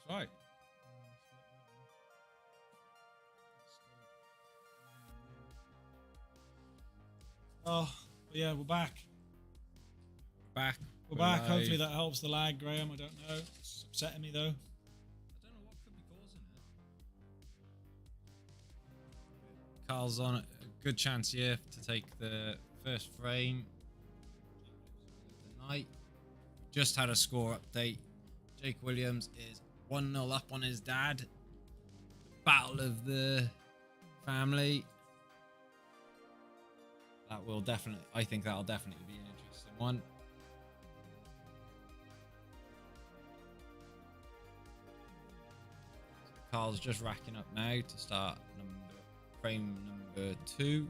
That's right. Oh, yeah, we're back. Back. We're back. Live. Hopefully that helps the lag, Graham. I don't know. It's upsetting me, though. I don't know what could be causing it. Carl's on a good chance here to take the first frame of the night. Just had a score update. Jake Williams is 1-0 up on his dad. Battle of the family. That will definitely, I think that'll definitely be an interesting one. Carl's just racking up now to start frame number 2.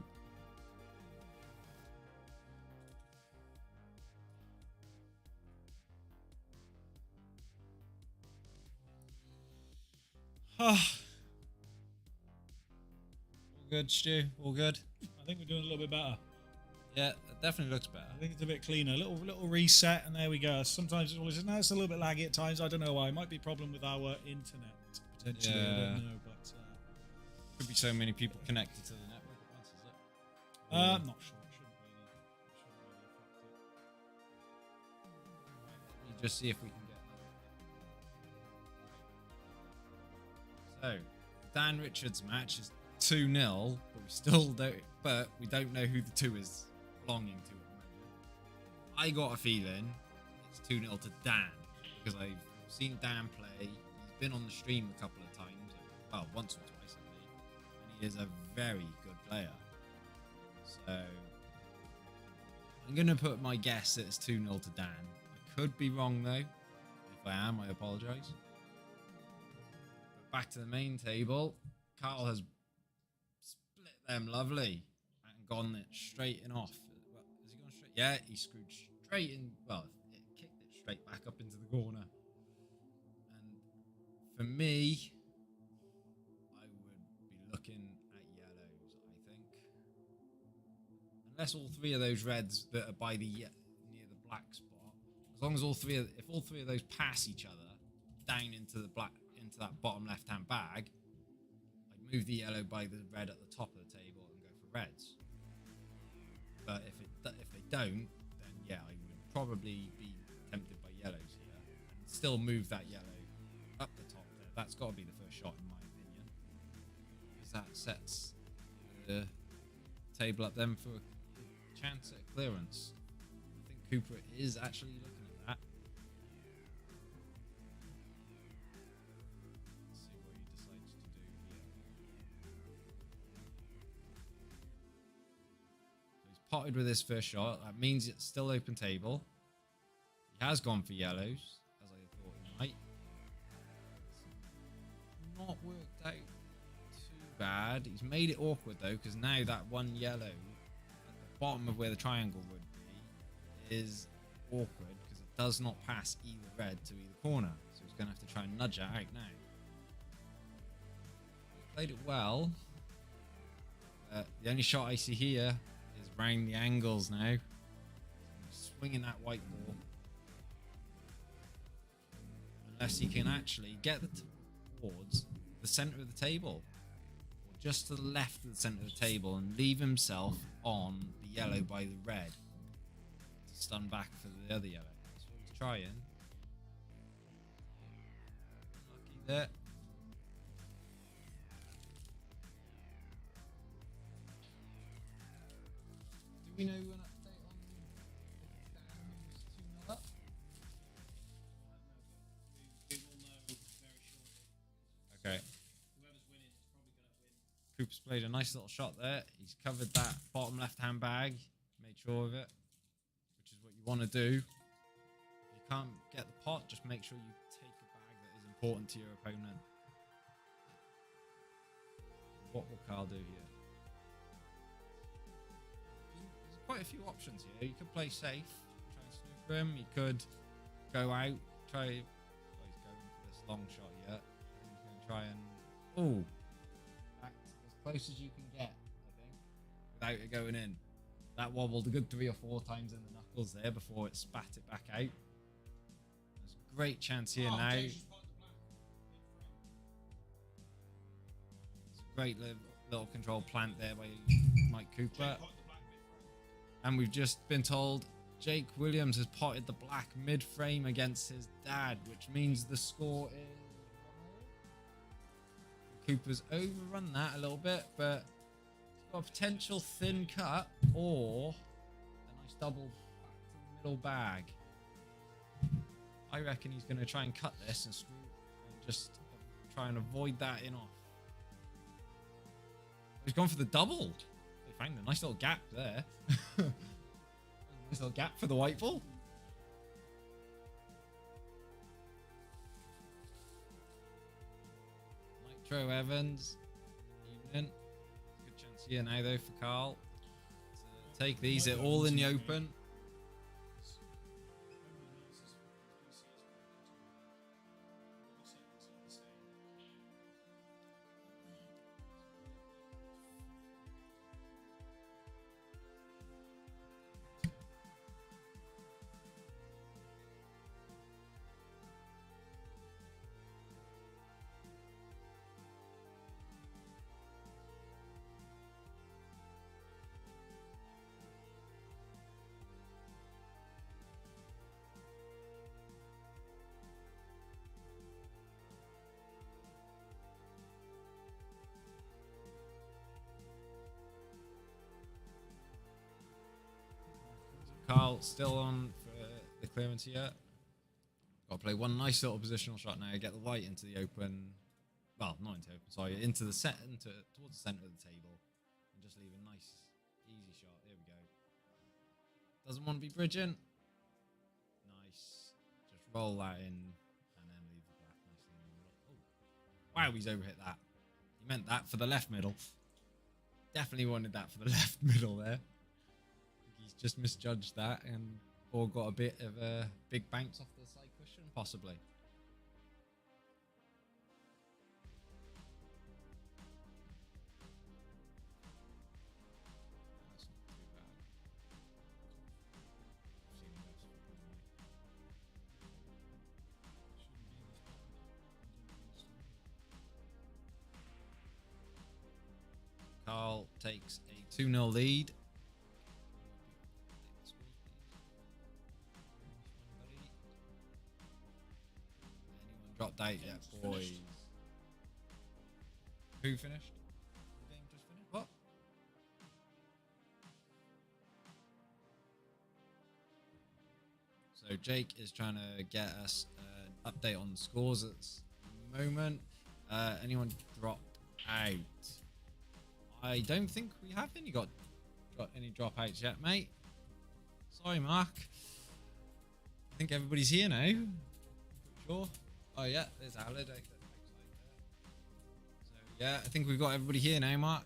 Oh, All good, Stu. All good. I think we're doing a little bit better. Yeah, it definitely looks better. I think it's a bit cleaner. A little reset, and there we go. Sometimes it's always no, it's a little bit laggy at times. I don't know why. It might be a problem with our internet potentially. I don't know, but Could be so many people connected to the network at once, is it? I'm not sure. It shouldn't really affect it. You just see if we can get that. So, Dan Richards' match is 2-0, but we don't know who the 2 is belonging to at the moment. I got a feeling it's 2-0 to Dan because I've seen Dan play. He's been on the stream a couple of times, well, once or twice, I think, and he is a very good player. So I'm gonna put my guess that it's 2-0 to Dan. I could be wrong though. If I am, I apologise. But back to the main table. Carl has split them lovely and gone it straight in off. Well, has he gone straight? Yeah, he screwed straight in. Well, it kicked it straight back up into the corner. And for me, I would be looking at yellows, I think. Unless all 3 of those reds that are by the near the black spot, as long as if all three of those pass each other down into the black, into that bottom left-hand bag, I'd move the yellow by the red at the top of the table and go for reds. But if they don't, then yeah, I would probably be tempted by yellows here and still move that yellow up the top there. That's got to be the first shot in my opinion, because that sets the table up then for a chance at clearance. I think Cooper is actually looking at that. Let's see what he decides to do here. So he's potted with his first shot. That means it's still open table. He has gone for yellows, as I thought he might. It's not worked out too bad. He's made it awkward though, because now that one yellow bottom of where the triangle would be is awkward because it does not pass either red to either corner, so he's going to have to try and nudge it out now. He's played it well. The only shot I see here is round the angles now. He's swinging that white ball. Unless he can actually get towards the centre of the table, or just to the left of the centre of the table, and leave himself on the yellow by the red to stun back for the other yellow. That's what he's trying. Lucky there. Do we know an update on Dan who's 2-0 up? We will know very shortly. Okay. Whoever's winning is probably going to win. Cooper's played a nice little shot there. He's covered that bottom left-hand bag, made sure of it, which is what you want to do. If you can't get the pot, just make sure you take a bag that is important to your opponent. What will Carl do here? There's quite a few options here. You could play safe, try and snooper him. You could go out, try. Well, he's going for this long shot yet. He's going to try and. Oh! Back as close as you can get, I think, without it going in. That wobbled a good 3 or 4 times in the knuckles there before it spat it back out. There's a great chance here now. Great little control plant there by Mike Cooper. And we've just been told Jake Williams has potted the black mid-frame against his dad, which means the score is 1-1. Cooper's overrun that a little bit, but he's got a potential thin cut or a nice double back to the middle bag. I reckon he's going to try and cut this and just try and avoid that in off. He's gone for the double. They found a nice little gap there. Nice little gap for the white ball. Nitro Evans. Evening. Good chance here now though for Carl to take these. They're all in the open. Carl still on for the clearance here. Got to play one nice little positional shot now. Get the white into the open. Well, not into open, sorry. Into the set, towards the centre of the table. And just leave a nice, easy shot. There we go. Doesn't want to be bridging. Nice. Just roll that in and then leave the black nicely in the middle. Oh. Wow, he's overhit that. He meant that for the left middle. Definitely wanted that for the left middle there. He's just misjudged that and or got a bit of a big bounce off the side cushion, possibly. That's not too bad. Carl takes a 2-0 lead. Dropped out yet, boys. Who finished? The game just finished? What? So Jake is trying to get us an update on the scores at the moment. Anyone dropped out? I don't think we have any got any dropouts yet, mate. Sorry, Mark. I think everybody's here now. Sure. Oh yeah, there's Alad. So yeah, I think we've got everybody here now, Mark.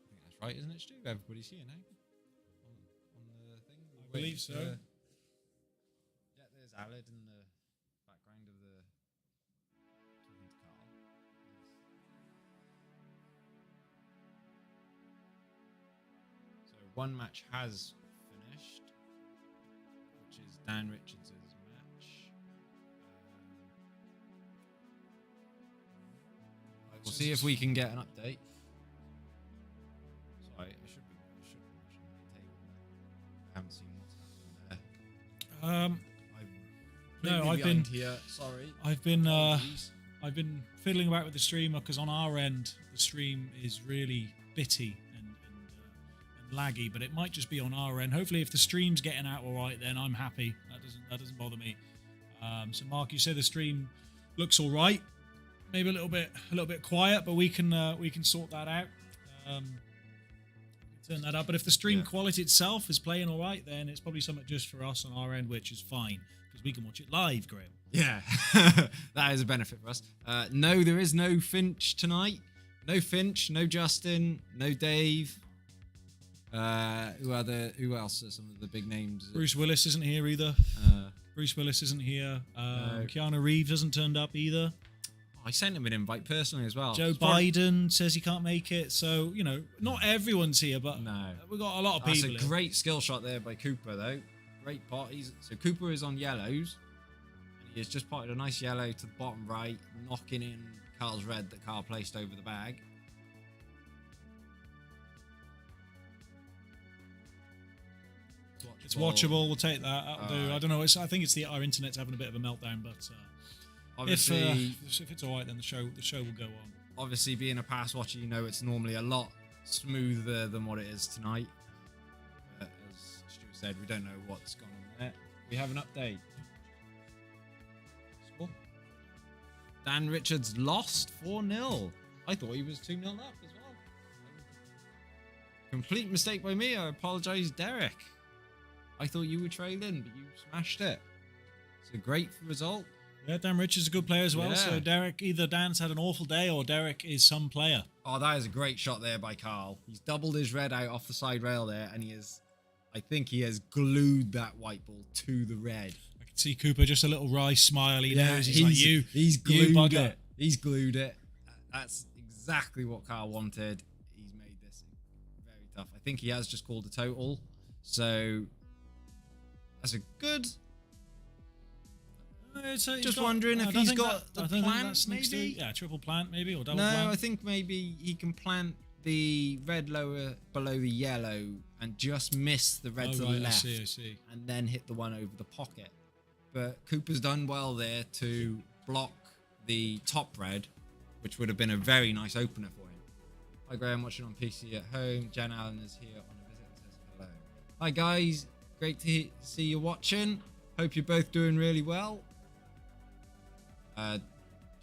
I think that's right, isn't it, Stu? Everybody's here now. On the thing. I believe so. Yeah, there's Alad in the background of the. So one match has finished, which is Dan Richards' match. We'll see if we can get an update. Sorry, I should be watching the table. I haven't seen what's happening there. No, I've been here. Sorry, I've been fiddling about with the streamer because on our end the stream is really bitty and laggy, but it might just be on our end. Hopefully, if the stream's getting out all right, then I'm happy. That doesn't bother me. So, Mark, you say the stream looks all right. Maybe a little bit quiet, but we can sort that out. Turn that up. But if the stream quality itself is playing all right, then it's probably something just for us on our end, which is fine because we can watch it live, Graham. Yeah, that is a benefit for us. No, there is no Finch tonight. No Finch, no Justin, no Dave. Who else are some of the big names? Bruce Willis isn't here either. Bruce Willis isn't here. Keanu Reeves hasn't turned up either. I sent him an invite personally as well. Joe Biden says he can't make it. So, you know, not everyone's here, but No. we've got a lot of That's people a here. great skill shot there by Cooper, though. Great pot. So Cooper is on yellows. And he has just potted a nice yellow to the bottom right, knocking in Carl's red that Carl placed over the bag. It's watchable. We'll take that. That'll do. I don't know. I think our internet's having a bit of a meltdown, but Obviously, if it's all right, then the show will go on. Obviously, being a pass watcher, you know it's normally a lot smoother than what it is tonight. But as Stuart said, we don't know what's gone on there. We have an update. Score. Dan Richards lost 4-0. I thought he was 2-0 up as well. Complete mistake by me. I apologise, Derek. I thought you were trailing, but you smashed it. It's a great result. Yeah, Dan Richards is a good player as well. Yeah. So Derek, either Dan's had an awful day or Derek is some player. Oh, that is a great shot there by Carl. He's doubled his red out off the side rail there, and I think he has glued that white ball to the red. I can see Cooper just a little wry smile. He knows he's like, He's glued bugger. it. He's glued it. That's exactly what Carl wanted. He's made this very tough. I think he has just called a total. So that's a good... Just wondering if he's got the plant, maybe? Yeah, triple plant, maybe, or double No, plant. I think maybe he can plant the red lower below the yellow and just miss the red to the left. I see. And then hit the one over the pocket. But Cooper's done well there to block the top red, which would have been a very nice opener for him. Hi Graham, watching on PC at home. Jan Allen is here on a visit and says hello. Hi guys, great to see you watching. Hope you're both doing really well.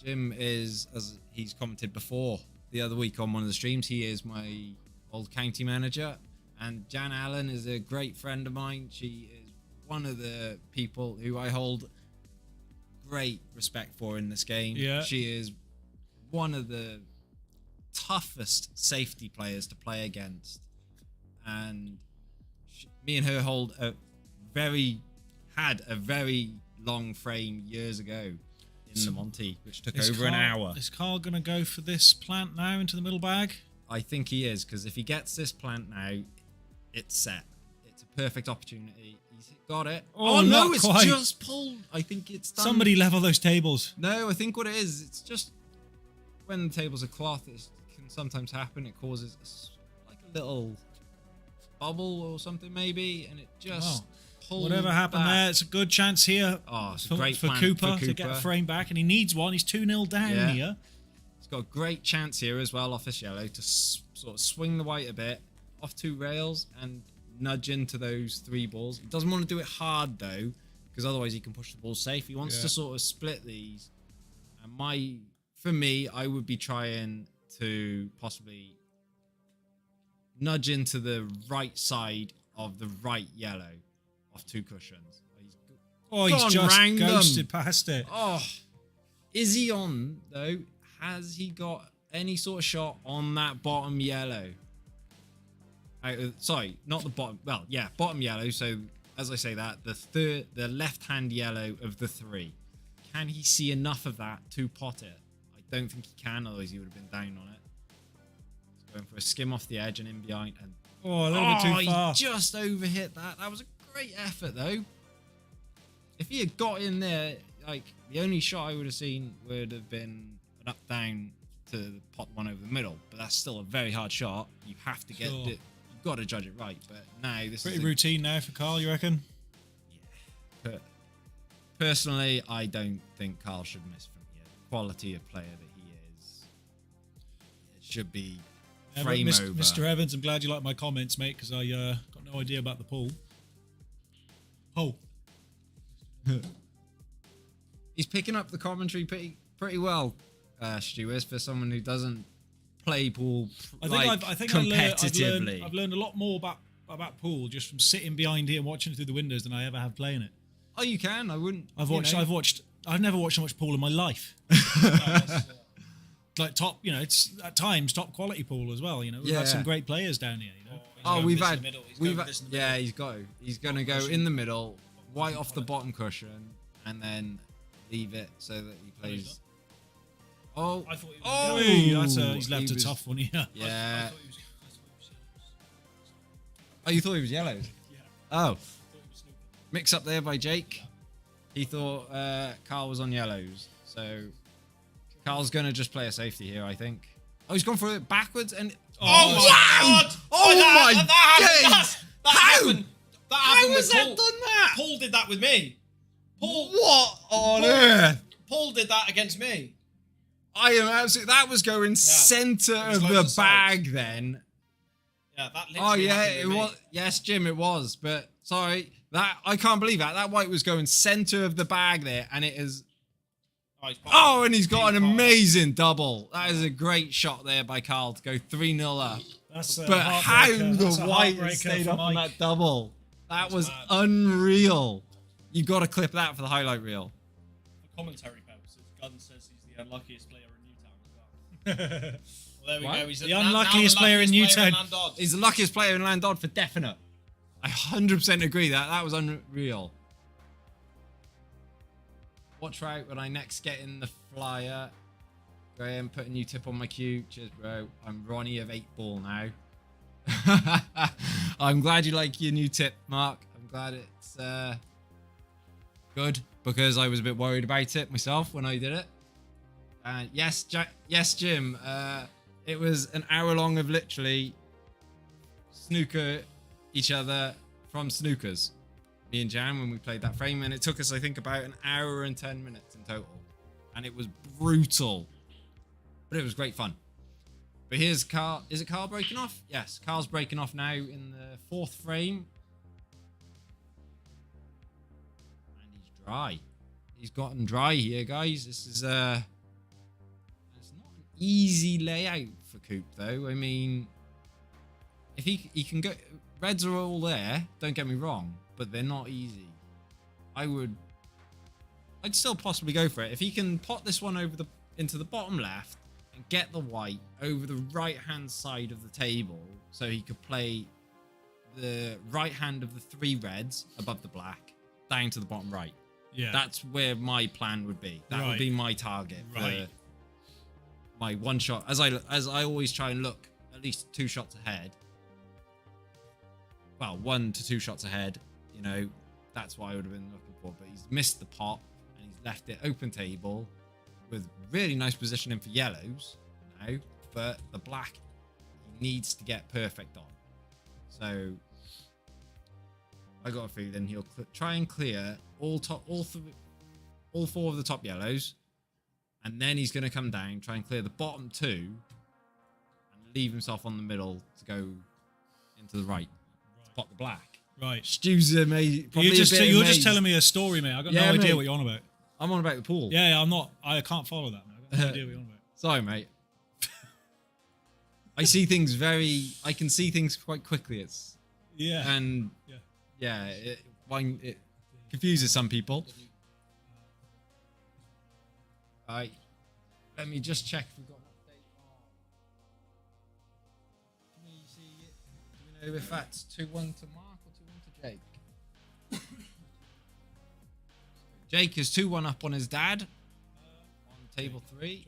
Jim is, as he's commented before the other week on one of the streams, he is my old county manager, and Jan Allen is a great friend of mine. She is one of the people who I hold great respect for in this game. Yeah. She is one of the toughest safety players to play against, and me and her had a very long frame years ago in the Monty, which took over an hour. Is Carl going to go for this plant now into the middle bag? I think he is, because if he gets this plant now, it's set. It's a perfect opportunity. He's got it. Oh, no, not it's quite. just pulled. I think it's done. Somebody level those tables. No, I think what it is, it's just when the tables are cloth, it can sometimes happen. It causes like a little bubble or something maybe, and it just pulled whatever happened back. there. It's a good chance here It's a great for plant Cooper to get a frame back, and he needs one. He's 2-0 down here. He's got a great chance here as well off this yellow to sort of swing the white a bit off 2 rails and nudge into those 3 balls. He doesn't want to do it hard though, because otherwise he can push the ball safe. He wants to sort of split these. And for me, I would be trying to possibly nudge into the right side of the right yellow off 2 cushions. He's just ghosted past it. Oh, is he on though? Has he got any sort of shot on that bottom yellow? Sorry, not the bottom. Well, yeah, bottom yellow. So as I say that, the left-hand yellow of the 3. Can he see enough of that to pot it? I don't think he can, otherwise he would have been down on it. He's going for a skim off the edge and in behind. And a little bit too far. He just overhit that. That was a great effort though. If he had got in there, like the only shot I would have seen would have been an up down to pot one over the middle. But that's still a very hard shot. You have to get it. You've got to judge it right. But now this pretty is routine now for Carl, you reckon? Yeah. Personally, I don't think Carl should miss from here. The quality of player that he is, it should be frame over. Mr. Evans, I'm glad you like my comments, mate, because I got no idea about the pool. He's picking up the commentary pretty well, Stu is, for someone who doesn't play pool competitively. I've learned a lot more about pool just from sitting behind here and watching it through the windows than I ever have playing it. Oh, you can. I wouldn't. I've never watched so much pool in my life. Like top, it's at times top quality pool as well. We've had some great players down here. He's going to go in the middle, white off the bottom cushion, and then leave it so that he plays. Oh. I thought he was Oh. yellow. He's left a tough one here. Yeah. I thought he was Oh, you thought he was yellow? Yeah. Oh. I thought he was snooker. Mix up there by Jake. He thought Carl was on yellows. So Carl's going to just play a safety here, I think. Oh, he's gone for it backwards and... Oh my God! Oh my days! That happened. That How happened has with that Paul. done that? Paul did that with me. Paul. What on earth? Paul did that against me. I am absolutely... That was going centre was of loads the of sides. bag then. Yeah, that literally Oh yeah, happened it with me. was. Yes, Jim, it was. But sorry, that I can't believe that. That white was going centre of the bag there, and it is... Oh, and he's got an part. amazing double. That is a great shot there by Carl to go 3-0 up. That's a But how heartbreaker. That's the a white heartbreaker stayed for up on Mike. that double. That was mad. unreal. You got to clip that for the highlight reel. For commentary purposes, Gunn says he's the unluckiest player in Newtown as well. Well, there we What? go. He's The unluckiest player in Newtown. He's the luckiest player in Landod for definite. I 100% agree that was unreal. Watch out when I next get in the flyer. Graham, put a new tip on my queue. Cheers, bro. I'm Ronnie of 8 Ball now. I'm glad you like your new tip, Mark. I'm glad it's good because I was a bit worried about it myself when I did it. And yes, yes, Jim. It was an hour long of literally snooker each other from snookers. Me and Jan when we played that frame, and it took us, I think, about an hour and 10 minutes in total, and it was brutal, but it was great fun. But here's Carl. Is it Carl breaking off? Yes, Carl's breaking off now in the 4th frame, and he's dry. He's gotten dry here, guys. This is it's not an easy layout for Coop, though. I mean, if he can go, reds are all there. Don't get me wrong. But they're not easy. I'd still possibly go for it. If he can pot this one over into the bottom left and get the white over the right-hand side of the table so he could play the right hand of the 3 reds above the black down to the bottom right. Yeah. That's where my plan would be. That would be my target for my one shot. As I always try and look at least 2 shots ahead. Well, 1 to 2 shots ahead. You know, that's what I would have been looking for. But he's missed the pot and he's left it open table with really nice positioning for yellows now. But the black, he needs to get perfect on. So I got a feeling he'll try and clear all 4 of the top yellows, and then he's going to come down, try and clear the bottom 2, and leave himself on the middle to go into the right to pot the black. Right. Stu's amazing. You're just telling me a story, mate. I've got no idea mate. what you're on about. I'm on about the pool. Yeah, I'm not. I can't follow that, man. I've got no idea what you're on about. Sorry, mate. I see things I can see things quite quickly. And it confuses some people. Right. Let me just check if we've got an update. Can we see it? Do we know if that's 2-1 to Mark or 2-1 to Jake? Jake is 2-1 up on his dad on table 3.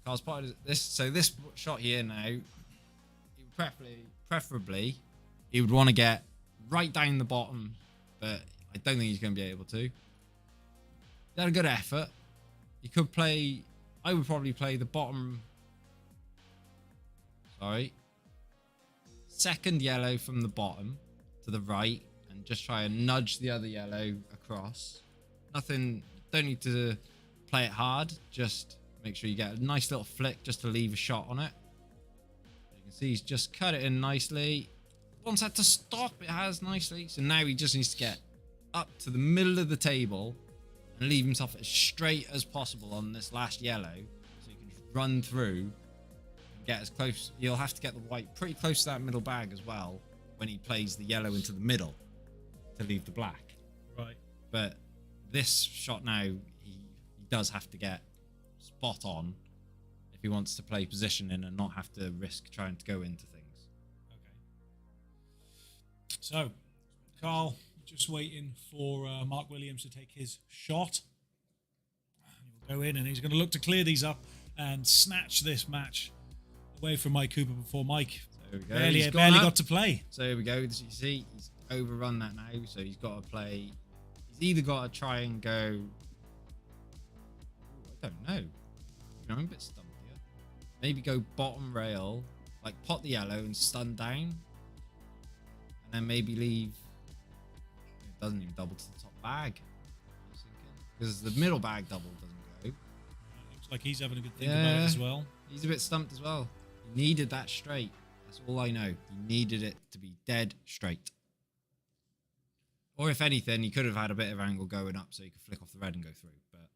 Carl's spotted this. So this shot here now, he would preferably, he would want to get right down the bottom, but I don't think he's going to be able to. He had a good effort. He could play. I would probably play the bottom. Sorry. Second yellow from the bottom to the right, and just try and nudge the other yellow across. Nothing. Don't need to play it hard. Just make sure you get a nice little flick just to leave a shot on it. You can see he's just cut it in nicely. Wants that to stop, it has nicely. So now he just needs to get up to the middle of the table and leave himself as straight as possible on this last yellow. So you can just run through and get as close. You'll have to get the white pretty close to that middle bag as well when he plays the yellow into the middle to leave the black. Right. But this shot now, he does have to get spot on if he wants to play positioning and not have to risk trying to go into things. Okay. So, Carl, Just waiting for Mark Williams to take his shot. He'll go in and he's going to look to clear these up and snatch this match away from Mike Cooper before Mike There we go. barely got to play. So here we go. As you see, he's overrun that now. So he's got to play. He's either got to try and go. I don't know. I'm a bit stumped here. Maybe go bottom rail, like pot the yellow and stun down, and then maybe leave. It doesn't even double to the top bag. Because the middle bag double doesn't go. Looks like he's having a good think about it as well. He's a bit stumped as well. He needed that straight. That's all I know. He needed it to be dead straight. Or if anything, he could have had a bit of angle going up so he could flick off the red and go through. But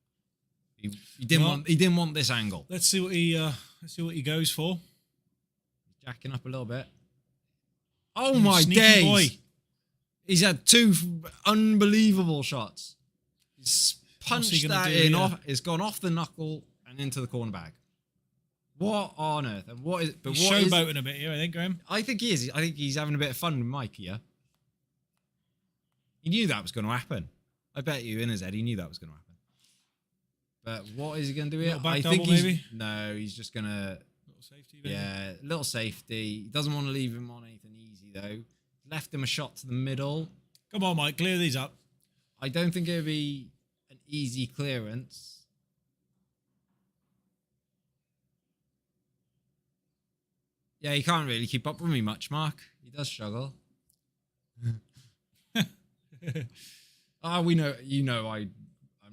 he didn't want this angle. Let's see what he goes for. He's jacking up a little bit. Oh my Sneaky days! boy. He's had 2 unbelievable shots. He's punched that in off. It's gone off the knuckle and into the corner bag. What on earth? And what is? But He's what showboating a bit here, I think, Graham. I think he is. I think he's having a bit of fun with Mike here. He knew that was going to happen. I bet you in his head he knew that was going to happen. But what is he going to do here? Back I double, think maybe? No, he's just going to. Little safety, maybe. Yeah, little safety. He doesn't want to leave him on anything easy though. Left him a shot to the middle. Come on, Mike, clear these up. I don't think it'll be an easy clearance. Yeah, he can't really keep up with me much, Mark. He does struggle. We know. You know, I'm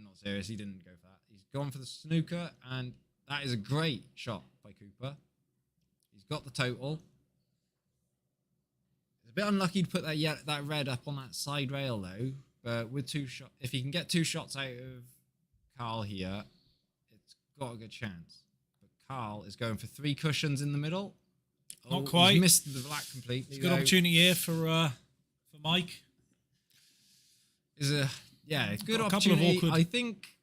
not serious. He didn't go for that. He's gone for the snooker, and that is a great shot by Cooper. He's got the total. It's a bit unlucky to put that red up on that side rail though. But with 2 shots, if he can get 2 shots out of Carl here, it's got a good chance. But Carl is going for 3 cushions in the middle. Not quite. He's missed the black completely. It's a good opportunity here for Mike. It's a good Got a couple of opportunity. awkward- I think.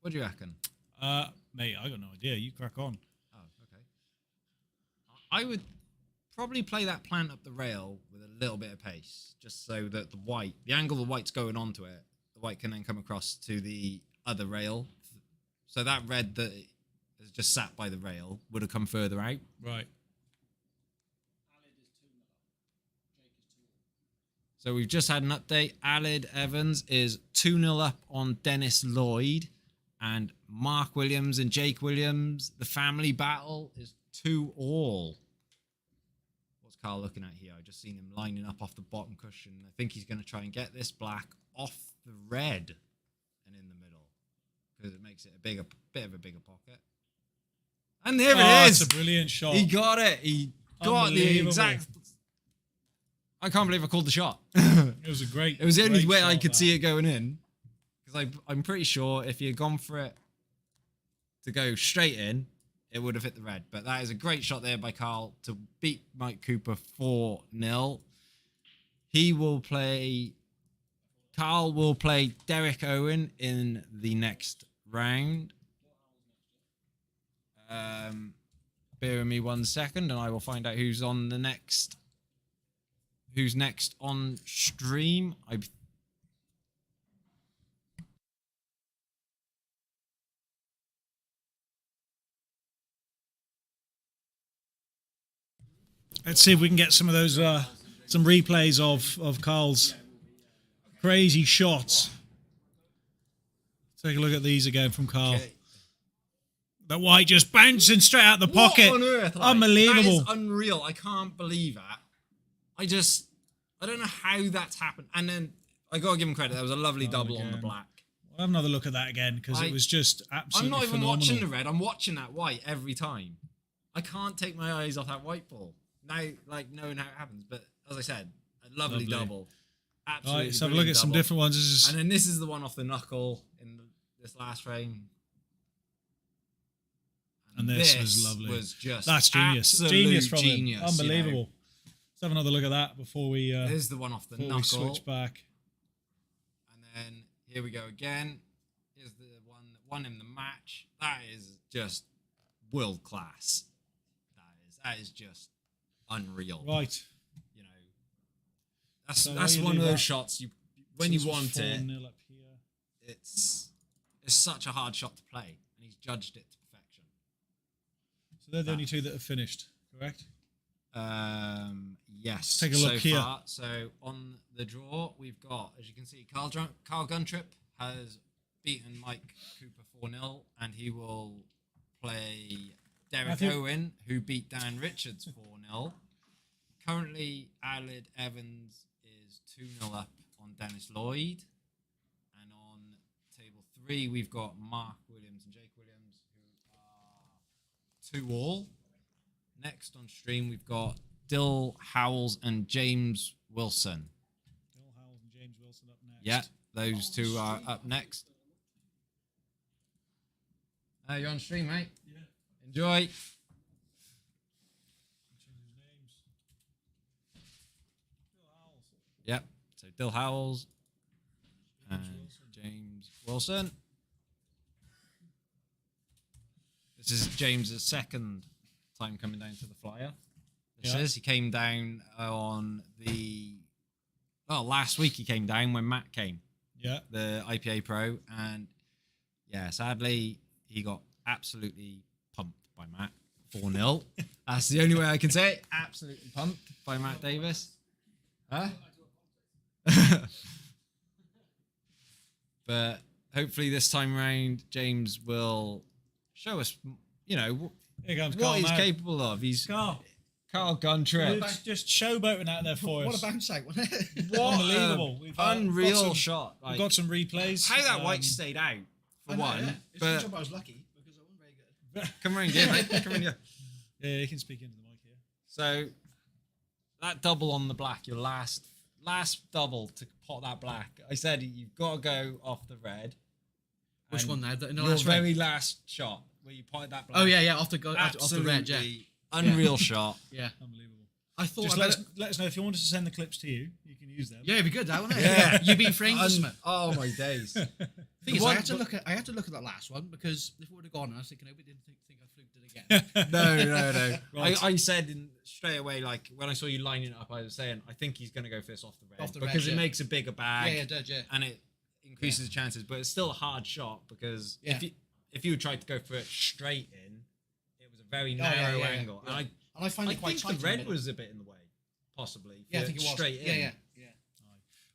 What do you reckon? Mate, I got no idea. You crack on. Oh, okay. I would probably play that plant up the rail with a little bit of pace, just so that the angle the white's going onto it, the white can then come across to the other rail. So that red that is just sat by the rail would have come further out. Right. So we've just had an update. Alid Evans is 2-0 up on Dennis Lloyd. And Mark Williams and Jake Williams, the family battle is 2-all. What's Carl looking at here? I just seen him lining up off the bottom cushion. I think he's going to try and get this black off the red and in the middle. Because it makes it a bit of a bigger pocket. And there it is. It's a brilliant shot. He got it. He got the exact... I can't believe I called the shot. It was a great. It was the only great way I shot, could that. see it going in. Because I'm pretty sure if you had gone for it to go straight in, it would have hit the red. But that is a great shot there by Carl to beat Mike Cooper 4-0. Carl will play Derek Owen in the next round. Bear with me 1 second and I will find out who's on the next. Who's next on stream? Let's see if we can get some of those some replays of Carl's crazy shots. Take a look at these again from Carl. Okay. The white just bouncing straight out the pocket. What on earth? Unbelievable. That is unreal. I can't believe that. I don't know how that's happened. And then I got to give him credit. That was a lovely double on the again. black. We'll have another look at that again because it was just absolutely I'm not even phenomenal. watching the red. I'm watching that white every time. I can't take my eyes off that white ball. Now, like, knowing how it happens. But as I said, a lovely double. Absolutely. All right, let's have a look at some different ones. This is... And then this is the one off the knuckle in this last frame. And this was lovely. That's genius. Genius from him. Unbelievable. You know. Let's have another look at that before we Here's the one off the knuckle. we switch back. And then here we go again. Here's the one that won him the match. That is just world class. That is just unreal. Right. You know, So that's while you one do of those that- shots you so when you this was want it. 4-0 up here. It's such a hard shot to play, and he's judged it to perfection. So they're the only two that have finished, correct? Yes. Take a look so here. Far. So on the draw, we've got, as you can see, Carl Guntrip has beaten Mike Cooper 4-0, and he will play Derek Matthew. Owen, who beat Dan Richards 4-0. Currently, Alid Evans is 2-0 up on Dennis Lloyd. And on table 3, we've got Mark Williams and Jake Williams, who are 2-all. Next on stream, we've got Dill Howells and James Wilson. Bill Howells and James Wilson up next. Yeah, those two are up next. You're on stream, mate. Yeah. Enjoy. Change his names. Bill Howells. Yep. So Dill Howells and Wilson. James Wilson. This is James's second time coming down to the flyer. This Yeah. is. He came down on last week he came down when Matt came, Yeah. the IPA pro, and yeah, sadly he got absolutely pumped by Matt 4-0. That's the only way I can say it. Absolutely pumped by Matt Davis. Huh? But hopefully this time around, James will show us, Here comes what Carl he's now. capable of. He's Carl. Carl Guntrip. Luke's just showboating out there for What us. a bounce out, wasn't it? What Unbelievable. a We've unreal got some- shot. We've Like, got some replays. how that white stayed out, for I know, one. yeah. It's a But good job I was lucky because I wasn't very good. come around here, mate. Come around here. Yeah, you can speak into the mic here. So that double on the black, your last double to pot that black. I said you've got to go off the red. Which And one now? In the Your last round? very last shot where you potted that black. Oh yeah, off the Absolutely red, yeah. unreal shot. Yeah. Unbelievable. I thought Just I better- let us know if you want us to send the clips to you. You can use them. Yeah, it'd be good, that wouldn't it? Yeah. You've been framed for something. Oh my days. Thing The is, one- I had to look at that last one because if it would have gone, I was thinking, I hope he didn't think I fluked it again. No. Right. I said straight away, like when I saw you lining it up, I was saying I think he's going to go for this off the red Off the red, because it yeah. makes a bigger bag. Yeah, it did, yeah. And it increases the chances, but it's still a hard shot because Yeah. if you tried to go for it straight in, it was a very Oh, yeah, narrow yeah, angle. yeah. And And I find I it quite think tight. the red was a bit in the way, possibly. Yeah, I for think it was. straight Yeah, in. yeah.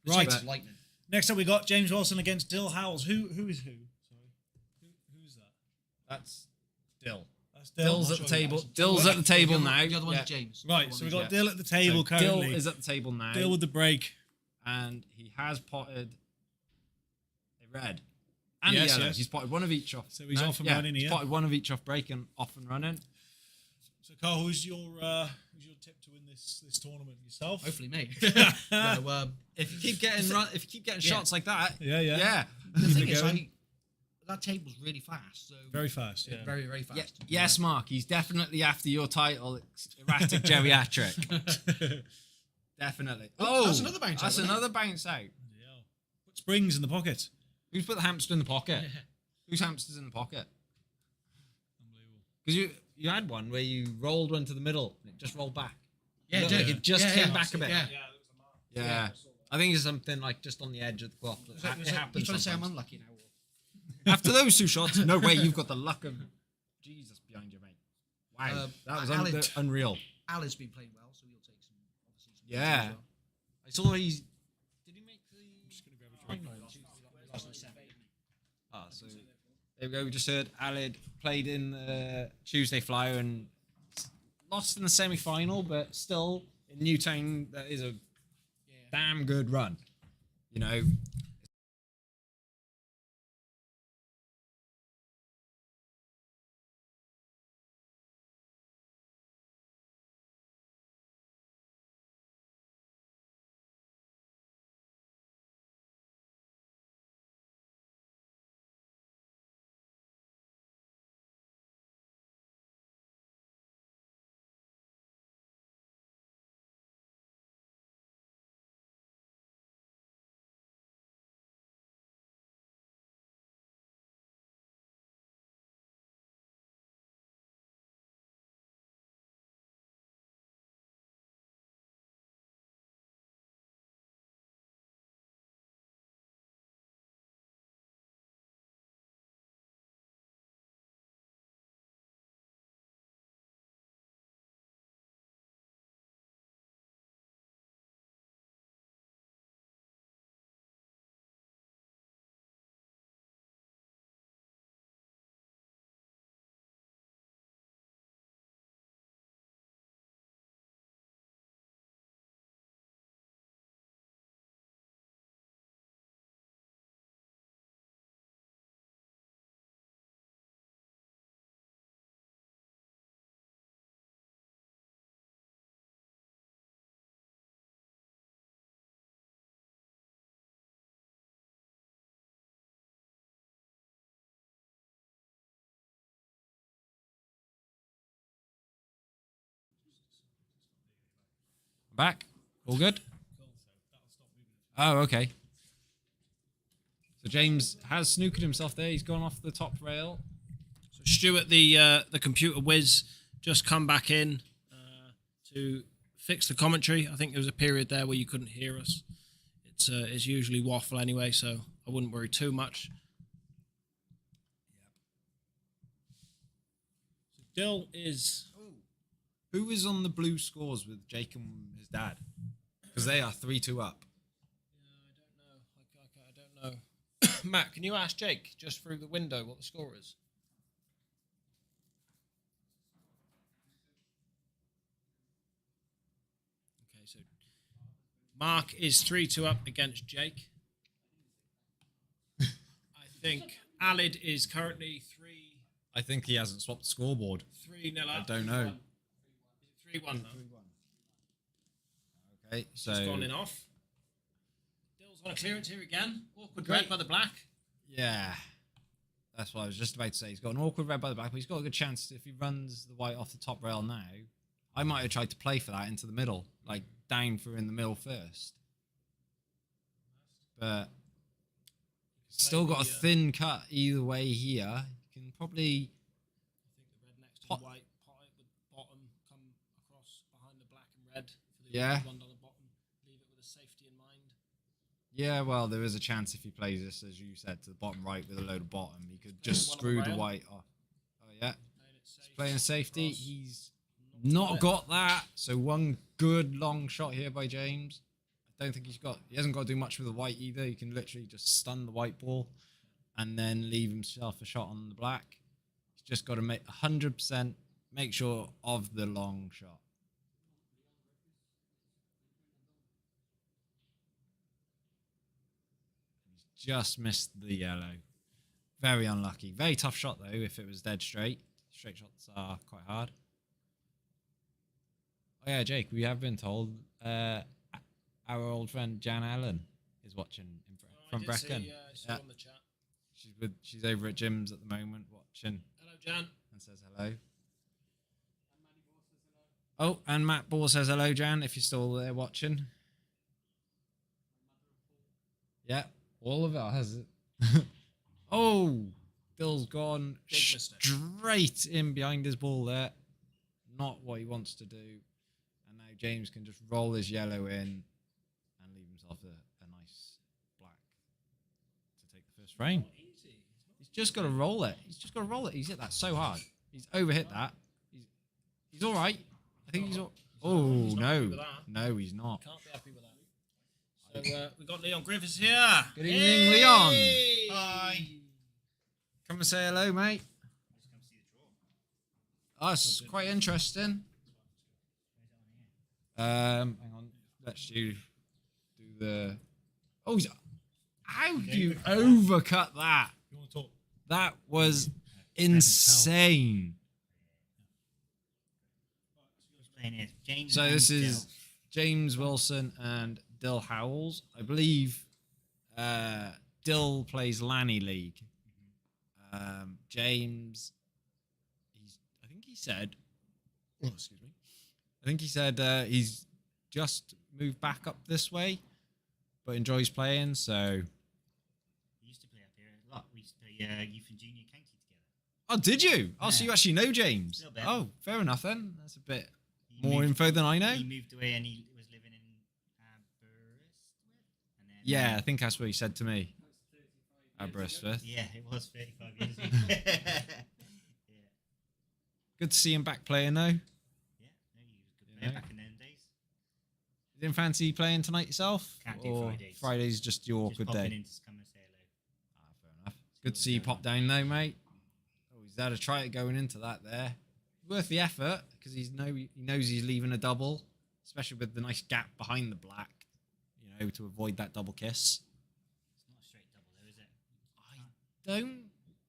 Right. It's lightning. Next up, we got James Wilson against Dill Howells. Who is who? Sorry. Who's that? That's Dill. That's Dill. Dill's I'll at the show you table. guys. Dill's at the table now. The other one's Yeah. James. Right, so we got Dill at the table So currently. Dill is at the table now. Dill with the break. And he has potted a red and Yes, a yellow. yes. He's potted one of each off. So he's off and running he's here. potted one of each off break and off and running. So, Carl, who's your tip to win this tournament? Yourself? Hopefully, mate. No, If you keep getting Yeah. shots like that, Yeah. the thing is, going. that table's really fast. So Very fast, yeah. very, very fast. yes, Mark, he's definitely after your title, erratic geriatric. Definitely. Oh, that's another bounce out, That's isn't it? another bounce out. Yeah. Put springs in the pocket. Who's put the hamster in the pocket? Whose hamster's in the pocket? Unbelievable. Because you had one where you rolled one to the middle and it just rolled back. Yeah, Look, it did. like it just Yeah, came yeah. back a bit. Yeah. Yeah. I think it's something like just on the edge of the cloth. It He's happens trying to say I'm sometimes. unlucky now. After those two shots, no way, you've got the luck of Jesus behind you, mate. Wow, that was Alid- unreal. Ali's been playing well, so he'll take some. Obviously, some Yeah. as well. I saw he's. Did he make the? I'm just gonna grab a drink. Lost in the semi. Ah, so there we go. We just heard Alid played in the Tuesday Flyer and lost in the semi-final, but still in Newtown, that is a damn good run. You know, Back. All good. Oh, okay. So James has snookered himself there. He's gone off the top rail. So Stuart, the computer whiz, just come back in to fix the commentary. I think there was a period there where you couldn't hear us. It's usually waffle anyway, so I wouldn't worry too much. So Dill is... Who is on the blue scores with Jake and his dad? Because they are 3-2 up. I don't know. Matt, can you ask Jake just through the window what the score is? Okay, so Mark is 3-2 up against Jake. I think Alid is currently 3. I think he hasn't swapped the scoreboard. 3-0 up. I don't know. 3-1 though. Okay, so He's gone in off. Dill's on a clearance here again. Awkward red by the black. yeah, that's what I was just about to say. He's got an awkward red by the back, but he's got a good chance if he runs the white off the top rail now. I might have tried to play for that into the middle, like down through in the middle first. But still got a thin cut either way here. You can probably... I think the red next to the white, pot it with bottom, come across behind the black and red for the Yeah. one down the bottom, leave it with a safety in mind. Yeah, well, there is a chance if he plays this, as you said, to the bottom right with a load of bottom, he could just one on screw the the rail. white off. Oh, yeah. Playing it safe, Playing safety. across. He's not got that. So one good long shot here by James. I don't think he hasn't got to do much with the white either. He can literally just stun the white ball and then leave himself a shot on the black. He's just got to make 100% make sure of the long shot. He's just missed the yellow. Very unlucky. Very tough shot though if it was dead straight. Straight shots are quite hard. Oh yeah, Jake, we have been told our old friend Jan Allen is watching from Brecon. I saw on the chat. She's over at Jim's at the moment watching Hello, Jan. and says hello. Oh, and Matt Ball says hello, Jan, if you're still there watching. Yeah, all of it has it. Oh, Bill's gone Big mistake. straight in behind his ball there. Not what he wants to do. And now James can just roll his yellow in and leave himself a nice black to take the first frame. He's just got to roll it. He's just got to roll it. He's hit that so hard. He's overhit that. He's all right. I think he's all... Oh, He's not happy no. with that. No, he's not. Can't be happy with that. So we've got Leon Griffiths here. Good evening, Leon. Hi. Come and say hello, mate. Oh, it's quite interesting. Hang on. Let's you do the... Oh, how do you overcut that? You want to talk? That was insane. James So this and is Dill. James Wilson and Dill Howells. I believe Dill plays Lanny League. James, I think he said, oh, excuse me. I think he said he's just moved back up this way, but enjoys playing. So, We used to play up here a lot. We used to play youth and junior county together. oh, did you? Oh, so Yeah. you actually know James? Little bit. Oh, fair enough then. That's a bit He more moved- info than I know. He moved away and he was living in Aberystwyth. And then, Yeah, I think that's what he said to me. Aberystwyth. Yeah, it was 35 years ago. yeah. Good to see him back playing though. Yeah, no, he was a good player Yeah. back in them days. You didn't fancy playing tonight yourself? Can't do Or Fridays. Friday's just your Just awkward popping day. in to come and say hello. Ah, fair enough. Good to see you pop down though, mate. Oh, he's had a try at going into that there. Worth the effort because he knows he's leaving a double, especially with the nice gap behind the black. You know, to avoid that double kiss. It's not a straight double though, is it? I don't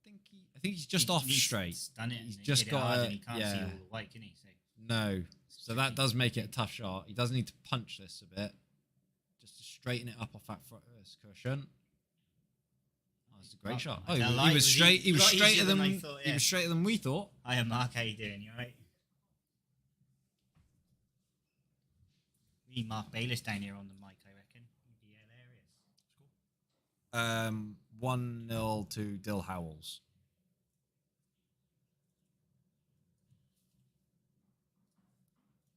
think I think he's just He off needs to straight. Stun it. He's and just hit it got hard a- and he can't see yeah. all the white, can he? So No. So that does make it a tough shot. He does need to punch this a bit. Just to straighten it up off that first cushion. Oh, that's a great shot. Oh, that he light was was straight. He a was lot straighter easier than than I thought, he yeah. was straighter than we thought. Hiya Mark, how you doing? You alright? Need Mark Bayliss down here on the mic, I reckon. He'd be hilarious. 1-0 to Dill Howells.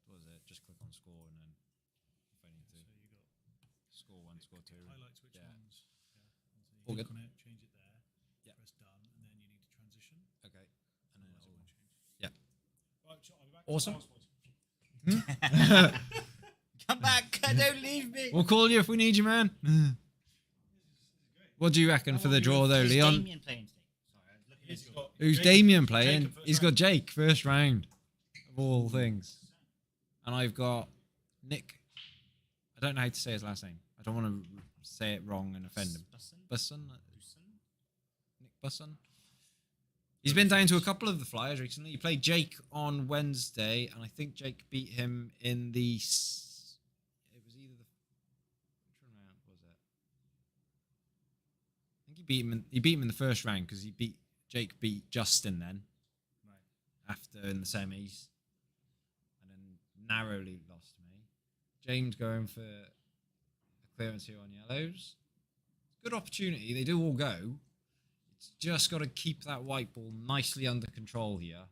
What was it? Just click on score and then if I need to. So you got Score 1, score 2. highlights which Yeah. ones. Yeah. So All you good. click on it, change it there. Yeah. Press done, and then you need to transition. Okay. And then Otherwise it it'll... won't change. Yeah. Right, so I'll be back. Awesome. Come back! Don't leave me! We'll call you if we need you, man. What do you reckon for the draw, though, Is Leon? Damien playing today? Sorry, I was looking at your... Who's Damien playing? He's got Jake, first round of all things. And I've got Nick. I don't know how to say his last name. I don't want to say it wrong and offend him. Busson? Nick Busson? He's been down to a couple of the flyers recently. He played Jake on Wednesday, and I think Jake beat him in the... It was either the... Which round was it? I think he beat him in the first round because Jake beat Justin then. Right. After in the semis. And then narrowly lost to me. James going for a clearance here on yellows. Good opportunity. They do all go. It's just got to keep that white ball nicely under control here.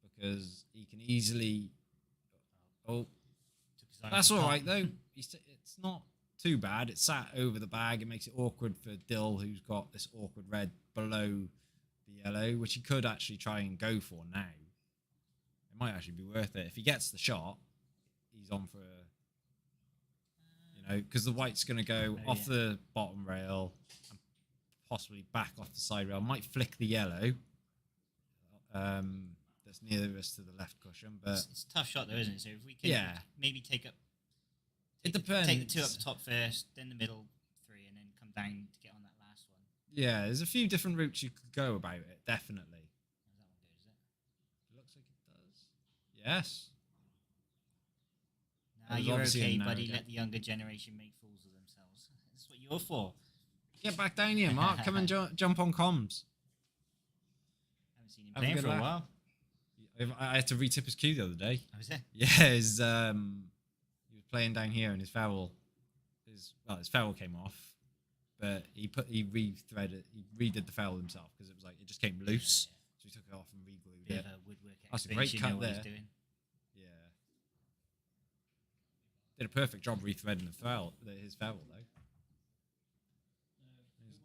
Because he can easily... Oh, Took his eye that's off the all top. right, though. It's not too bad. It's sat over the bag. It makes it awkward for Dill, who's got this awkward red below the yellow, which he could actually try and go for now. It might actually be worth it. If he gets the shot, he's on for a... You know, because the white's going to go off the bottom rail and possibly back off the side rail. Might flick the yellow. That's nearest to the left cushion, but... It's a tough shot, though, isn't it? So if we can maybe take It depends. Take the two up the top first, then the middle three, and then come down to get on that last one. Yeah, there's a few different routes you could go about it, definitely. Does that one go, does it? It looks like it does. Yes. Nah, There's you're obviously a okay, narrow buddy. gap. Let the younger generation make fools of themselves. That's what you're for. Get back down here, Mark. Come and jump on comms. Haven't seen him Have a playing good for a laugh. while. I had to retip his cue the other day. Oh, is it? Yeah, he was playing down here and his foul came off, but he redid the foul himself because it was like it just came loose, so he took it off and re-glued Bit it. of a woodwork That's a expert, great you cut know what he's there. doing. Yeah, did a perfect job rethreading his foul though. There's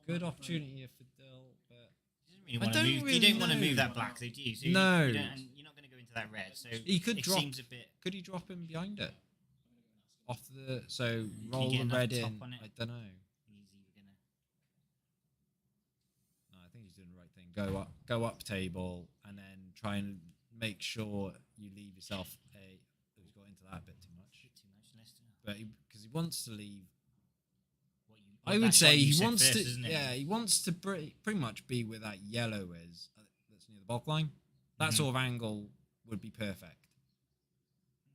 a good opportunity here for Dill, but He doesn't I really don't want to move. really You don't want to know. move that black, though, do you? So No. You don't, and you're not going to go into that red. So he could it drop. seems a bit. Could he drop him behind it? Off the you roll get the enough red top in. on it? I don't know. He's either going to. No, I think he's doing the right thing. Go up table, and then try and make sure you leave yourself a. He's got into that a bit too much, Lester. but because he wants to leave. What I that would shot say you he said wants first, to. isn't it? Yeah, he wants to pretty much be where that yellow is. That's near the bulk line. That Mhm. sort of angle would be perfect.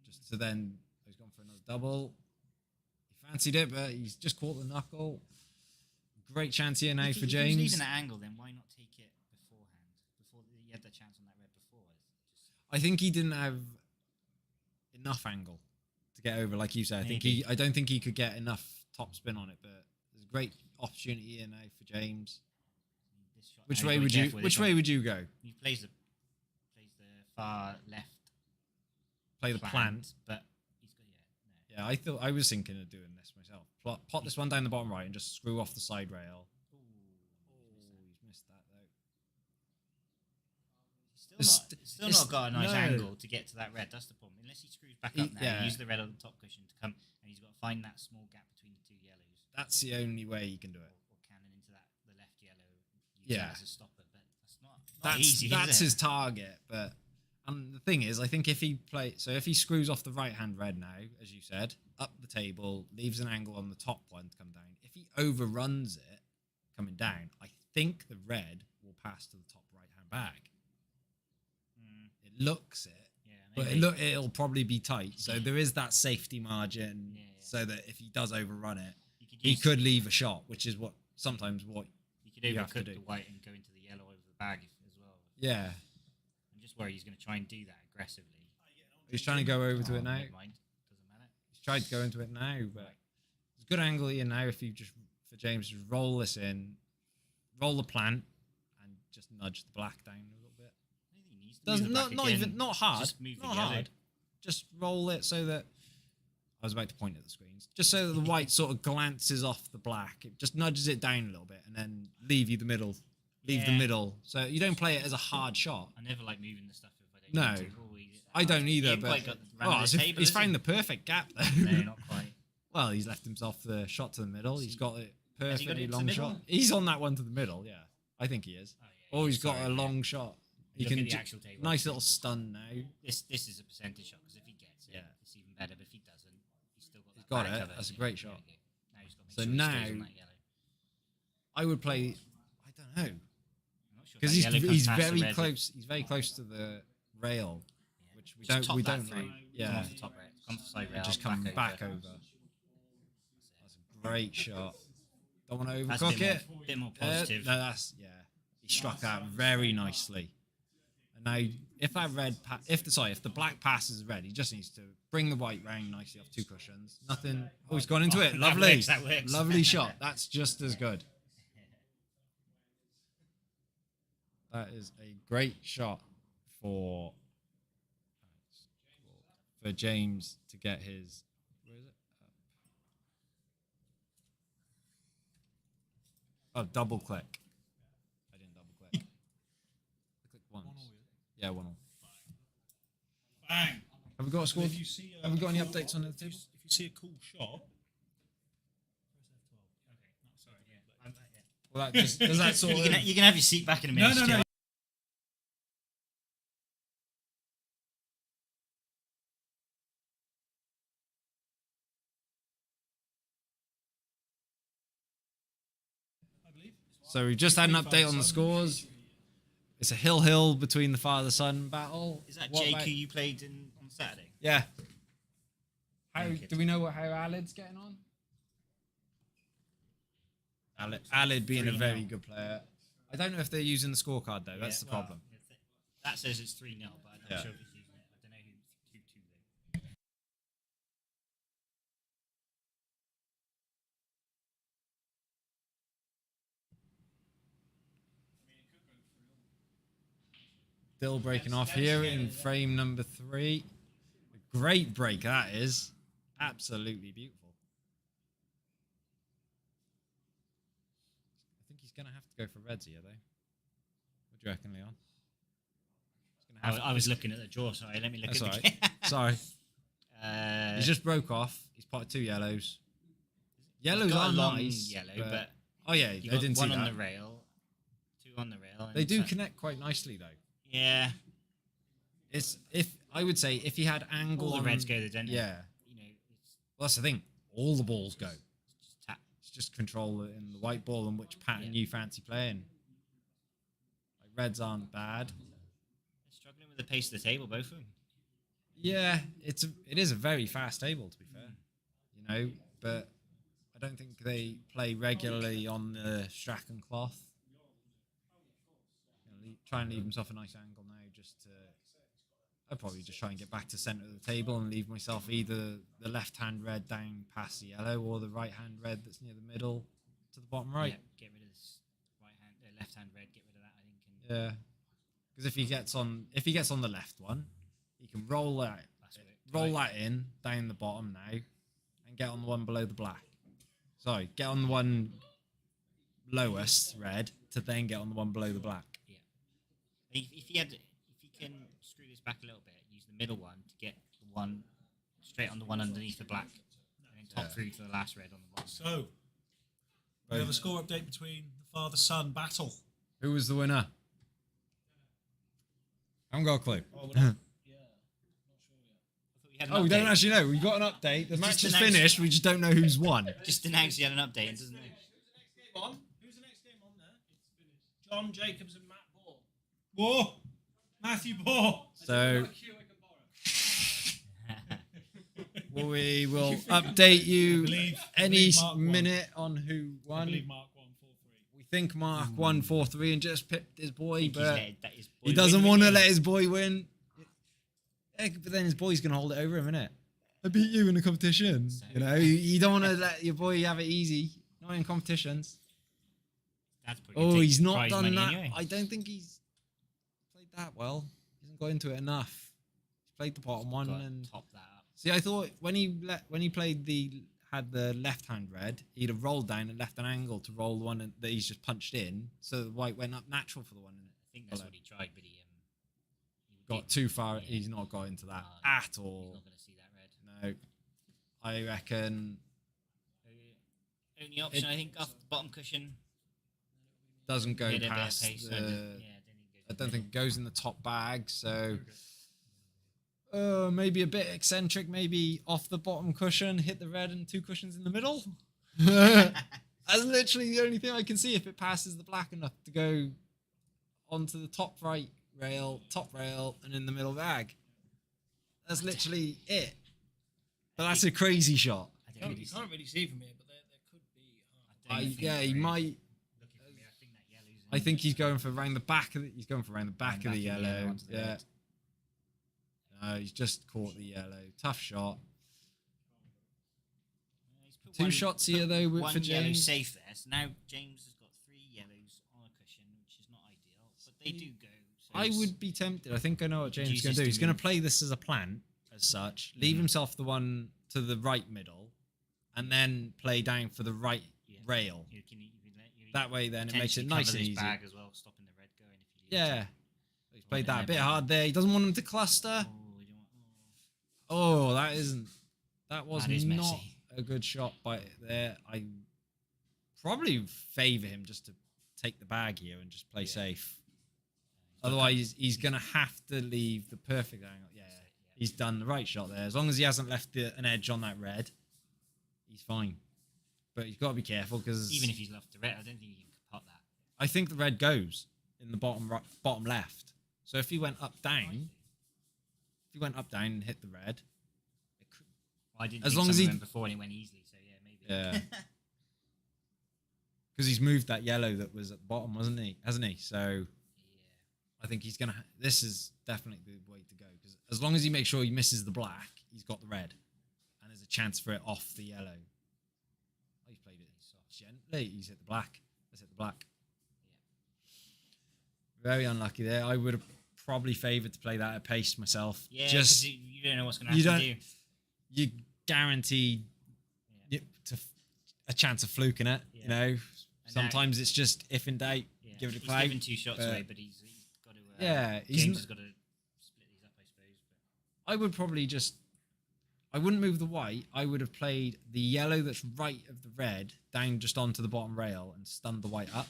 Just so then he's gone for another double. He fancied it, but he's just caught the knuckle. Great chance here now If for he was James. leaving that angle, then why not take it beforehand? Before you had the chance on that red before. I think he didn't have enough angle to get over, like you said. Maybe. I don't think he could get enough top spin on it. But there's a great opportunity here now for James. This shot, Which now way you've got would to be you? careful with Which this way one. would you go? He plays the far left. Play the plant. But he's got no. Yeah, I was thinking of doing this myself. Pot this one down the bottom right and just screw off the side rail. Ooh, He's missed that though. He's still not got a nice no. angle to get to that red. That's the problem. Unless he screws back up now, Yeah. use the red on the top cushion to come, and he's got to find that small gap between the two yellows. That's the only way you can do it. Or cannon into the left yellow. Use Yeah. that as a stopper, but that's not easy. That's is it? his target. But the thing is, I think if he screws off the right hand red now, as you said, up the table, leaves an angle on the top one to come down. If he overruns it coming down, I think the red will pass to the top right hand bag. Mm, It looks it. yeah, But maybe. it'll probably be tight. So there is that safety margin Yeah. so that if he does overrun it, You he use- could leave a shot, which is what You could you have to overcook do. the white and go into the yellow over the bag as well. yeah. I'm just worried he's going to try and do that aggressively. He's trying to go over to Oh, it now. never mind. Doesn't matter. He's tried to go into it now, but it's a good angle here now if you just, for James, just roll this in, roll the plant, and just nudge the black down a little bit. I don't think he needs to move the black Not again. even, not hard, Just move the not yellow. hard. Just roll it so that, I was about to point at the screens, just so that the white sort of glances off the black. It just nudges it down a little bit and then leave you the middle. Leave the Yeah. middle. So you don't play it as a hard shot. I never like moving the stuff if I don't No. need to. Always. I don't He either, ain't but quite got round the as if table, he's is he? found the perfect gap there. No, not quite. Well, he's left himself the shot to the middle. He's got it Has he got perfectly it to the long middle? shot. He's on that one to the middle, yeah. I think he is. Oh, yeah, Oh, he's got sorry, a yeah. long shot. He Look can at the ju- actual table. nice little stun now. This is a percentage shot because if he gets it, Yeah. it's even better. But if he doesn't, he's still got. He's that got back it. cover. That's a Yeah, great there shot. we go. Now he's got to make So sure he stays now- on that yellow. I would play. I don't know I'm not sure if because that yellow comes he's past the very red. close. He's very close to the rail, which we Just don't. top We that don't. through. Like, Come yeah, off the top red. Come off the side rail. just come back over. over. That's a great shot. Don't want to That's a overcook bit it. more, bit more positive. No, that's yeah. He struck that very nicely. And now, if that red, if the black passes red, he just needs to bring the white round nicely off 2 cushions. Nothing. Oh, he's gone into it. That Lovely, works, that works. lovely shot. That's just as good. That is a great shot for James to get his. Where is it? Oh, double click. I didn't double click. I clicked once. Yeah, 1-1. Bang. Have we got a score? If you see Have we got any updates on the table? if you see a cool shot, Well, that just, does that sort of? You can have your seat back in a minute. no. Stuart. So we just had an update on the scores. It's a hill between the father-son battle. Is that What Jake about- who you played on Saturday? Yeah. How Naked. do we know how Alid's getting on? Alid being a 3-0. very good player. I don't know if they're using the scorecard though. That's Yeah, the well, problem. That says it's 3-0, but I'm not Yeah. sure if he's using it. I don't know who 2-2 though. Still breaking off here in frame number 3. A great break that is. Absolutely beautiful. I think he's going to have to go for reds here though. What do you reckon, Leon? He's gonna have I was looking at the draw. Sorry, let me look That's at all the right. Sorry. Uh, He just broke off. He's potted 2 yellows. he's Yellows got are a long nice. yellow, but oh yeah, you I got didn't see one on that. the rail, 2 on the rail. They and do so- connect quite nicely though. Yeah, It's if I would say if he had angle all the on, reds go there, don't they? yeah. You know, it's Well, that's the thing. All the balls go. just tap. It's just control in the white ball and which pattern Yeah. you fancy playing. Like reds aren't bad. They're struggling with the pace of the table, both of them. Yeah, it is a very fast table to be fair. You know, but I don't think they play regularly on the Strachan cloth. You know, try and leave himself a nice angle now. Just to, I'd probably just try and get back to centre of the table and leave myself either the left hand red down past the yellow or the right hand red that's near the middle to the bottom right. Yeah, get rid of this left hand red. Get rid of that. I think. And Yeah, because if he gets on the left one, he can roll that That's it. roll that in down the bottom now, and get on the one below the black. Sorry, get on the one lowest red to then get on the one below the black. Yeah. If he can screw this back a little bit, use the middle one to get the one straight on the one underneath the black, and then top through to the last red on the bottom. so we have a score update between the father-son battle. Who was the winner? I haven't got a clue. Oh, we don't actually know. We got an update. The match is announced- finished. We just don't know who's won. Just announced he had an update and doesn't know. Who's the next game on there? John Jacobs and Matt Ball. Whoa! Matthew Ball. So we will update you believe any Mark won. minute on who I won. believe Mark won 4-3. We think Mark won 4-3 and just pipped his boy, Think he's but let that his boy he doesn't win, want to win. let his boy win. Yeah, but then his boy's going to hold it over him, innit? I beat you in a competition. You know, you don't want to let your boy have it easy. Not in competitions. That's probably Oh, take he's not prize done money that. anyway. I don't think he's played that well. He hasn't got into it enough. He's played the bottom one Got to and top that up. see. I thought when he played had the left hand red, he'd have rolled down and left an angle to roll the one that he's just punched in, so the white went up natural for the one. I think that's what he tried, but he Got too far. Yeah. He's not got into that No, at He's all. not going to see that red. No, I reckon Only option, I think, off the bottom cushion. doesn't go Get a bit of past pace, the. so I I don't think it goes in the top bag, so maybe a bit eccentric, maybe off the bottom cushion, hit the red and 2 cushions in the middle. That's literally the only thing I can see if it passes the black enough to go onto the top right rail, and in the middle bag. That's literally it. But that's a crazy shot. I don't really You see. can't really see from here, but there could be. I don't think Yeah, he there is. might. Looking from here, I think that yellow's in I think there. he's going for around the back of the. He's going for around the back of the yellow yellow. onto the Yeah. red. No, he's just caught the yellow. Tough shot. He's put 2 shots here though one for yellow James. safe there. So now James has got 3 yellows on a cushion, which is not ideal, but they do go. So I it's- would be tempted. I think I know what James is Jesus going to do. to He's going to move. play this as a plant, as such. Leave himself the one to the right middle, and then play down for the right Yeah. rail. You can That way, then it makes it potentially nice cover and this easy. bag as well, stopping the red going if you lose Yeah. it. He's played that a and bit then- hard there. He doesn't want him to cluster. Oh, you don't want, Oh, that isn't. That was That is not messy. a good shot by there. I probably favour him just to take the bag here and just play safe. Otherwise, he's going to have to leave the perfect angle. Yeah, he's done the right shot there. As long as he hasn't left an edge on that red, he's fine. But he's got to be careful because even if he's left the red, I don't think you can pot that. I think the red goes in the bottom left. So if he went up down, and hit the red, it could, Well, I didn't As think long some as of he- them before and it went easily, so yeah, maybe. yeah, because he's moved that yellow that was at the bottom, wasn't he? Hasn't he? So I think he's gonna. This is definitely the way to go because as long as he makes sure he misses the black, he's got the red, and there's a chance for it off the yellow. Oh, he's played it gently. He's hit the black. Let's hit the black. Very unlucky there. I would have probably favoured to play that at pace myself. Yeah, just because you don't know what's going to you happen, don't- do you? you guaranteed a chance of fluking it. Yeah. You know, now- sometimes it's just if in doubt, Yeah. give it a He's clout. given 2 shots but- away, but he's got to. Yeah, he's James n- has got to split these up, I suppose. But I would probably just. I wouldn't move the white. I would have played the yellow that's right of the red down just onto the bottom rail and stunned the white up.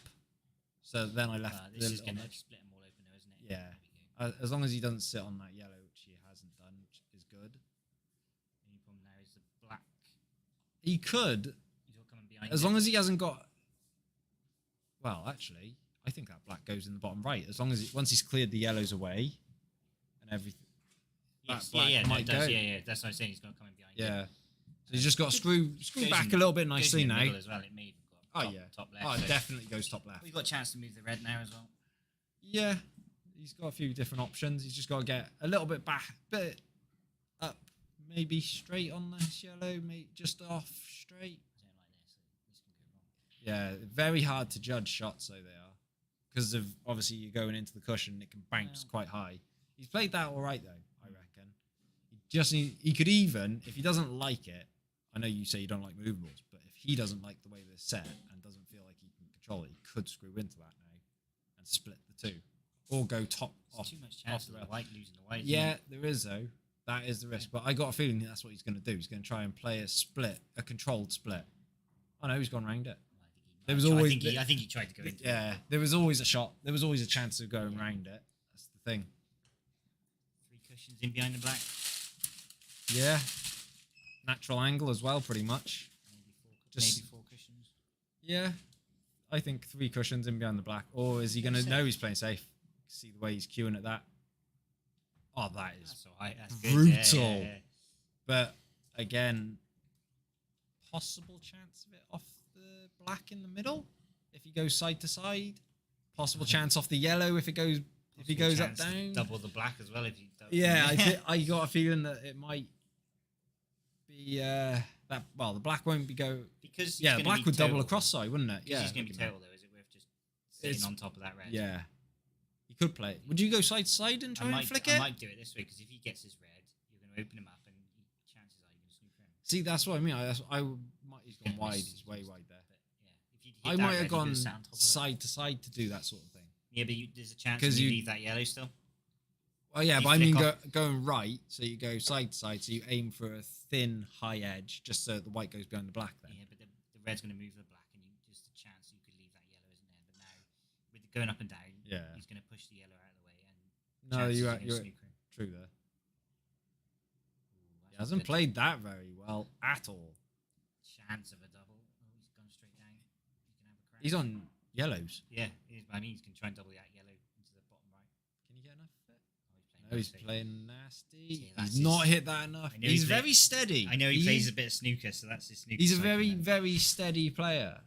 So then I left this the is little going to edge. split them all open, though, isn't it? Yeah. There we go. As long as he doesn't sit on that yellow, which he hasn't done, which is good. The only problem now is the black. He could, He's all coming behind. as it. long as he hasn't got. Well, actually, I think that black goes in the bottom right. As long as once he's cleared the yellows away, and everything. Yes, that black no, might it does, go. yeah. That's what I'm saying. He's going to come in behind. Yeah. it. So he's just got to screw Goes back in- a little bit goes nicely in the now. middle as well. It may have got Oh top, yeah. top left. Oh, it so definitely goes top left. We've got a chance to move the red now as well. Yeah, he's got a few different options. He's just got to get a little bit back, bit up, maybe straight on this yellow, maybe just off straight. I don't like this. This can go wrong. Yeah, very hard to judge shots, so they are, because of obviously you're going into the cushion, it can bounce quite high. He's played that all right though, I reckon. He could even, if he doesn't like it. I know you say you don't like movables, but if he doesn't like the way they're set and doesn't feel like he can control it, he could screw into that now and split the 2, or go top There's off. too much off chance the of the rail. white losing the white. isn't Yeah, there? there is though. That is the risk, but I got a feeling that's what he's going to do. He's going to try and play a split, a controlled split. Oh no, he's gone round it. There was always I think he tried to go into it. Yeah, there was always a shot. There was always a chance of going round it. That's the thing. 3 cushions in behind the black. Yeah, natural angle as well, pretty much. Just- Maybe 4 cushions. Yeah, I think 3 cushions in behind the black. Or is he going to know he's playing safe? See the way he's queuing at that. Oh, that is. That's all right. That's good. brutal. Yeah. But again, possible chance of it off the black in the middle if he goes side to side. Possible chance off the yellow if it goes if he Possible goes up chance to down. double the black as well if you. Yeah, I got a feeling that it might. be that. Well, the black won't be go. Because Yeah, it's the gonna black be would double total. across side, wouldn't it? Yeah, Yeah, it's going to be looking at total though. Is it worth just sitting It's- on top of that red? it. Yeah, you could play it. Would you go side to side and try and flick I it? might do it this way because if he gets his red, you're going to open him up, and chances are you're going to snooker him. See, that's what I mean. He's gone gonna wide. miss- He's way wide there. But yeah, if you hit I that might red, have you're gonna gone sit on top of it. side to side to do that sort of thing. Yeah, but there's a chance 'Cause you you- leave that yellow still. Oh yeah, You but I mean flick going right, so you go side to side, so you aim for a thin high edge, just so the white goes behind the black. Then Yeah, but the red's going to move the black, and just a chance you could leave that yellow, isn't there? But now, with it going up and down, Yeah. he's going to push the yellow out of the way, and no, chances you're gonna snooker him. true there. Ooh, He that's hasn't good. played that very well at all. Chance of a double. Oh, he's gone straight down. He can have a crack. He's on yellows. Yeah, I mean, he's going to try and double that yellow into the bottom right. Can you get enough of it? Oh, No, he's nasty. playing nasty. Yeah, that's He's not his- hit that enough. I know He's he's very steady. I know he plays a bit of snooker, so that's his snooker. He's a side, very, isn't it? very steady player.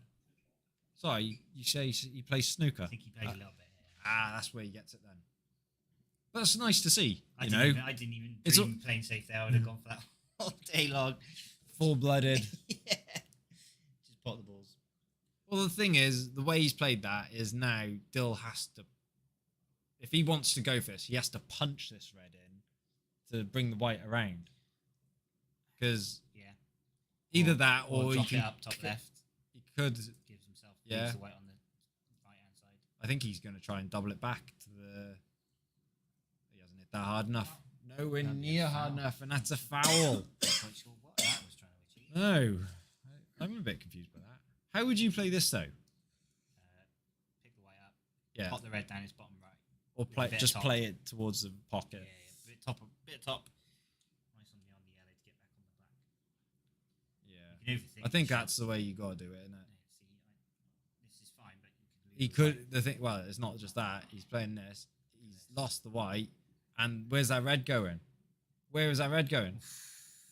Sorry, you say he plays snooker? I think he plays a little bit. Yeah. Ah, that's where he gets it then. But that's nice to see. I You didn't know, even, I didn't even It's dream playing safe there. I would have gone for that all day long. full-blooded. Yeah. Just pot the balls. Well, the thing is, the way he's played that is now Dill has to, if he wants to go for this, he has to punch this red in to bring the white around. Because Yeah. either that or he drop can, it up top left. he could. Gives himself Yeah. leaves the white on the right hand side. I think he's going to try and double it back to the. He hasn't hit that hard enough. Nowhere That'd be a near hard foul. enough, and that's a foul. Not quite sure what that was trying to achieve. No, I'm a bit confused by that. How would you play this though? Pick the white up. Yeah, Pop the red down his bottom right. or with a play bit of just top. play it towards the pocket. Yeah. Bit top. Bit of top. Nice on the yellow to get back on the black. Yeah, You can overthink I think the shot. that's the way you got to do it, isn't it? Yeah, see, this is fine, but you could lose He the could. white. The thing. Well, it's not just that. He's playing this. He's lost the white, and where's that red going? Where is that red going?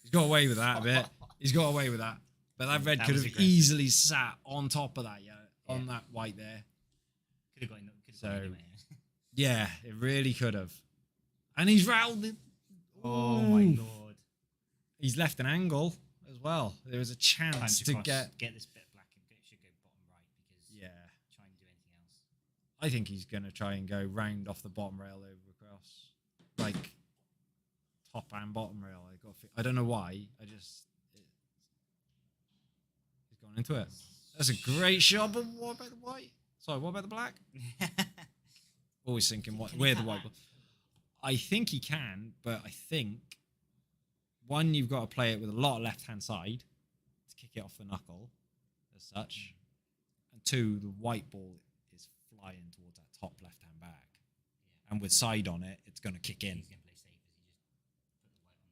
He's got away with that a bit. He's got away with that. But that red That could was have aggressive. easily sat on top of that, on Yeah. that white there. Could have got in. Could have So- got anyway. Yeah, it really could have. And he's rattled it. Oh my Ooh. lord! He's left an angle as well. There was a chance Punch to across, get. this bit black and it should go bottom right because Yeah, try and do anything else. I think he's going to try and go round off the bottom rail over across. Like, top and bottom rail. I don't know why. He's gone into it. That's a great shot, but what about the white? Sorry, what about the black? Always thinking where the white. I think he can, but I think one, you've got to play it with a lot of left-hand side to kick it off the knuckle, as such, and two, the white ball is flying towards that top left-hand bag, and with side on it, it's going to kick in. He's going to play safe as he just put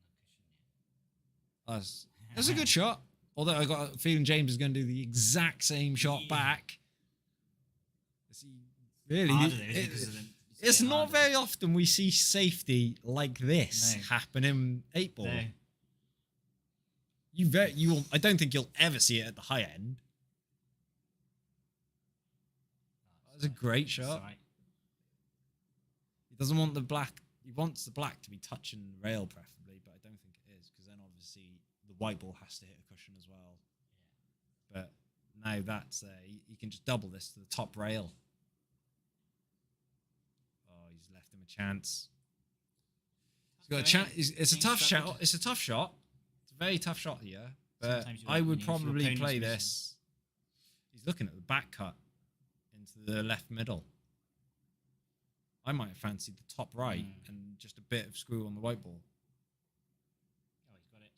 the white on the cushion. That's a good shot. Although I got a feeling James is going to do the exact same shot Yeah. back. Is he really? Harder though, isn't it? 'Cause of the- It's a bit not harder. very often we see safety like this No. happen in 8-ball. No. I don't think you'll ever see it at the high end. That's a great It's shot. alright. He doesn't want the black. He wants the black to be touching the rail, preferably, but I don't think it is because then obviously the white ball has to hit a cushion as well. But now that's he can just double this to the top rail. Oh, he's left him a chance. He's got a chance. It's a tough shot. It's a tough shot. It's a very tough shot here. But Sometimes you I like would when your probably opponent's play missing. this. He's looking at the back cut into the left middle. I might have fancied the top right and just a bit of screw on the white ball. Oh, he's got it.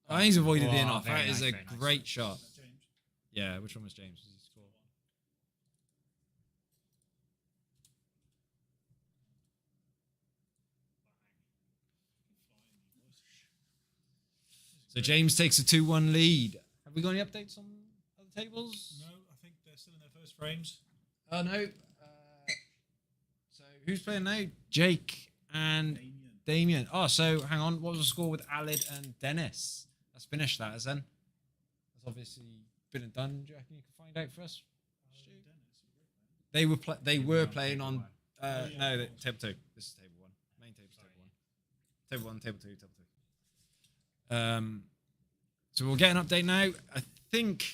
Oh, he's avoided the in Oh, off. very That is nice, a very nice. great shot. James. Yeah, which one was James? Was he score? So James takes a 2-1 lead. Have we got any updates on other tables? No, I think they're still in their first frames. Oh no. So who's playing now? Jake and Damien. Oh, so hang on. What was the score with Alid and Dennis? Let's finish that, as then. That's obviously been and done. Do you reckon you can find out for us? Stu? They were playing on. No, table 2. This is table 1. Main table's table 1. Table 1, table 2, table 2. So we'll get an update now. I think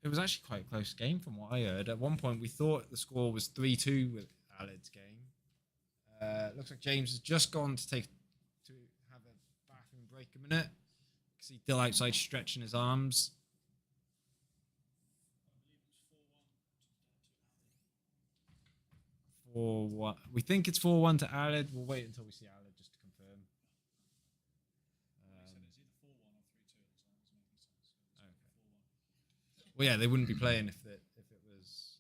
it was actually quite a close game from what I heard. At one point, we thought the score was 3-2 with Aled's game. Looks like James has just gone to have a bathroom break a minute. He's still outside stretching his arms. 4-1. We think it's 4-1 to Aled. We'll wait until we see Aled just to confirm. Well, yeah, they wouldn't be playing if it was.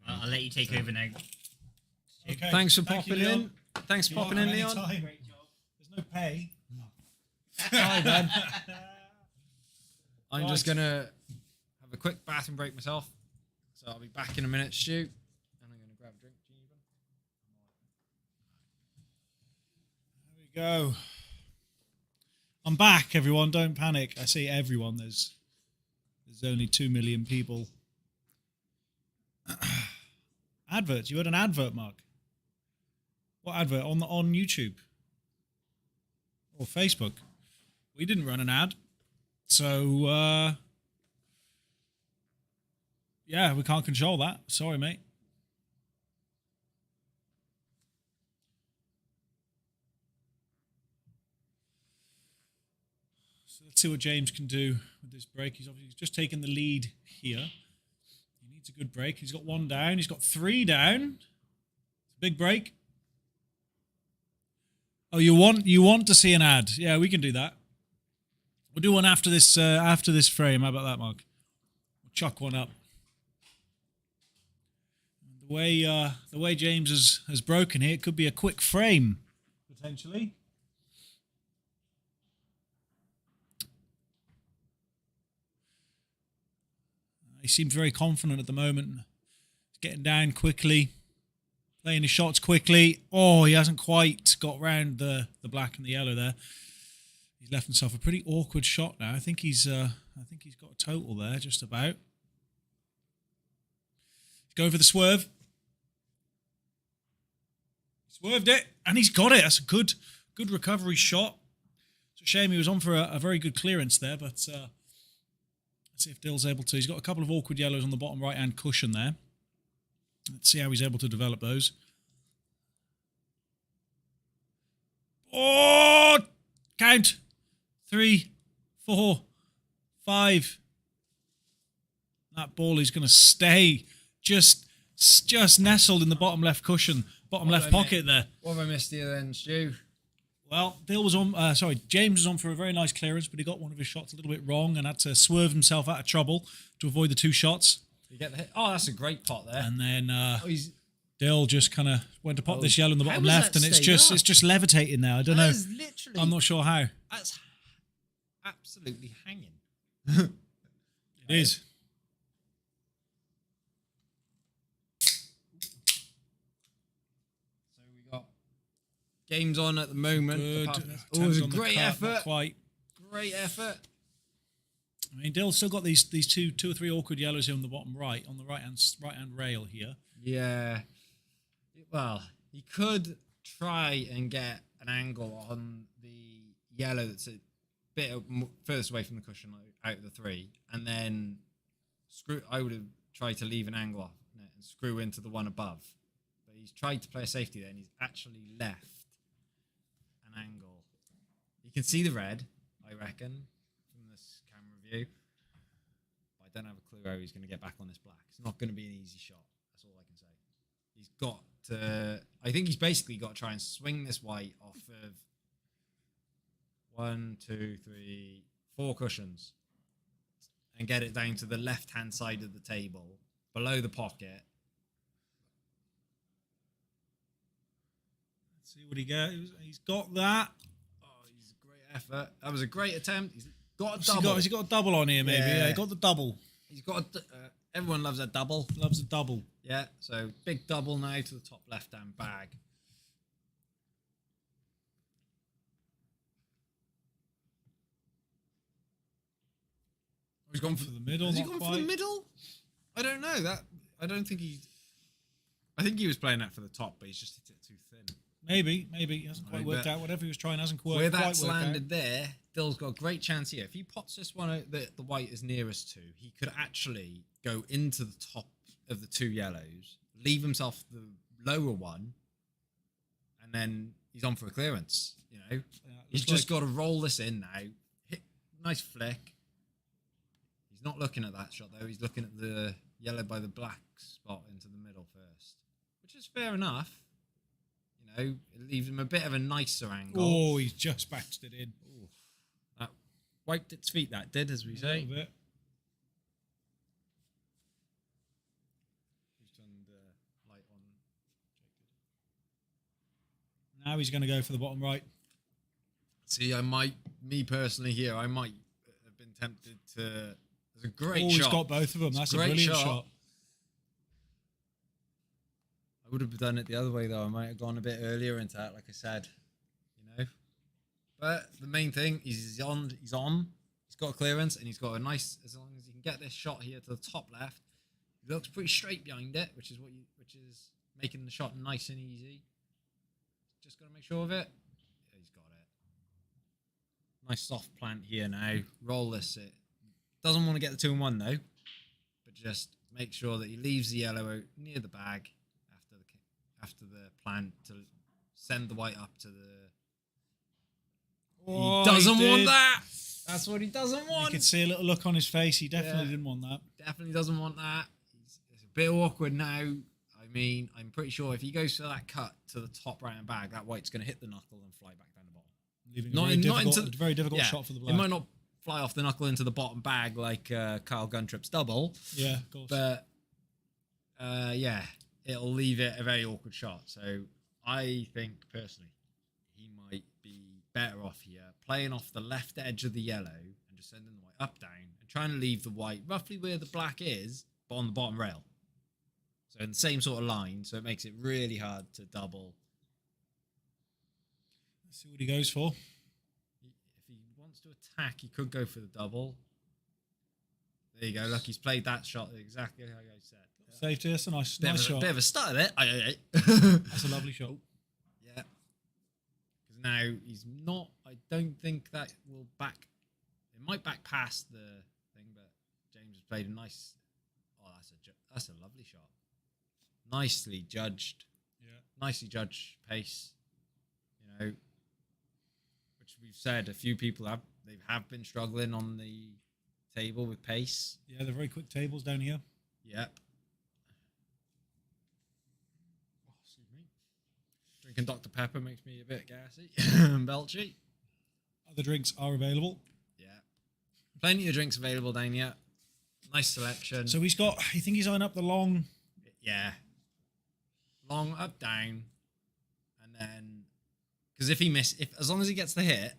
I'll let you take over now. Okay. Thanks for Thank you, popping in. Leon. Thanks for popping in, Leon. Anytime. There's no pay. Hi, Ben. I'm Right. just gonna have a quick bathroom break myself, so I'll be back in a minute, Stu, and I'm gonna grab a drink. There we go. I'm back, everyone. Don't panic. I say everyone. There's only 2 million people. Adverts. You had an advert, Mark. What advert? On YouTube or Facebook? We didn't run an ad, so yeah, we can't control that. Sorry, mate. So let's see what James can do with this break. He's obviously just taken the lead here. He needs a good break. He's got 1 down. He's got 3 down. It's a big break. Oh, you want to see an ad? Yeah, we can do that. We'll do one after this frame. How about that, Mark? We'll chuck one up. The way James has broken here, it could be a quick frame potentially. He seems very confident at the moment. He's getting down quickly, playing his shots quickly. Oh, he hasn't quite got round the black and the yellow there. He's left himself a pretty awkward shot now. I think he's got a total there, just about. He's going for the swerve. Swerved it, and he's got it. That's a good recovery shot. It's a shame he was on for a very good clearance there, but let's see if Dill's able to. He's got a couple of awkward yellows on the bottom right-hand cushion there. Let's see how he's able to develop those. Oh, count. 3, 4, 5. That ball is going to stay just nestled in the bottom left cushion, bottom left pocket there. What have I missed here then, Stu? Well, Dill was on. James was on for a very nice clearance, but he got one of his shots a little bit wrong and had to swerve himself out of trouble to avoid the 2 shots. You get the hit. Oh, that's a great pot there. And then Dill just kind of went to pop this yellow in the bottom left, and it's stayed just levitating now. I don't know. Is literally. I'm not sure how. That's absolutely hanging. It is. So we got games on at the moment. Good. Oh, it Attempts was a on the great cut, effort. not quite. Great effort. I mean, Dill's still got these two or three awkward yellows here on the bottom right, on the right hand rail here. Yeah. Well, he could try and get an angle on the yellow that's a bit furthest away from the cushion out of the 3, and then screw. I would have tried to leave an angle off it and screw into the one above. But he's tried to play a safety there, and he's actually left an angle. You can see the red, I reckon, from this camera view. But I don't have a clue how he's going to get back on this black. It's not going to be an easy shot. That's all I can say. He's got to. I think he's basically got to try and swing this white off of 1, 2, 3, 4 cushions and get it down to the left-hand side of the table, below the pocket. Let's see what he gets. He's got that. Oh, he's a great effort. That was a great attempt. He's got a double. Has he got a double on here, maybe? Yeah, he got the double. He's got everyone loves a double. Loves a double. Yeah, so big double now to the top left-hand bag. He's gone for the middle. Has he not gone quite. for the middle? I don't know. I don't think he. I think he was playing that for the top, but he's just hit it too thin. Maybe it hasn't quite worked out. Whatever he was trying hasn't quite Where quite that's worked landed there, Dill's got a great chance here. If he pots this one out that the white is nearest to, he could actually go into the top of the 2 yellows, leave himself the lower one, and then he's on for a clearance. You know, he's just got to roll this in now. Hit nice flick. He's not looking at that shot though. He's looking at the yellow by the black spot into the middle first, which is fair enough. You know, it leaves him a bit of a nicer angle. Oh, he's just batched it in. Ooh. That wiped its feet, that did, as we say. A little bit. Who's turned light on? Now he's going to go for the bottom right. See, me personally here, I might have been tempted to. There's a great shot. He's got both of them. That's a brilliant shot. I would have done it the other way though. I might have gone a bit earlier into that, like I said, you know. But the main thing is he's on. He's got a clearance, and he's got a nice. As long as he can get this shot here to the top left, he looks pretty straight behind it, which is making the shot nice and easy. Just got to make sure of it. Yeah, he's got it. Nice soft plant here now. Roll this. It doesn't want to get the 2-in-1 though, but just make sure that he leaves the yellow out near the bag after the plant to send the white up to the. Oh, he doesn't want that. That's what he doesn't want. You could see a little look on his face. He definitely didn't want that. Definitely doesn't want that. It's a bit awkward now. I mean, I'm pretty sure if he goes for that cut to the top right hand bag, that white's going to hit the knuckle and fly back down the bottom. Leaving a very difficult shot for the black. It might not fly off the knuckle into the bottom bag like Kyle Guntrip's double. Yeah, of course. But yeah, it'll leave it a very awkward shot. So I think personally, he might be better off here playing off the left edge of the yellow and just sending the white up down and trying to leave the white roughly where the black is, but on the bottom rail. So in the same sort of line, so it makes it really hard to double. Let's see what he goes for. If he wants to attack, he could go for the double. There you go. Look, he's played that shot exactly how I said. Safety, that's a nice shot. Bit of a start there. That's a lovely shot. Yeah. Because now he's not. I don't think that will back. It might back past the thing, but James has played a nice. Oh, that's a lovely shot. Nicely judged. Yeah. Nicely judged pace. You know, which we've said a few people have been struggling on the table with pace. Yeah, they're very quick tables down here. Yep. Oh, excuse me. Drinking Dr. Pepper makes me a bit gassy and belchy. Other drinks are available. Yeah. Plenty of drinks available down here. Nice selection. So he's got, I think he's eyeing up the long. Yeah. Long, up, down. And then, because if as long as he gets the hit,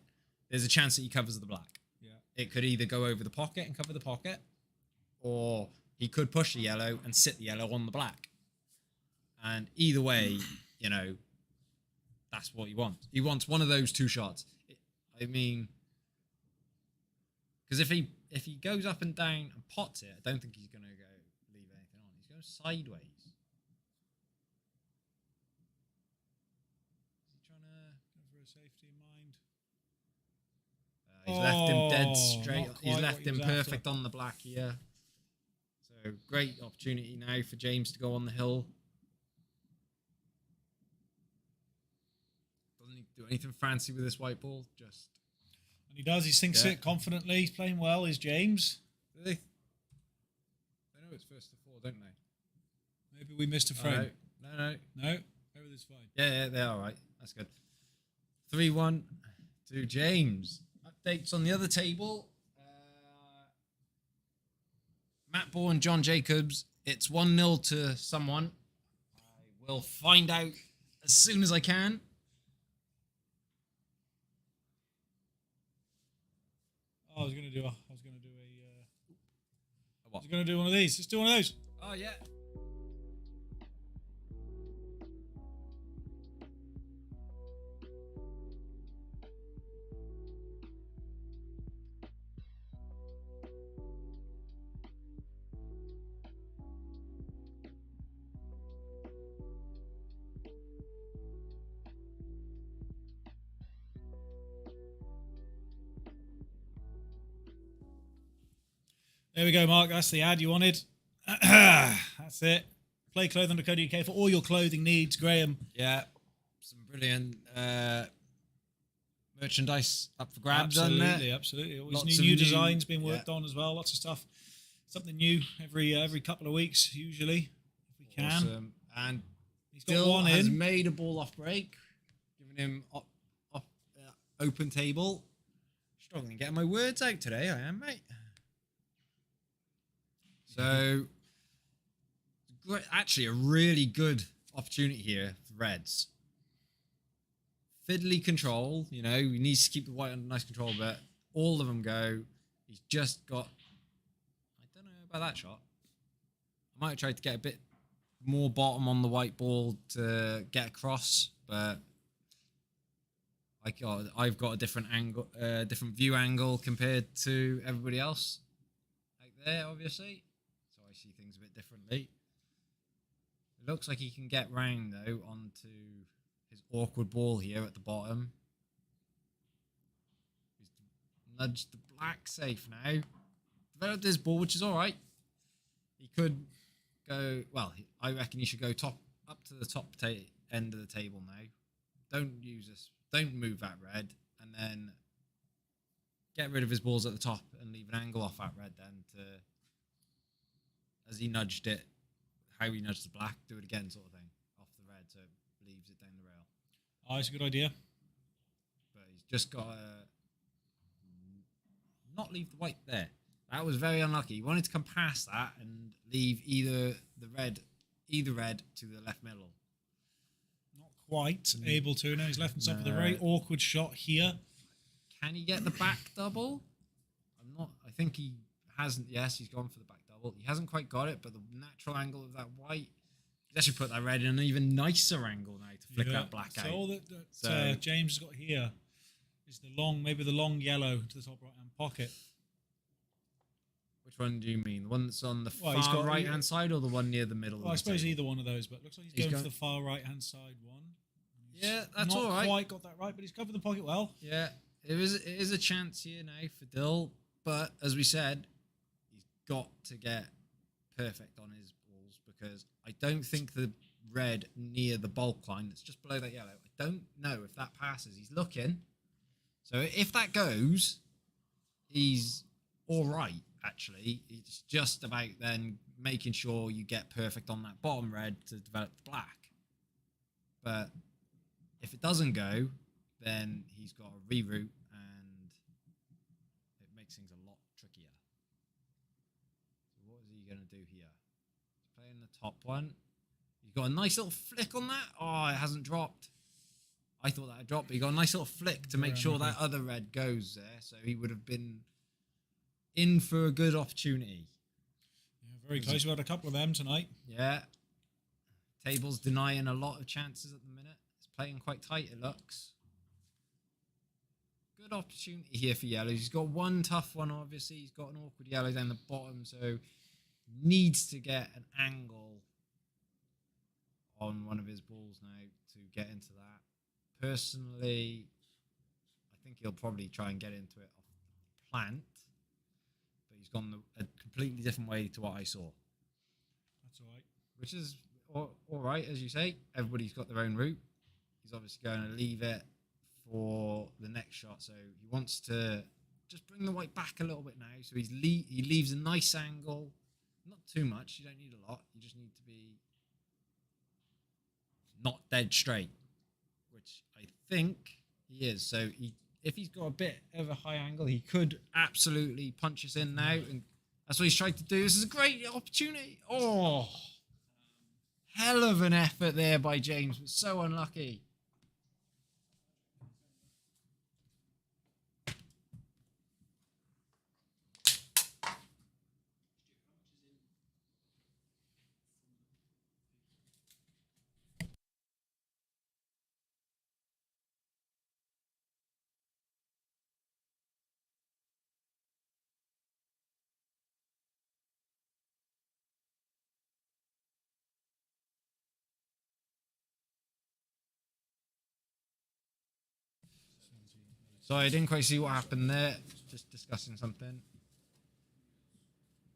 there's a chance that he covers the black. Yeah. It could either go over the pocket and cover the pocket, or he could push the yellow and sit the yellow on the black. And either way, you know, that's what he wants. He wants one of those 2 shots. I mean, because if he goes up and down and pots it, I don't think he's going to go leave anything on. He's going sideways. Is he trying to Go for a safety in mind. He's left him dead not straight. quite He's what left he him was perfect after. on the black here. So great opportunity now for James to go on the hill. Doesn't need to do anything fancy with this white ball. Just And he does. He sinks it confidently. He's playing well. Is James? do they know it's first to 4, don't they? Maybe we missed a Oh, frame. no. No, everything's fine. Yeah, they're all right. That's good. 3-1 to James. Updates on the other table. Matt Ball and John Jacobs. It's 1-0 to someone. I will find out as soon as I can. Oh, I was going to do one of these. Let's do one of those. Oh, yeah. There we go, Mark. That's the ad you wanted. That's it. Playclothing.co.uk for all your clothing needs, Graham. Yeah, some brilliant merchandise up for grabs. Absolutely, absolutely. Always Lots of new designs being worked yeah. on as well. Lots of stuff. Something new every couple of weeks, usually, if we can. Awesome. And He's got Dill one has in. made a ball off break, giving him open table. Struggling getting my words out today, I am, mate. So, actually, a really good opportunity here for Reds. Fiddly control, he needs to keep the white under nice control, but all of them go. He's just got. I don't know about that shot. I might have tried to get a bit more bottom on the white ball to get across, but I've got a different angle, different view angle compared to everybody else out there, obviously. So I see things a bit differently. It looks like he can get round though onto his awkward ball here at the bottom. He's nudged the black safe now. Developed his ball, which is all right. He could go. Well, I reckon he should go up to the top end of the table now. Don't use this. Don't move that red, and then get rid of his balls at the top and leave an angle off that red. Then as he nudged it, how he nudged the black, do it again, sort of thing, off the red, so it leaves it down the rail. Oh, it's a good idea. But he's just got to not leave the white there. That was very unlucky. He wanted to come past that and leave either red to the left middle. Not quite able to. Now he's left himself with a very awkward shot here. Can he get the back double? I think he hasn't. Yes, he's gone for the back double. He hasn't quite got it, but the natural angle of that white. He's actually put that red in an even nicer angle now to flick that black out. So all that James has got here is maybe the long yellow to the top right hand pocket. Which one do you mean? The one that's on the far right hand side, or the one near the middle? Well, I suppose either one of those, but it looks like he's going for the far right hand side one. Yeah, that's all right. Not quite got that right, but he's covered the pocket well. Yeah, it is a chance here now for Dill, but as we said, he's got to get perfect on his balls, because I don't think the red near the bulk line that's just below that yellow, I don't know if that passes. He's looking. So if that goes, he's all right, actually. It's just about then making sure you get perfect on that bottom red to develop the black. But if it doesn't go, then he's got to reroute, and it makes things a lot trickier. So what is he going to do here? He's playing the top one. He's got a nice little flick on that. Oh, it hasn't dropped. I thought that had dropped, but he got a nice little flick to make sure that other red goes there. So he would have been in for a good opportunity. Yeah, very close. We had a couple of them tonight. Yeah. Table's denying a lot of chances at the minute. It's playing quite tight, it looks. Good opportunity here for yellows. He's got one tough one, obviously. He's got an awkward yellow down the bottom, so needs to get an angle on one of his balls now to get into that. Personally, I think he'll probably try and get into it off the plant, but he's gone a completely different way to what I saw. That's all right. Which is all right, as you say. Everybody's got their own route. He's obviously going to leave it for the next shot, so he wants to just bring the white back a little bit now. So he leaves a nice angle, not too much. You don't need a lot. You just need to be not dead straight, which I think he is. So if he's got a bit of a high angle, he could absolutely punch us in now, and that's what he's trying to do. This is a great opportunity. Oh, hell of an effort there by James, but so unlucky. Sorry, I didn't quite see what happened there. Just discussing something.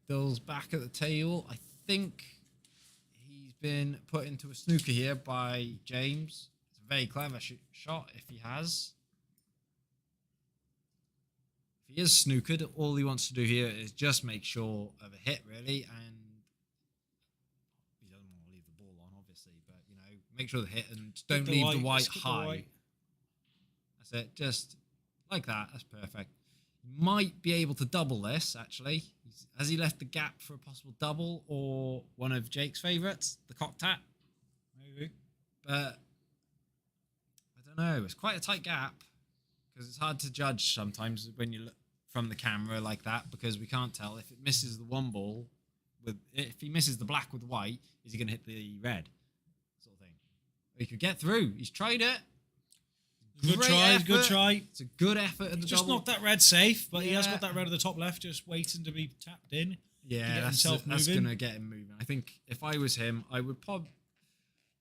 Dill's back at the table. I think he's been put into a snooker here by James. It's a very clever shot if he has. If he is snookered, all he wants to do here is just make sure of a hit, really, and he doesn't want to leave the ball on, obviously, but, you know, make sure the hit and don't leave the white high. That's it, just like that. That's perfect. Might be able to double this, actually. Has he left the gap for a possible double or one of Jake's favourites, the cock tap? Maybe. But I don't know. It's quite a tight gap because it's hard to judge sometimes when you look from the camera like that because we can't tell if it misses the one ball. If he misses the black with white, is he going to hit the red? Sort of thing. He could get through. He's tried it. Good try, effort. good try. It's a good effort at the Just double. knocked that red safe, but he has Yeah. got that red at the top left, just waiting to be tapped in. Yeah, that's that's going to get him moving. I think if I was him, I would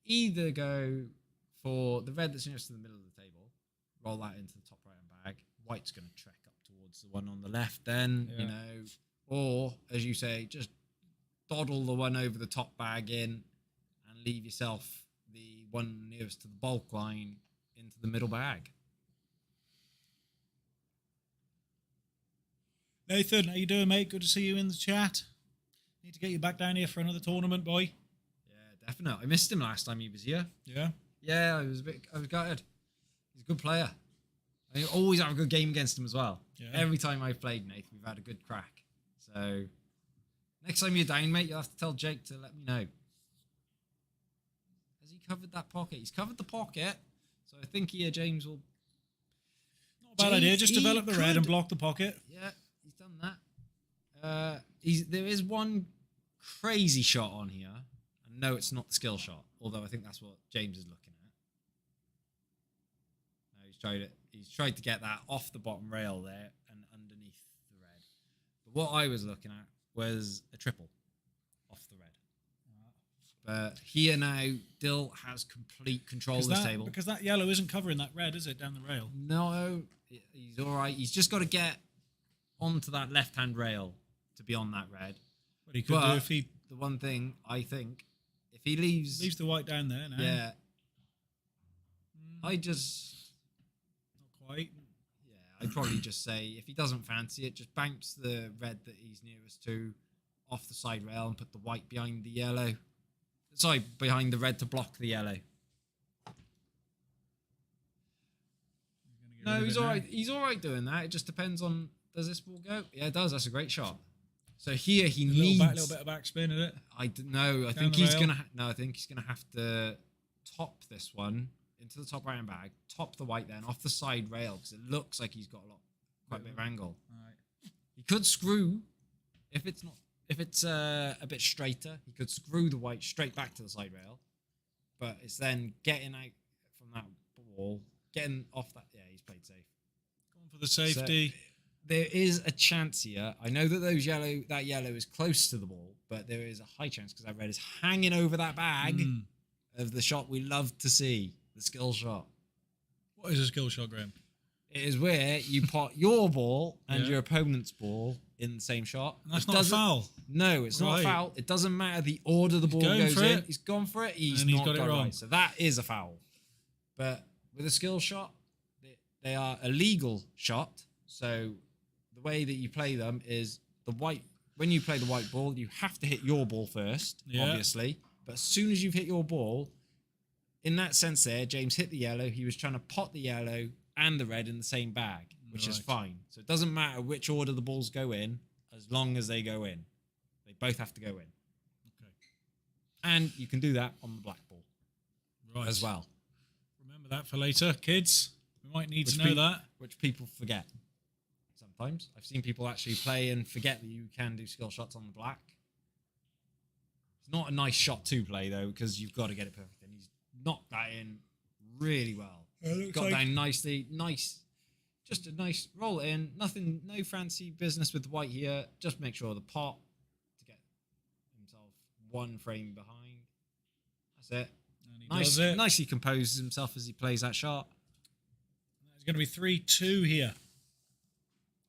either go for the red that's nearest to the middle of the table, roll that into the top right-hand bag. White's going to trek up towards the one on the left then, you know. Or, as you say, just dawdle the one over the top bag in and leave yourself the one nearest to the bulk line into the middle bag. Nathan, how you doing, mate? Good to see you in the chat. Need to get you back down here for another tournament, boy. Yeah, definitely. I missed him last time he was here. Yeah. Yeah, I was gutted. He's a good player. I always have a good game against him as well. Yeah. Every time I've played Nathan, we've had a good crack. So next time you're down, mate, you'll have to tell Jake to let me know. Has he covered that pocket? He's covered the pocket. So I think here James will... Not a bad idea. Just develop the red and block the pocket. Yeah, he's done that. There is one crazy shot on here. And no, it's not the skill shot. Although I think that's what James is looking at. No, he's tried to get that off the bottom rail there and underneath the red. But what I was looking at was a triple off the red. But here now, Dill has complete control of this table. Because that yellow isn't covering that red, is it, down the rail? No, he's all right. He's just got to get onto that left-hand rail to be on that red. What he could do if he... The one thing, I think, if he leaves the white down there now. Yeah. I just... Not quite. Yeah, I'd probably just say, if he doesn't fancy it, just bounce the red that he's nearest to off the side rail and put the white behind the yellow. Sorry, behind the red to block the yellow. No, he's all right. He's all right doing that. It just depends on, does this ball go? Yeah, it does. That's a great shot. So here he needs... A little bit of backspin, is it? I think he's going to... I think he's going to have to top this one into the top right-hand bag, top the white then, off the side rail, because it looks like he's got quite a bit of angle. Right. He could screw, if it's a bit straighter, he could screw the white straight back to the side rail, but it's then getting out from that ball, getting off that... Yeah, he's played safe. Going for the safety. So, there is a chance here. I know that that yellow is close to the ball, but there is a high chance because that red is hanging over that bag of the shot we love to see, the skill shot. What is a skill shot, Graham? It is where you put your ball and your opponent's ball in the same shot. And that's not a foul. No, it's not a foul. It doesn't matter the order the ball goes in. He's gone for it. He's not got it wrong. Right. So that is a foul. But with a skill shot, they are a legal shot. So the way that you play them is when you play the white ball, you have to hit your ball first, obviously. But as soon as you've hit your ball, in that sense there, James hit the yellow. He was trying to pot the yellow and the red in the same bag, which is fine. So it doesn't matter which order the balls go in, as long as they go in. They both have to go in. Okay. And you can do that on the black ball as well. Remember that for later, kids. We might need to know that. Which people forget. Sometimes. I've seen people actually play and forget that you can do skill shots on the black. It's not a nice shot to play, though, because you've got to get it perfect. And he's knocked that in really well. Got down nicely. Nice. Just a nice roll it in. Nothing, no fancy business with the white here. Just make sure the pot to get himself one frame behind. That's it. And he does it. Nicely composes himself as he plays that shot. It's going to be 3-2 here.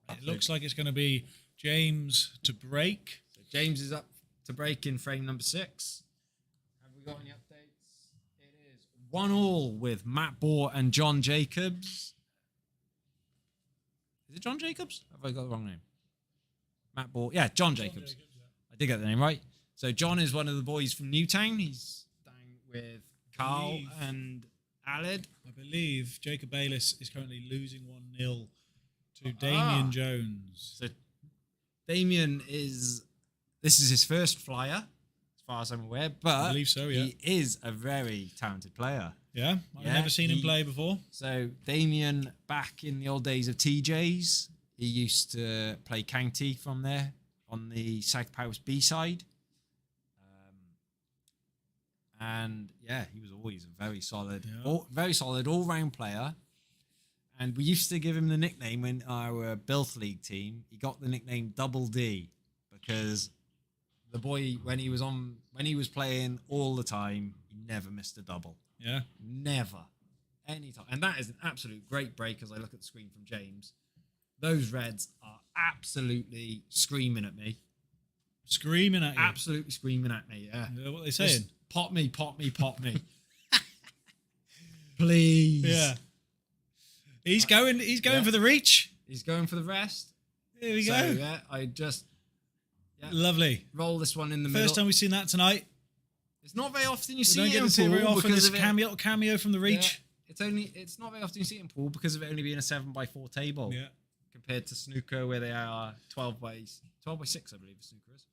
It looks like it's going to be James to break. So James is up to break in frame number 6. Have we got any updates? It is 1-1 with Matt Bohr and John Jacobs. Is it John Jacobs? Have I got the wrong name? Matt Bohr. Yeah, John Jacobs. I did get the name right. So John is one of the boys from Newtown. He's down with Carl and Aled. I believe Jacob Bayliss is currently losing 1-0 to Damien Jones. So Damien this is his first flyer, as far as I'm aware, but I believe so, yeah. he is a very talented player. Yeah, I've Yeah, never seen him play before. So Damien, back in the old days of TJs, he used to play county from there on the South Powys B side. And yeah, he was always a very solid, all-round player. And we used to give him the nickname in our Bilth League team. He got the nickname Double D because the boy, when he was playing all the time, he never missed a double. Yeah. Never. Anytime. And that is an absolute great break as I look at the screen from James. Those Reds are absolutely screaming at me. Screaming at you. Absolutely screaming at me, yeah. What are they saying? Just pop me, pop me, pop me. Please. Yeah. He's going for the reach. He's going for the rest. Here we go. Yeah, I just Lovely. roll this one in the middle. First time we've seen that tonight. It's not very often you We see don't it get in to see it very pool often. because This of it. cameo from the reach. It's not very often you see it in pool because of it only being a 7x4 table. Yeah. Compared to snooker where they are 12 by 6, I believe snooker is.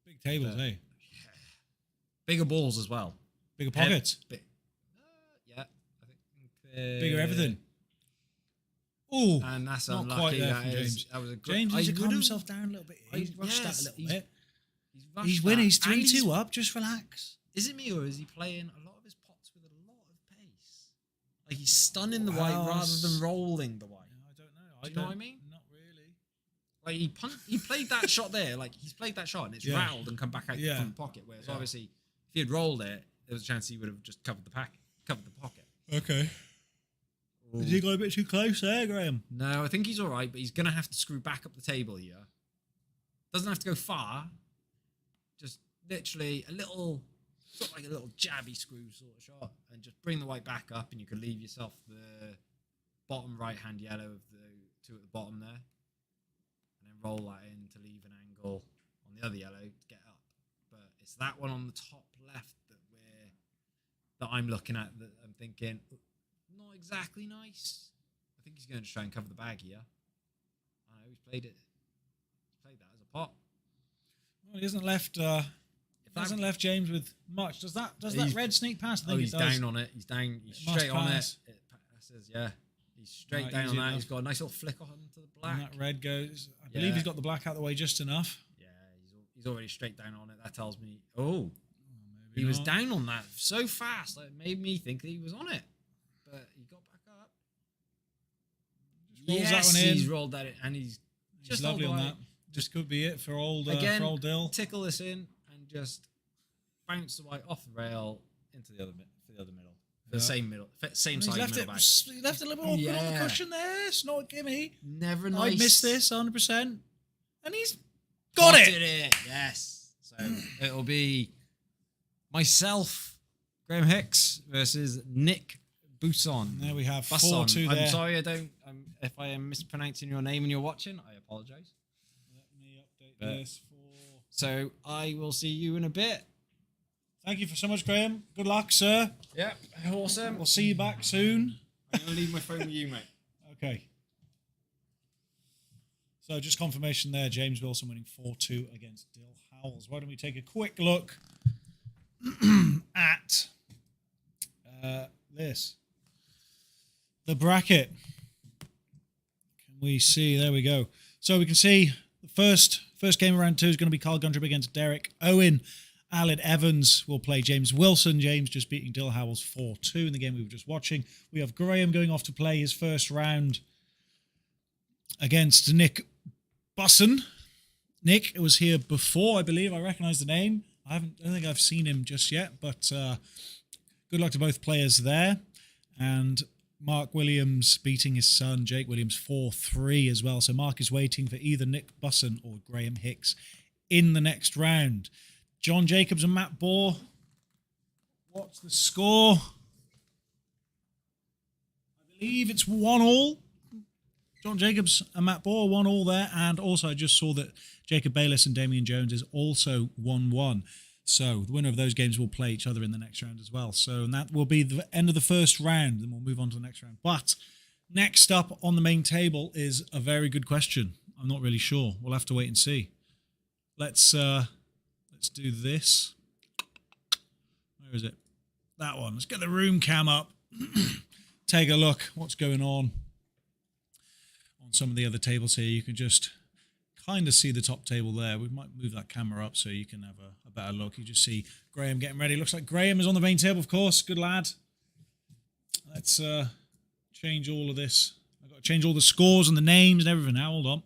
Big tables, eh? Bigger balls as well. Bigger pockets. Yeah, I think Bigger everything. Oh, and that's not unlucky. quite there That from is. James. That was a great. James needs to calm would've- himself down a little bit. He's rushed that a little bit. rushed He's winning. that. He's And 3-2 up. Just relax. Is it me or is he playing a lot of his pots with a lot of pace? Like he's stunning the white Well, rather than rolling the white. I don't know. Do you know what I mean? Not really. Like he played that shot there. Like he's played that shot and it's Yeah. rattled and come back out from the pocket. Whereas obviously, if he had rolled it, there was a chance he would have just covered the pocket. Okay. Ooh. Has he got a bit too close there, Graham? No, I think he's all right, but he's gonna have to screw back up the table here. Doesn't have to go far. Just literally a little, sort of like a little jabby screw sort of shot, and just bring the white back up, and you can leave yourself the bottom right-hand yellow of the two at the bottom there, and then roll that in to leave an angle on the other yellow to get up. But it's that one on the top left that I'm looking at that I'm thinking not exactly nice. I think he's going to try and cover the bag here. I know he's played it. He's played that as a pot. Well, he hasn't left James with much. Does that red sneak past? I think he's it does. down on it. He's down. He's It must straight on it. pass. It passes. Yeah, he's straight Right, down on easy that. enough. He's got a nice little flick onto the black. And that red goes. I believe he's got the black out the way just enough. Yeah, he's already straight down on it. That tells me. Oh, Maybe he was not. down on that so fast that it made me think that he was on it, but he got back up. rolls that Yes, one in. he's rolled that in, and he's just lovely all on the that. way. Just could be it for old Again, for old Dill. tickle this in and just bounce the white off the rail into the other middle, the same same And side he's left middle back. he left it a little bit awkward on the Yeah. cushion there. It's not a gimme. Never nice. I'd miss this 100%. And he's got Potted it. Yes. So it'll be myself, Graham Hicks versus Nick Busson. There we have Busson. 4-2 there. I'm sorry, if I am mispronouncing your name and you're watching, I apologise. Let me update this for. So I will see you in a bit. Thank you for so much, Graham. Good luck, sir. Yeah, awesome. We'll see you back soon. I'm going to leave my phone with you, mate. Okay. So just confirmation there, James Wilson winning 4-2 against Dill Howells. Why don't we take a quick look at this? The bracket. Can we see? There we go. So we can see the first game of round 2 is going to be Carl Gundrip against Derek Owen. Aled Evans will play James Wilson. James just beating Dill Howells 4-2 in the game we were just watching. We have Graham going off to play his first round against Nick Busson. Nick was here before, I believe. I recognise the name. I don't think I've seen him just yet, but good luck to both players there. And Mark Williams beating his son, Jake Williams, 4-3 as well. So Mark is waiting for either Nick Busson or Graham Hicks in the next round. John Jacobs and Matt Bohr. What's the score? I believe it's 1-1. John Jacobs and Matt Bohr 1-1 there. And also I just saw that Jacob Bayliss and Damian Jones is also 1-1. So the winner of those games will play each other in the next round as well. So and that will be the end of the first round. Then we'll move on to the next round. But next up on the main table is a very good question. I'm not really sure. We'll have to wait and see. Let's do this. Where is it? That one. Let's get the room cam up. Take a look what's going on some of the other tables here. You can just kind of see the top table there. We might move that camera up so you can have a better look. You just see Graham getting ready. Looks like Graham is on the main table, of course. Good lad. Let's change all of this. I've got to change all the scores and the names and everything now. Hold on.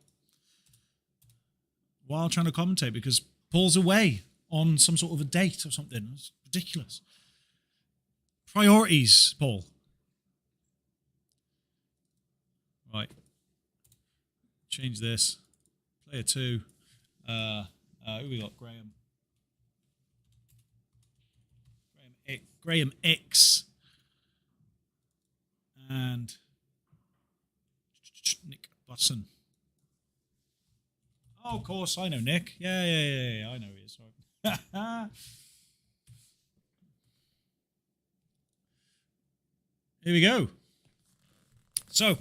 While trying to commentate because Paul's away on some sort of a date or something. It's ridiculous. Priorities, Paul. Right. Change this. Player 2. Who we got? Graham. Graham X. And Nick Busson. Oh, of course, I know Nick. Yeah. I know he is. Sorry. Here we go. So,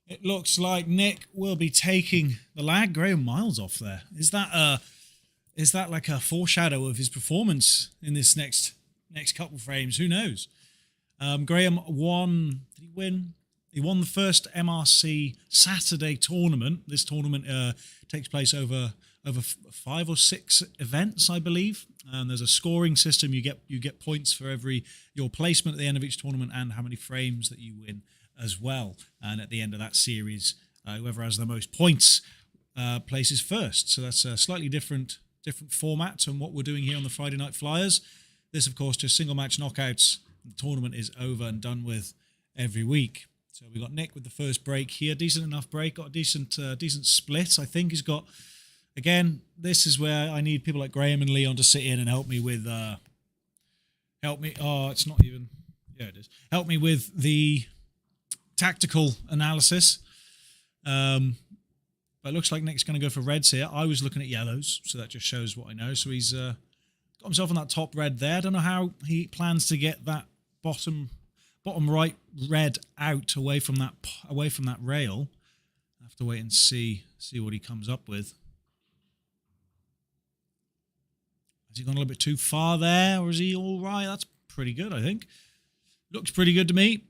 it looks like Nick will be taking the lag. Graham miles off there. Is that like a foreshadow of his performance in this next couple frames? Who knows? Graham won. Did he win? He won the first MRC Saturday tournament. This tournament takes place over 5 or 6 events, I believe. And there's a scoring system. You get points for your placement at the end of each tournament and how many frames that you win as well. And at the end of that series, whoever has the most points places first. So that's a slightly different format than what we're doing here on the Friday Night Flyers. This, of course, just single match knockouts. The tournament is over and done with every week. So we got Nick with the first break here. Decent enough break. Got a decent split. I think he's got. Again, this is where I need people like Graham and Leon to sit in and help me with. Oh, it's not even. Yeah, it is. Help me with the tactical analysis. But it looks like Nick's going to go for reds here. I was looking at yellows, so that just shows what I know. So he's got himself on that top red there. I don't know how he plans to get that bottom right red out away from that rail. I have to wait and see what he comes up with. Has he gone a little bit too far there, or is he all right? That's pretty good, I think. Looks pretty good to me.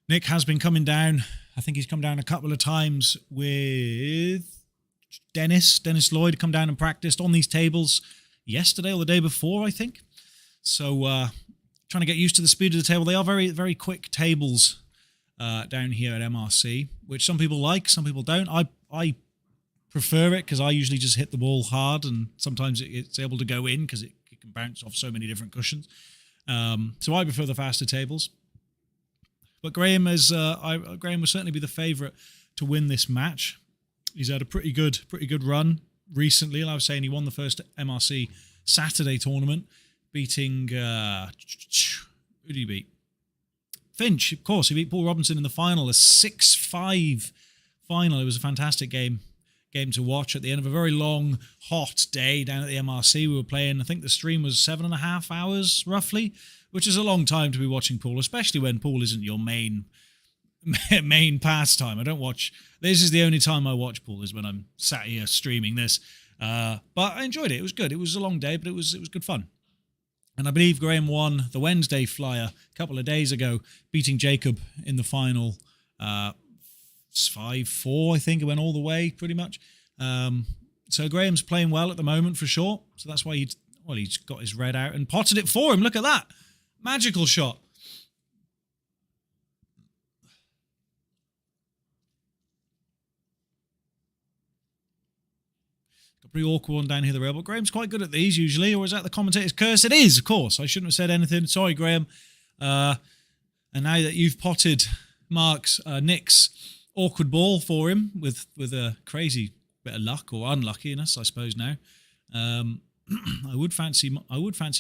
Nick has been coming down. I think he's come down a couple of times with Dennis Lloyd, come down and practiced on these tables yesterday or the day before, I think. So trying to get used to the speed of the table. They are very, very quick tables down here at MRC, which some people like, some people don't. I prefer it because I usually just hit the ball hard and sometimes it's able to go in because it can bounce off so many different cushions. So I prefer the faster tables. But Graham will certainly be the favourite to win this match. He's had a pretty good run recently. Like I was saying, he won the first MRC Saturday tournament, beating who did he beat? Finch, of course. He beat Paul Robinson in the final, a 6-5 final. It was a fantastic game to watch at the end of a very long, hot day down at the MRC. We were playing, I think the stream was 7.5 hours roughly, which is a long time to be watching pool, especially when pool isn't your main pastime. I don't watch. This is the only time I watch pool is when I'm sat here streaming this. But I enjoyed it. It was good. It was a long day, but it was good fun. And I believe Graham won the Wednesday flyer a couple of days ago, beating Jacob in the final 5-4. I think it went all the way pretty much. So Graham's playing well at the moment for sure. So that's why he's got his red out and potted it for him. Look at that. Magical shot. Got a pretty awkward one down here the rail, but Graham's quite good at these usually. Or is that the commentator's curse? It is, of course. I shouldn't have said anything. Sorry, Graham. And now that you've potted Nick's awkward ball for him with a crazy bit of luck or unluckiness, I suppose now, I would fancy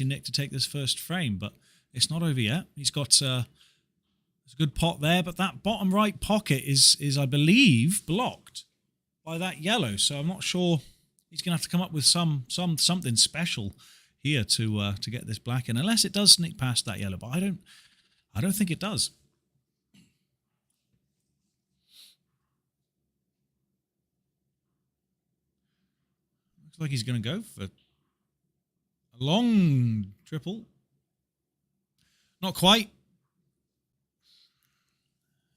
Nick to take this first frame, but it's not over yet. He's got a good pot there, but that bottom right pocket is I believe blocked by that yellow. So I'm not sure. He's going to have to come up with something special here to get this black in, unless it does sneak past that yellow. But I don't think it does. Looks like he's going to go for a long triple. Not quite.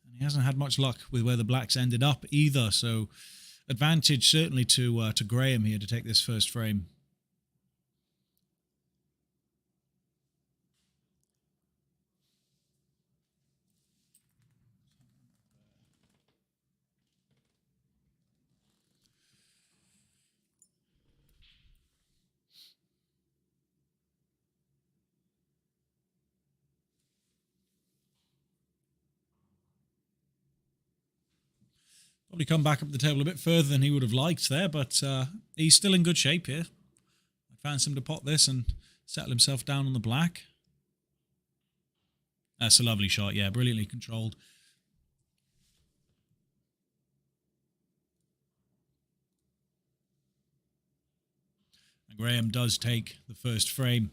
And he hasn't had much luck with where the blacks ended up either. So advantage certainly to Graham here to take this first frame. Probably come back up the table a bit further than he would have liked there, but he's still in good shape here. I fancy him to pot this and settle himself down on the black. That's a lovely shot, yeah, brilliantly controlled. And Graham does take the first frame.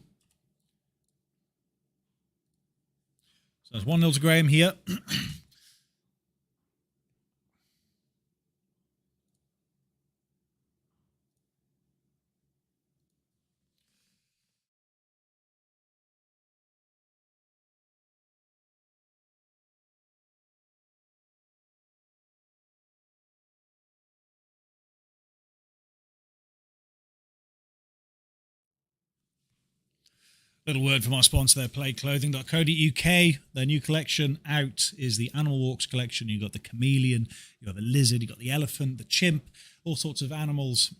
So that's 1-0 to Graham here. Little word from our sponsor there, playclothing.co.uk. Their new collection out is the Animal Walks collection. You've got the chameleon, you have a lizard, you've got the elephant, the chimp, all sorts of animals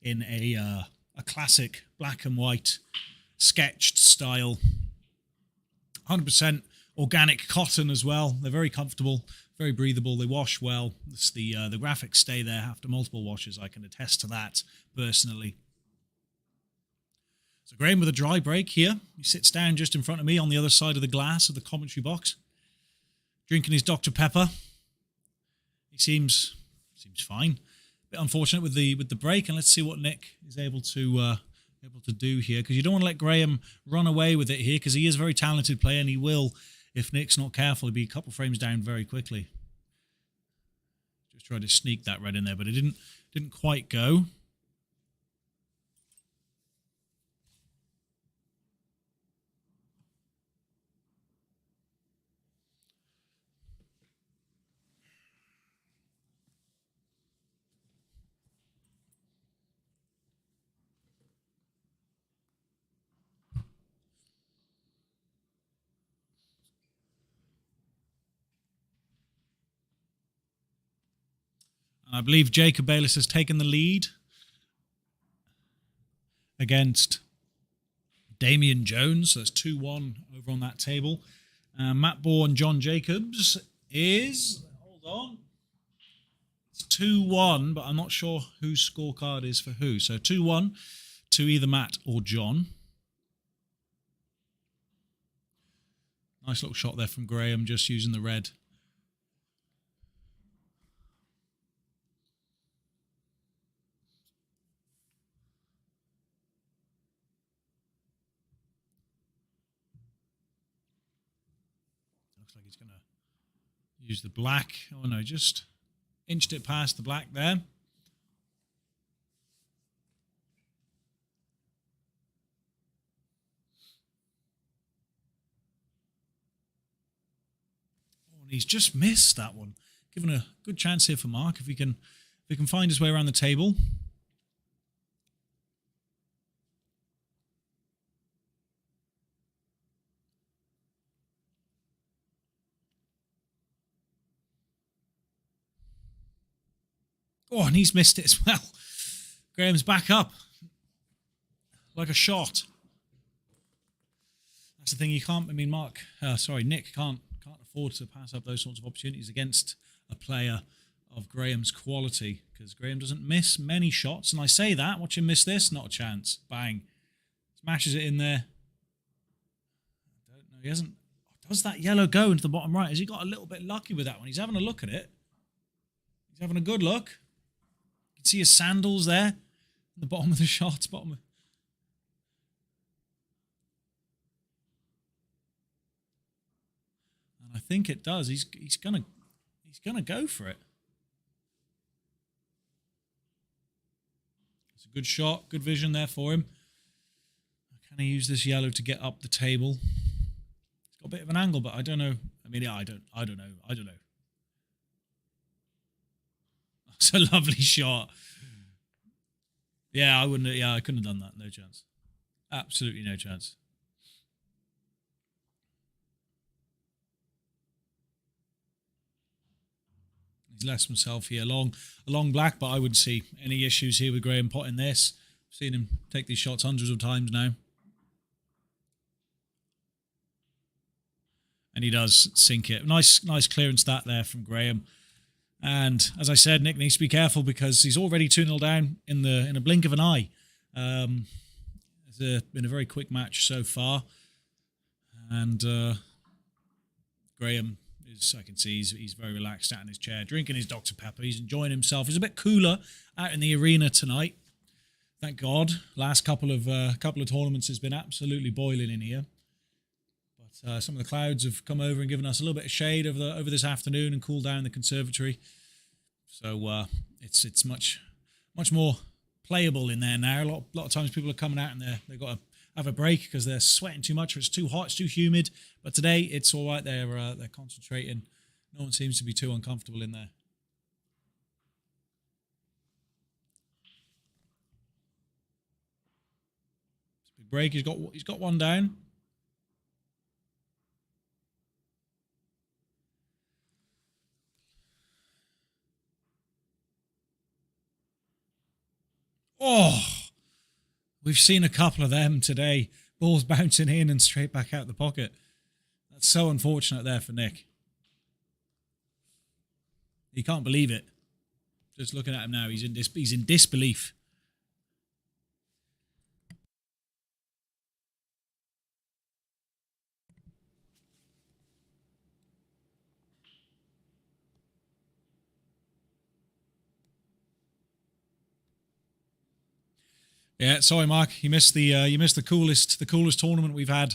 in a classic black and white sketched style. 100% organic cotton as well. They're very comfortable, very breathable. They wash well. The graphics stay there after multiple washes. I can attest to that personally. So Graham with a dry break here. He sits down just in front of me on the other side of the glass of the commentary box, drinking his Dr. Pepper. He seems fine. A bit unfortunate with the break, and let's see what Nick is able to do here, because you don't want to let Graham run away with it here, because he is a very talented player, and he will, if Nick's not careful, he'll be a couple frames down very quickly. Just tried to sneak that red in there, but it didn't quite go. I believe Jacob Bayliss has taken the lead against Damian Jones. So that's 2-1 over on that table. Matt Bourne, John Jacobs is, hold on, it's 2-1, but I'm not sure whose scorecard is for who. So 2-1 to either Matt or John. Nice little shot there from Graham, just using the red. Looks like he's going to use the black. Oh no, just inched it past the black there. And he's just missed that one. Given a good chance here for Mark if he can find his way around the table. Oh, and he's missed it as well. Graham's back up like a shot. That's the thing. You can't. I mean, Nick can't afford to pass up those sorts of opportunities against a player of Graham's quality, because Graham doesn't miss many shots. And I say that, watch him miss this, not a chance. Bang. Smashes it in there. I don't know. He hasn't. Does that yellow go into the bottom right? Has he got a little bit lucky with that one? He's having a look at it. He's having a good look. You can see his sandals there. At the bottom of the shot. And I think it does. He's gonna go for it. It's a good shot, good vision there for him. Can he use this yellow to get up the table? It's got a bit of an angle, but I don't know. I mean, yeah, I don't know. It's a lovely shot. Yeah, I wouldn't. Yeah, I couldn't have done that. No chance. Absolutely no chance. He's left himself here a long black, but I wouldn't see any issues here with Graham potting this. I've seen him take these shots hundreds of times now. And he does sink it. Nice clearance that there from Graham. And as I said, Nick needs to be careful because he's already 2-0 down in a blink of an eye. It's been a very quick match so far. And Graham is, I can see, he's very relaxed out in his chair, drinking his Dr. Pepper. He's enjoying himself. He's a bit cooler out in the arena tonight. Thank God. Last couple of tournaments has been absolutely boiling in here. But some of the clouds have come over and given us a little bit of shade over this afternoon and cooled down the conservatory. So it's much more playable in there now. A lot of times people are coming out and they've got to have a break because they're sweating too much or it's too hot, it's too humid. But today it's all right. They're concentrating. No one seems to be too uncomfortable in there. Big break. He's got one down. Oh, we've seen a couple of them today. Balls bouncing in and straight back out the pocket. That's so unfortunate there for Nick. He can't believe it. Just looking at him now, he's in disbelief. Yeah, sorry, Mark. You missed the coolest tournament we've had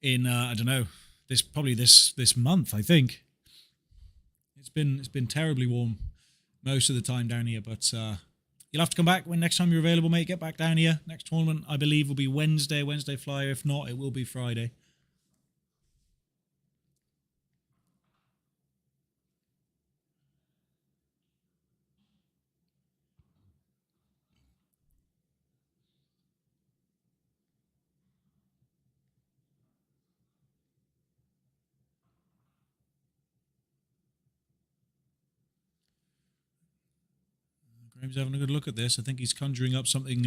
in I don't know, this month. I think it's been terribly warm most of the time down here. But you'll have to come back when next time you're available, mate. Get back down here. Next tournament, I believe, will be Wednesday flyer. If not, it will be Friday. Graham's having a good look at this. I think he's conjuring up something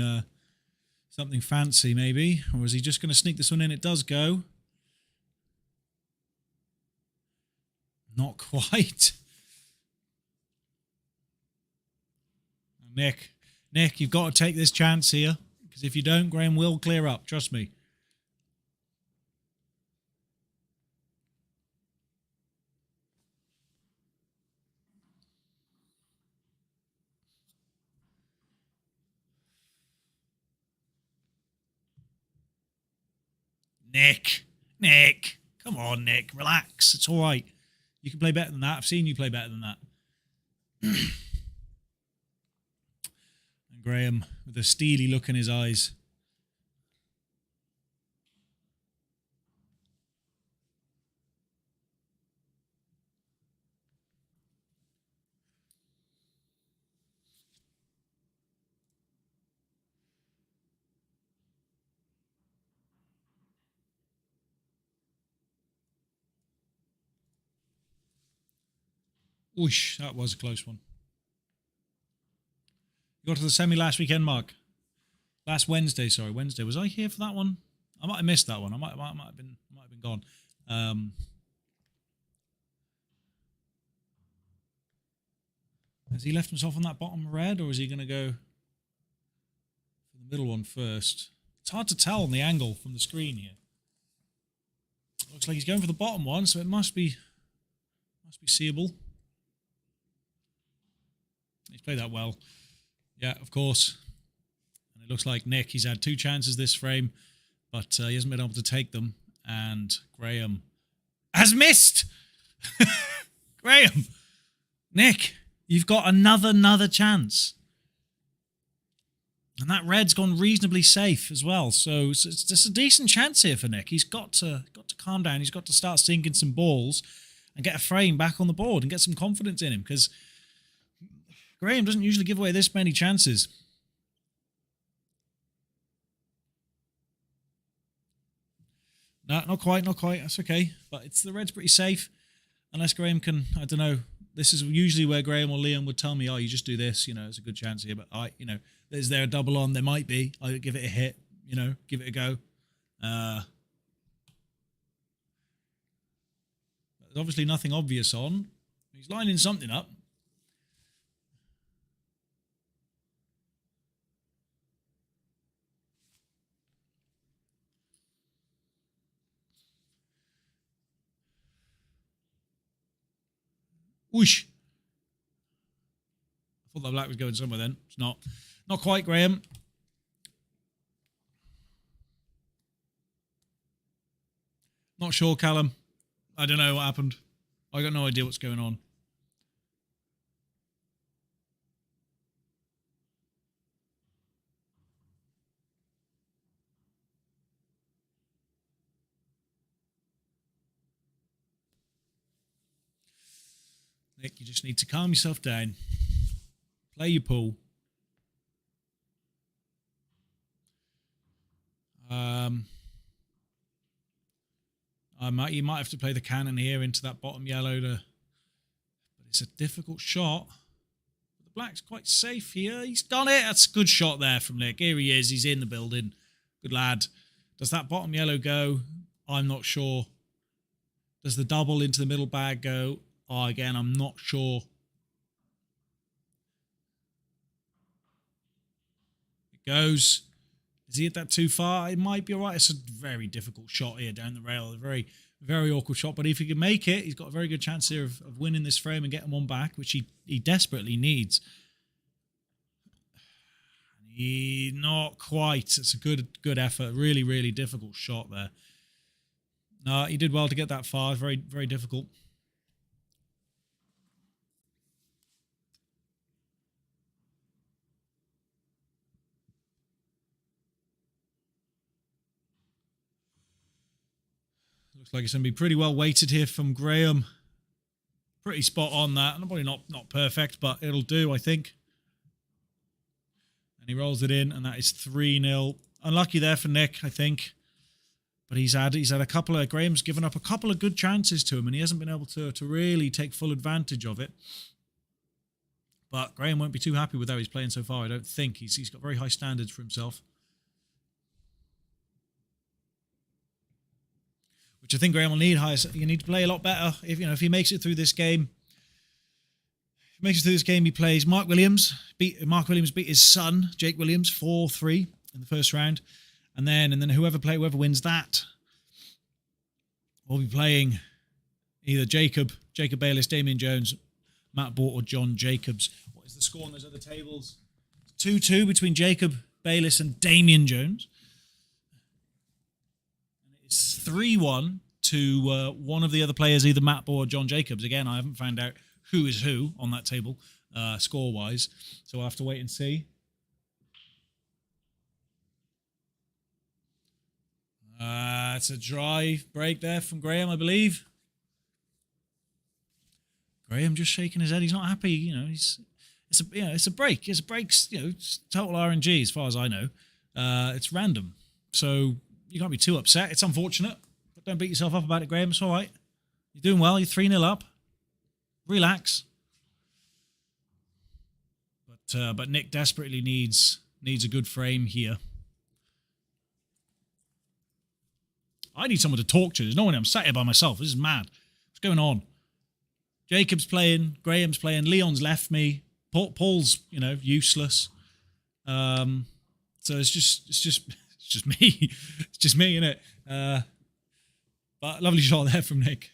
fancy, maybe. Or is he just going to sneak this one in? It does go. Not quite. Nick, you've got to take this chance here. Because if you don't, Graham will clear up. Trust me. Nick, come on, Nick, relax. It's all right. You can play better than that. I've seen you play better than that. And Graham, with a steely look in his eyes. Whoosh, that was a close one. You got to the semi last weekend, Mark. Last Wednesday, sorry. Wednesday. Was I here for that one? I might have missed that one. I might have been gone. Has he left himself on that bottom red, or is he going to go for the middle one first? It's hard to tell on the angle from the screen here. Looks like he's going for the bottom one, so it must be seeable. He's played that well. Yeah, of course. And it looks like Nick, he's had 2 chances this frame, but he hasn't been able to take them. And Graham has missed! Graham! Nick, you've got another chance. And that red's gone reasonably safe as well. So it's a decent chance here for Nick. He's got to calm down. He's got to start sinking some balls and get a frame back on the board and get some confidence in him, because Graham doesn't usually give away this many chances. No, not quite. That's okay. But the red's pretty safe. Unless Graham can, I don't know. This is usually where Graham or Liam would tell me, oh, you just do this, there's a good chance here. But is there a double on? There might be. I would give it a hit, give it a go. There's obviously nothing obvious on. He's lining something up. Whoosh. I thought that black was going somewhere then. It's not. Not quite, Graham. Not sure, Callum. I don't know what happened. I got no idea what's going on. Nick, you just need to calm yourself down. Play your pool. You might have to play the cannon here into that bottom yellow but it's a difficult shot. The black's quite safe here. He's done it. That's a good shot there from Nick. Here he is. He's in the building. Good lad. Does that bottom yellow go? I'm not sure. Does the double into the middle bag go? Oh, again, I'm not sure. It goes. Is he hit that too far? It might be all right. It's a very difficult shot here down the rail. A very, very awkward shot. But if he can make it, he's got a very good chance here of winning this frame and getting one back, which he desperately needs. Not quite. It's a good effort. Really, really difficult shot there. No, he did well to get that far. Very, very difficult. Looks like it's going to be pretty well weighted here from Graham. Pretty spot on that. Probably not perfect, but it'll do, I think. And he rolls it in, and that is 3-0. Unlucky there for Nick, I think. But he's had a couple of... Graham's given up a couple of good chances to him, and he hasn't been able to really take full advantage of it. But Graham won't be too happy with how he's playing so far, I don't think. He's got very high standards for himself. Which I think Graham will need. You need to play a lot better. If he makes it through this game, he plays Mark Williams. Mark Williams beat his son, Jake Williams, 4-3 in the first round, and then whoever wins that will be playing either Jacob Bayliss, Damien Jones, Matt Bort, or John Jacobs. What is the score on those other tables? 2-2 between Jacob Bayliss and Damien Jones. It's 3-1 to one of the other players, either Matt Ball or John Jacobs. Again, I haven't found out who is who on that table, score-wise. So we'll have to wait and see. It's a dry break there from Graham, I believe. Graham just shaking his head. He's not happy. It's a break. It's a break. It's total RNG as far as I know. It's random. So you can't be too upset. It's unfortunate, but don't beat yourself up about it, Graham. It's all right. You're doing well. You're 3-0 up. Relax. But Nick desperately needs a good frame here. I need someone to talk to. There's no one. I'm sat here by myself. This is mad. What's going on? Jacob's playing. Graham's playing. Leon's left me. Paul's, useless. So it's just me. It's just me, innit? But lovely shot there from Nick.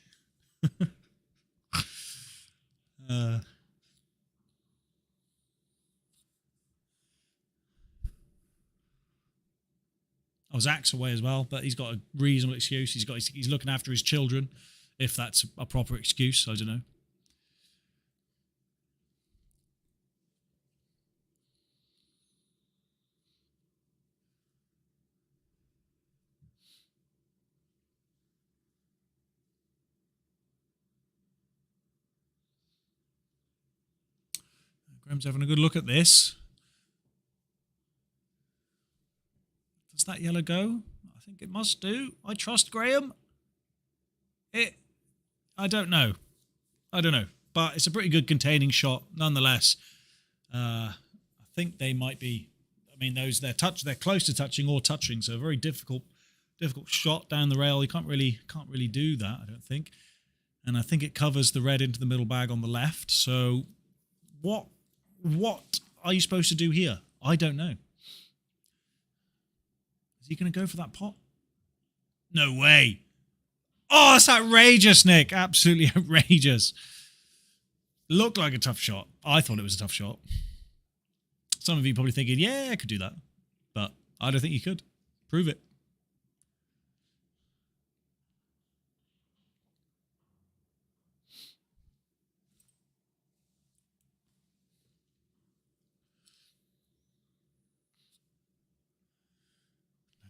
Zach's away as well, but he's got a reasonable excuse. He's looking after his children, if that's a proper excuse. I don't know. Graham's having a good look at this. Does that yellow go? I think it must do. I trust Graham. I don't know. But it's a pretty good containing shot nonetheless. I think they might be, they're close to touching or touching, so a very difficult shot down the rail. You can't really do that, I don't think. And I think it covers the red into the middle bag on the left. So what are you supposed to do here? I don't know. Is he going to go for that pot? No way. Oh, that's outrageous, Nick. Absolutely outrageous. Looked like a tough shot. I thought it was a tough shot. Some of you probably thinking, yeah, I could do that. But I don't think you could. Prove it.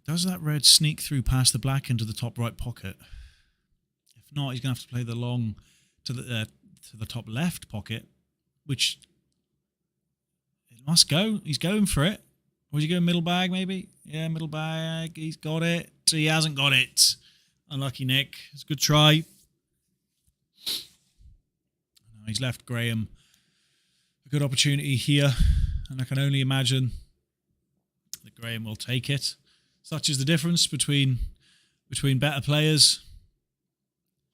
Does that red sneak through past the black into the top right pocket? If not, he's going to have to play the long to the top left pocket, which it must go. He's going for it. Or is he going middle bag, maybe? Yeah, middle bag. He's got it. He hasn't got it. Unlucky, Nick. It's a good try. He's left Graham a good opportunity here, and I can only imagine that Graham will take it. Such is the difference between better players.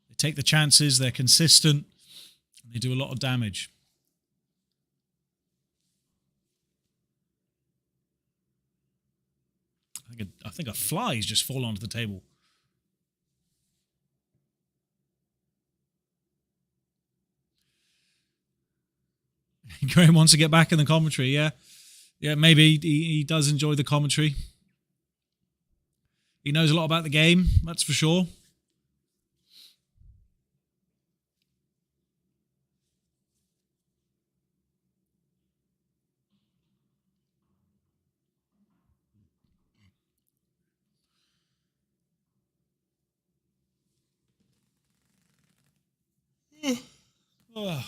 They take the chances, they're consistent, and they do a lot of damage. I think a fly's just fallen onto the table. Graham wants to get back in the commentary, yeah. Yeah, maybe he does enjoy the commentary. He knows a lot about the game, that's for sure. Oh.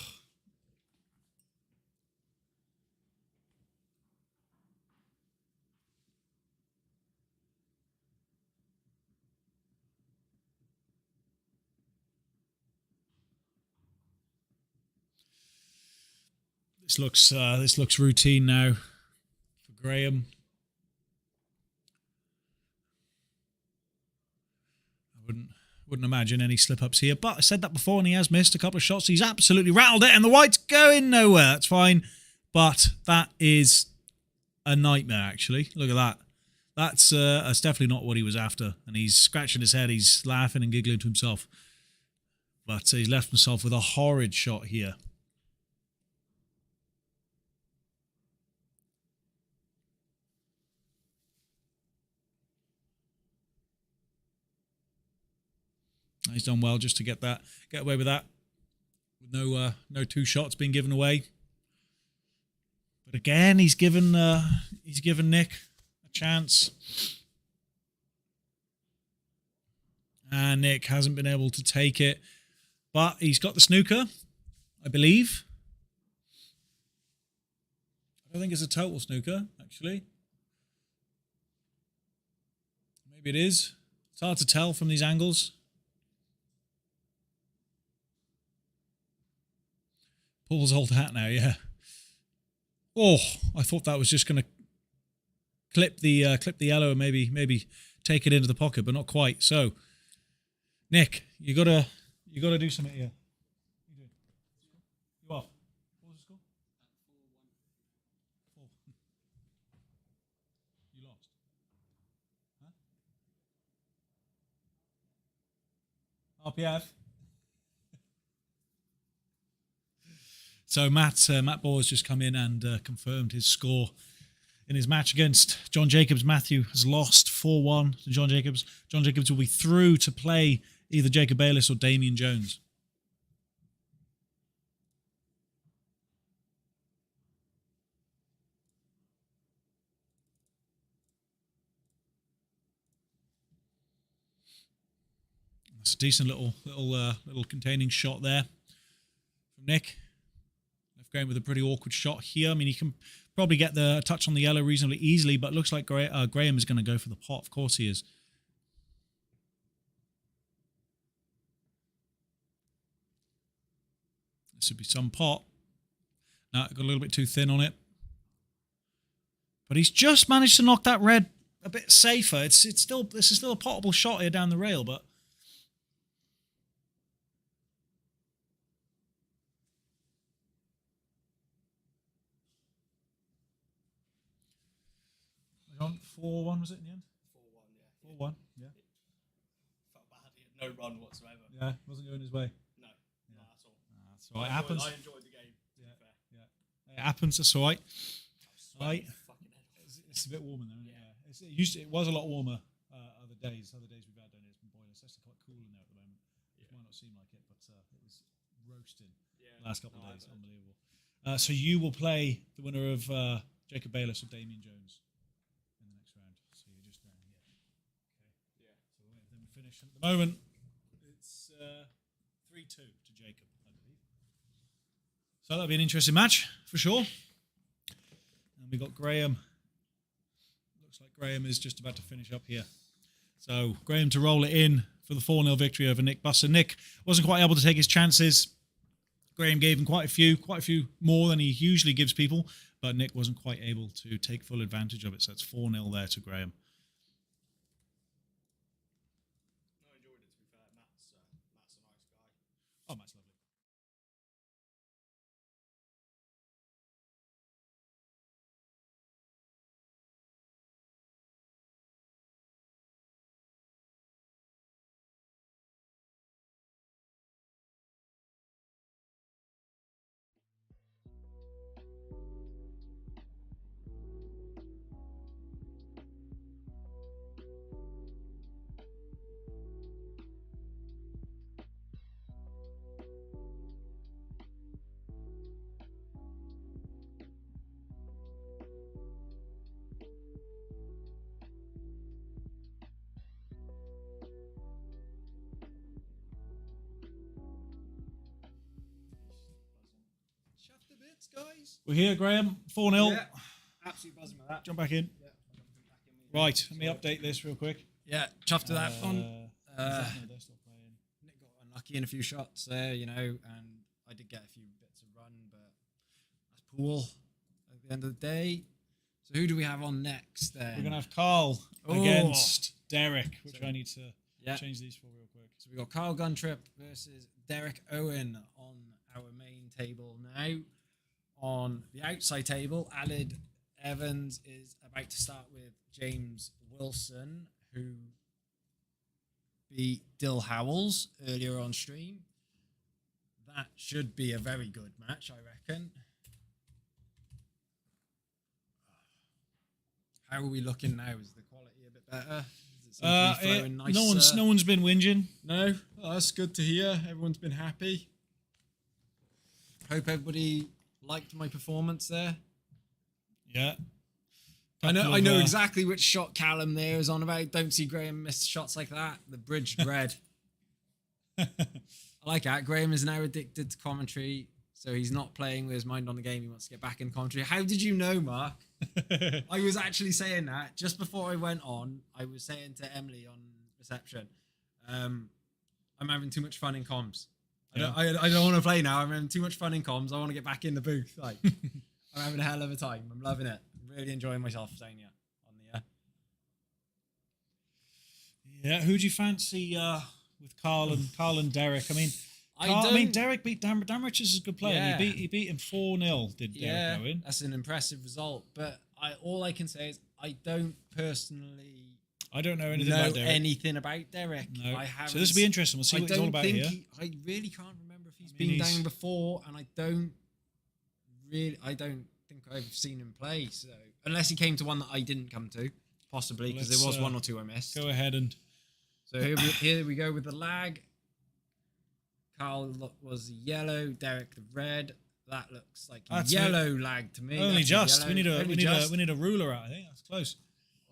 This looks routine now for Graham. I wouldn't imagine any slip-ups here, but I said that before and he has missed a couple of shots. He's absolutely rattled it and the white's going nowhere. That's fine, but that is a nightmare, actually. Look at that. That's definitely not what he was after, and he's scratching his head. He's laughing and giggling to himself, but he's left himself with a horrid shot here. He's done well just to get away with that, with no two shots being given away. But again, he's given Nick a chance, and Nick hasn't been able to take it. But he's got the snooker, I believe. I don't think it's a total snooker, actually. Maybe it is. It's hard to tell from these angles. Paul's old hat now, yeah. Oh, I thought that was just going to clip the yellow and maybe take it into the pocket, but not quite. So Nick, you gotta do something here. What are you doing? You off? What was the score? 4-1. You lost. Huh? RPF. So Matt Ball has just come in and confirmed his score in his match against John Jacobs. Matthew has lost 4-1 to John Jacobs. John Jacobs will be through to play either Jacob Bayless or Damian Jones. That's a decent little containing shot there from Nick. Left Graham with a pretty awkward shot here. I mean, he can probably get the touch on the yellow reasonably easily, but it looks like Graham is going to go for the pot. Of course he is. This would be some pot. No, got a little bit too thin on it. But he's just managed to knock that red a bit safer. This is still a potable shot here down the rail, but on 4-1 was it in the end? 4-1, yeah. 4-1, yeah. Felt bad. He had no run whatsoever. Yeah, wasn't going his way. No, not at all. That's all right. It happens. I enjoyed the game. Yeah, yeah. It happens. That's all right. Right. Fucking head. It's a bit warmer though. Yeah. It was a lot warmer other days. Other days we've had down here, it's been boiling. It's actually quite cool in there at the moment. It might not seem like it, but it was roasting the last couple of days. Unbelievable. So you will play the winner of Jacob Bayless or Damian Jones in the next round. So you're just down here. Okay. Yeah. So we'll let them finish. At the moment, it's 3-2 to Jacob, I believe. So that'll be an interesting match for sure. And we got Graham. Looks like Graham is just about to finish up here. So Graham to roll it in for the 4-0 victory over Nick Busser. Nick wasn't quite able to take his chances. Graham gave him quite a few more than he usually gives people, but Nick wasn't quite able to take full advantage of it. So it's 4-0 there to Graham. No, I enjoyed it, to be fair. Matt's a nice guy. Oh, Matt's lovely. Guys, We're here, Graham. 4-0. yeah, absolutely buzzing with that. Jump back in. Right, let me update this real quick. Yeah, chuffed to that one. No, they're still playing. Nick got unlucky in a few shots there, and I did get a few bits of run, but that's pool at the end of the day. So who do we have on next then? We're going to have Carl against Derek, which So, I need to change these for real quick. So we got Carl Guntrip versus Derek Owen on our main table now. On the outside table, Alid Evans is about to start with James Wilson, who beat Dill Howells earlier on stream. That should be a very good match, I reckon. How are we looking now? Is the quality a bit better? Does it seem to be flowing nicer? No one's been whinging. No? Oh, that's good to hear. Everyone's been happy. Hope everybody liked my performance there. Yeah. I know exactly which shot Callum there is on about. Don't see Graham miss shots like that. The bridged red. I like that. Graham is now addicted to commentary, so he's not playing with his mind on the game. He wants to get back in commentary. How did you know, Mark? I was actually saying that just before I went on. I was saying to Emily on reception, I'm having too much fun in comms. Yeah. I don't want to play now. I'm having too much fun in comms. I want to get back in the booth. Like, I'm having a hell of a time. I'm loving it. I'm really enjoying myself staying here on the Yeah, who do you fancy Carl and Derek. I mean, Derek beat Dan Richards is a good player. Yeah. He beat him 4-0. Did Derek Owen? That's an impressive result. But all I can say is I don't personally I don't know anything about Derek. anything about Derek. No. I haven't. So this will be interesting. We'll see what he's all about here. I really can't remember if he's been down before, and I don't think I've seen him play. So unless he came to one that I didn't come to, possibly because there was one or two I missed. Go ahead and. So here we go with the lag. Carl was the yellow, Derek the red. That looks like a yellow lag to me. Only just. We need a ruler out. I think that's close.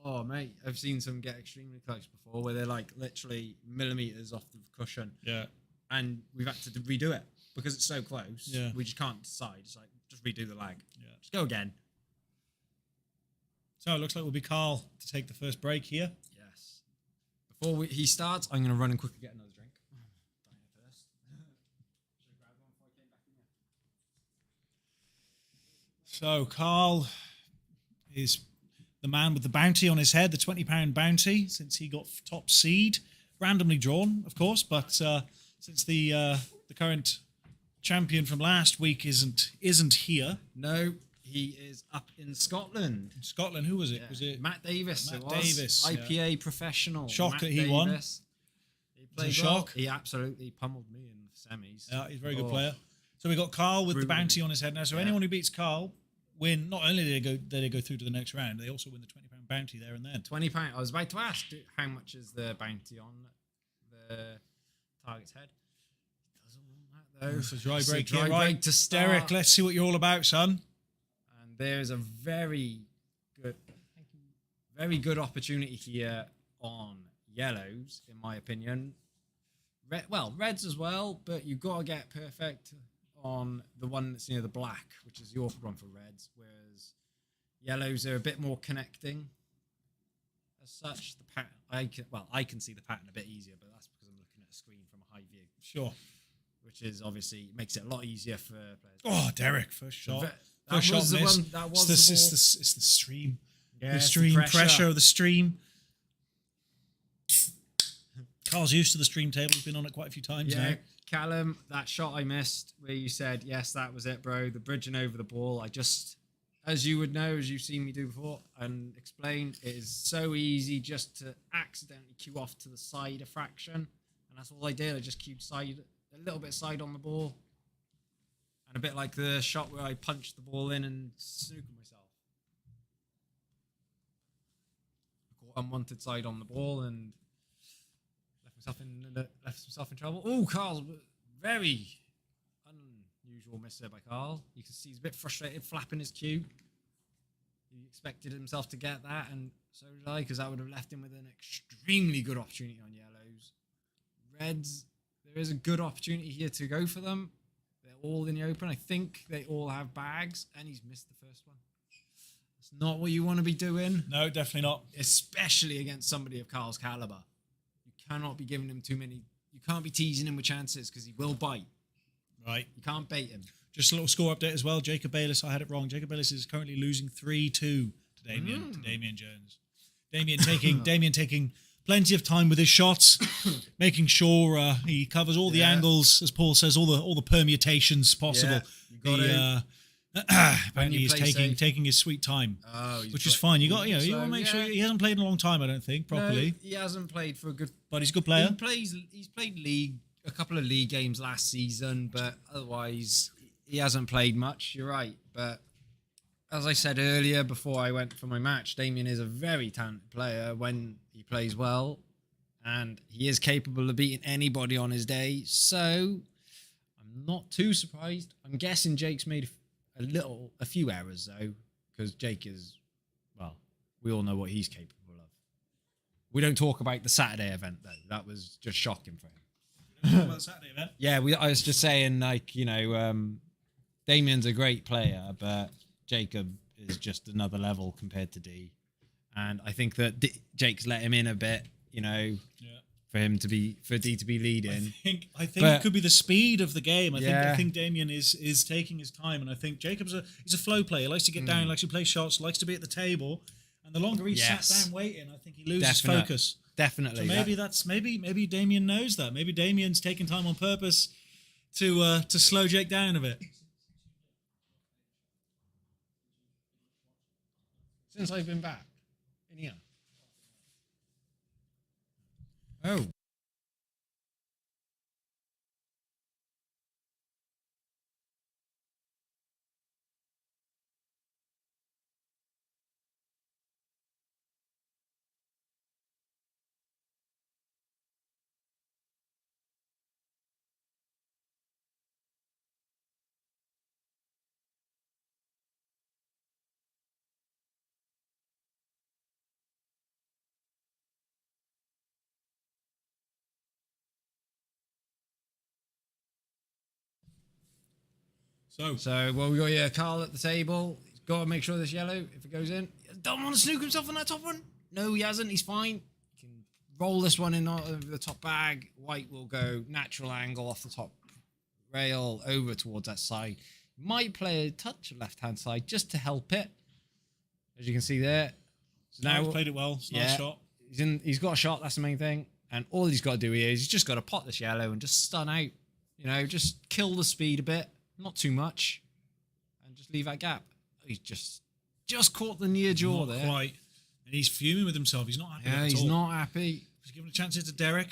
Oh mate, I've seen some get extremely close before, where they're like literally millimeters off the cushion. Yeah. And we've had to redo it because it's so close. Yeah. We just can't decide. It's like just redo the lag. Yeah. Just go again. So it looks like we'll be Carl to take the first break here. Yes. Before he starts, I'm going to run and quickly get another drink. So Carl is the man with the bounty on his head, the £20 bounty, since he got top seed, randomly drawn, of course. But since the current champion from last week isn't here, No, he is up in Scotland. in Scotland, who was it? Yeah. Was it Matt Davis? Matt it was. Davis, IPA professional. Shock Matt that he won. Davis. He played a well. shock? He absolutely pummeled me in the semis. Yeah, he's a very good Oh. player. So we got Carl with the Brutally. bounty on his head now. So Yeah. anyone who beats Carl win. Not only do they go through to the next round, they also win the £20 bounty there and then. £20. I was about to ask how much is the bounty on the target's head. He doesn't want that though. It's a dry It's break dry here, break right? to start. Derek, let's see what you're all about, son. And there's a very good opportunity here on yellows, in my opinion. Reds as well, but you've got to get perfect on the one that's near the black, which is the awkward one for reds, whereas yellows are a bit more connecting. As such, the pattern I can see the pattern a bit easier, but that's because I'm looking at a screen from a high view, Sure. which is obviously makes it a lot easier for players. Oh, Derek, first shot. That First shot was the miss. one. That was It's the ball. it's the stream. Yeah, The it's stream pressure of the stream. Carl's used to the stream table. He's been on it quite a few times Yeah, now. Callum, that shot I missed where you said, yes, that was it, bro. The bridging over the ball. I just, as you would know, as you've seen me do before and explain, it is so easy just to accidentally cue off to the side a fraction. And that's all I did. I just cued side, a little bit side on the ball. And a bit like the shot where I punched the ball in and snooked myself. I caught unwanted side on the ball and left myself in trouble. Oh, Carl's very unusual miss there by Carl. You can see he's a bit frustrated, flapping his cue. He expected himself to get that, and so did I, because that would have left him with an extremely good opportunity on yellows. Reds, there is a good opportunity here to go for them. They're all in the open. I think they all have bags, and he's missed the first one. That's not what you want to be doing. No, definitely not. Especially against somebody of Carl's caliber. You cannot be giving him too many. You can't be teasing him with chances because he will bite. Right. You can't bait him. Just a little score update as well. Jacob Bayless, I had it wrong. Jacob Bayless is currently losing 3-2 to Damien Jones. Damien taking plenty of time with his shots, making sure he covers all the angles, as Paul says, all the permutations possible. Yeah, apparently he's taking his sweet time, which is fine. You want to make sure he hasn't played in a long time. I don't think properly. No, he hasn't played for a good. But he's a good player. He's played a couple of league games last season, but otherwise he hasn't played much. You're right, but as I said earlier before I went for my match, Damien is a very talented player when he plays well, and he is capable of beating anybody on his day. So I'm not too surprised. I'm guessing Jake's made a few errors though, because Jake is, well, we all know what he's capable of. We don't talk about the Saturday event though. That was just shocking for him. About the Saturday event. Yeah, I was just saying, like, Damien's a great player, but Jacob is just another level compared to D. And I think that Jake's let him in a bit, for D to be leading. I think it could be the speed of the game. I think Damien is taking his time, and I think Jacob's he's a flow player. He likes to get down, likes to play shots, likes to be at the table. And the longer he's sat down waiting, I think he loses focus. definitely. So maybe Damien knows that. Maybe Damien's taking time on purpose to slow Jake down a bit. Since I've been back in here. Oh. So, well, we got here Carl at the table. He's got to make sure this yellow, if it goes in. Don't want to snook himself on that top one. No, he hasn't. He's fine. He can roll this one in over the top bag. White will go natural angle off the top rail over towards that side. Might play a touch of left-hand side just to help it. As you can see there. So Now he's played it well. It's a nice shot. He's got a shot. That's the main thing. And all he's got to do here is he's just got to pot this yellow and just stun out. You know, just kill the speed a bit. Not too much. And just leave that gap. He's just caught the near jaw Not there. quite. And he's fuming with himself. He's not happy Yeah, at he's all. not happy. He's giving a chance here to Derek.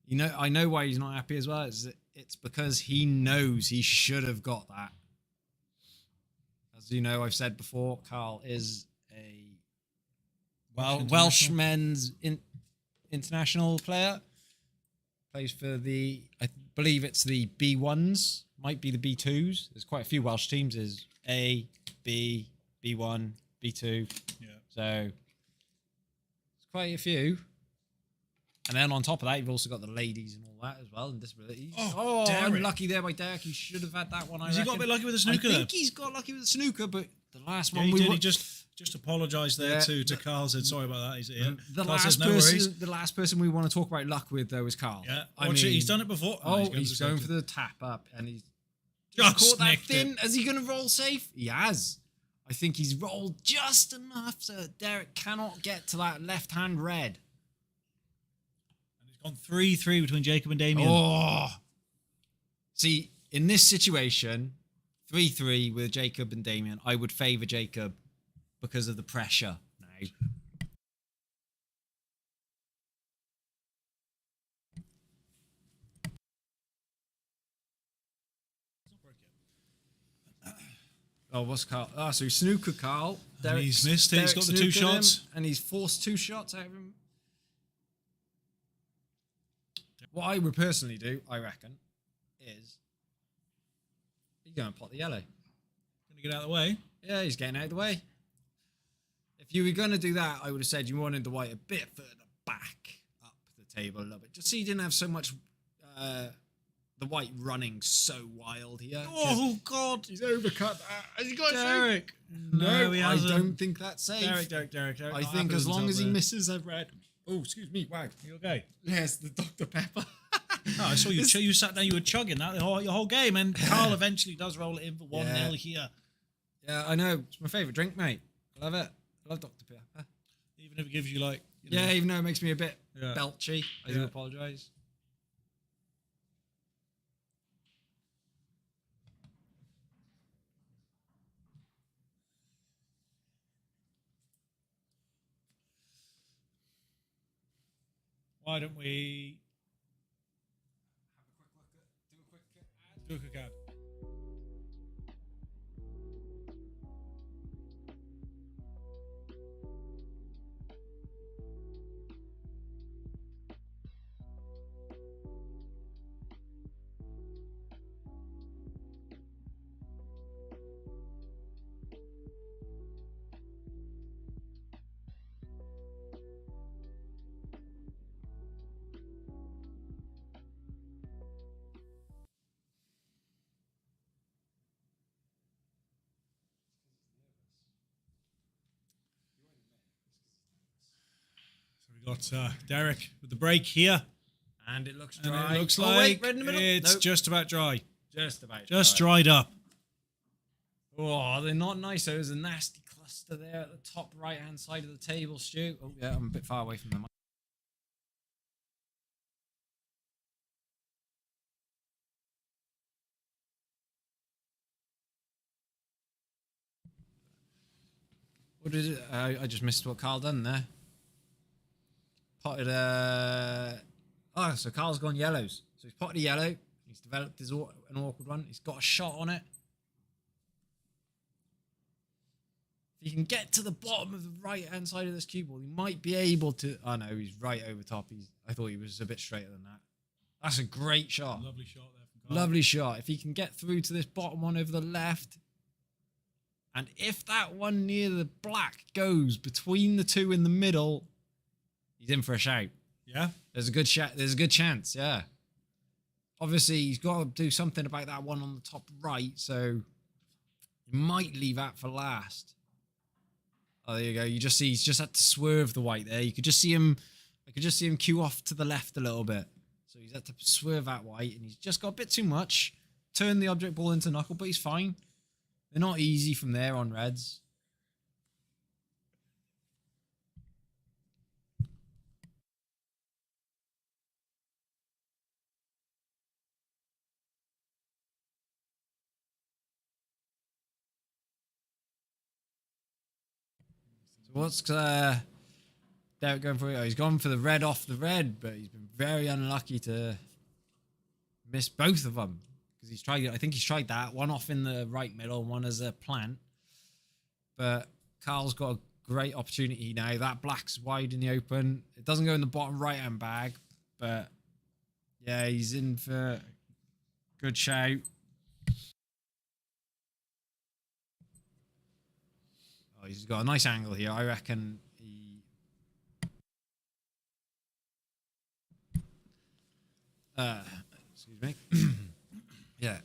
You know, I know why he's not happy as well. It's because he knows he should have got that. As you know, I've said before, Carl is a Welsh men's international player. Plays for the, I believe it's the B1s, might be the B2s. There's quite a few Welsh teams. There's A, B, B1, B2. Yeah. So it's quite a few. And then on top of that, you've also got the ladies and all that as well, and disabilities. Oh, Derek. Unlucky there by Derek. He should have had that one. Has he got a bit lucky with the snooker? I think he's got lucky with the snooker, but the last one He just apologised there to Carl. Said sorry about that. He's Carl says, no worries. The last person we want to talk about luck with though is Carl. Yeah, he's done it before. He's going for the tap up, and he's just caught that nicked thin. it. Is he going to roll safe? He has. I think he's rolled just enough so Derek cannot get to that left hand red. And it's gone 3-3 between Jacob and Damien. Oh, see, in this situation, 3-3 with Jacob and Damien, I would favour Jacob because of the pressure now. Oh, what's Carl? Oh, so snooker Carl. And he's missed it. He's got the two shots. And he's forced 2 shots out of him. What I would personally do, I reckon, is he's going to pot the yellow. Going to get out of the way. Yeah, he's getting out of the way. If you were going to do that, I would have said you wanted the white a bit further back up the table a little bit. Just so you didn't have so much the white running so wild here. Oh, God. He's overcut that. Has he got Derek. No, he I hasn't. don't think that's safe. Derek. I think as long as he misses a red. Oh, excuse me. Wow. You okay? Yes, the Dr. Pepper. No, I saw you. You sat there. You were chugging that your whole game, and Carl eventually does roll it in for 1-0 here. Yeah, I know. It's my favourite drink, mate. I love it. I love Dr. Pepper. Even if it gives you like, Yeah, even though it makes me a bit Yeah. belchy, I do apologise. Why don't we do a quick ad? So we got Derek with the break here. And it looks And dry. it looks Oh, like wait, red in the middle. it's Nope. just about dry. Just about Just dry. dried up. Oh, they're not nice. There's a nasty cluster there at the top right-hand side of the table, Stu. Oh, yeah, I'm a bit far away from the mic. What did it? I just missed what Carl done there. Potted oh, so Carl's gone yellows. So he's potted a yellow. He's developed an awkward one. He's got a shot on it. If he can get to the bottom of the right-hand side of this cue ball, he might be able to... Oh, no, he's right over top. I thought he was a bit straighter than that. That's a great shot. Lovely shot there from Carl. Lovely shot. If he can get through to this bottom one over the left, and if that one near the black goes between the two in the middle, he's in for a shout. Yeah? There's a good shot. There's a good chance, yeah. Obviously, he's got to do something about that one on the top right, so he might leave that for last. Oh, there you go. You just see he's just had to swerve the white there. You could just see him. I could just see him cue off to the left a little bit. So he's had to swerve that white, and he's just got a bit too much. Turn the object ball into knuckle, but he's fine. They're not easy from there on reds. So what's Derek going for? Oh, he's gone for the red off the red, but he's been very unlucky to miss both of them. Because he's tried, I think he's tried that. One off in the right middle, one as a plant. But Carl's got a great opportunity now. That black's wide in the open. It doesn't go in the bottom right-hand bag. But, yeah, he's in for a good shout. Oh, he's got a nice angle here. I reckon he... excuse me. Yeah.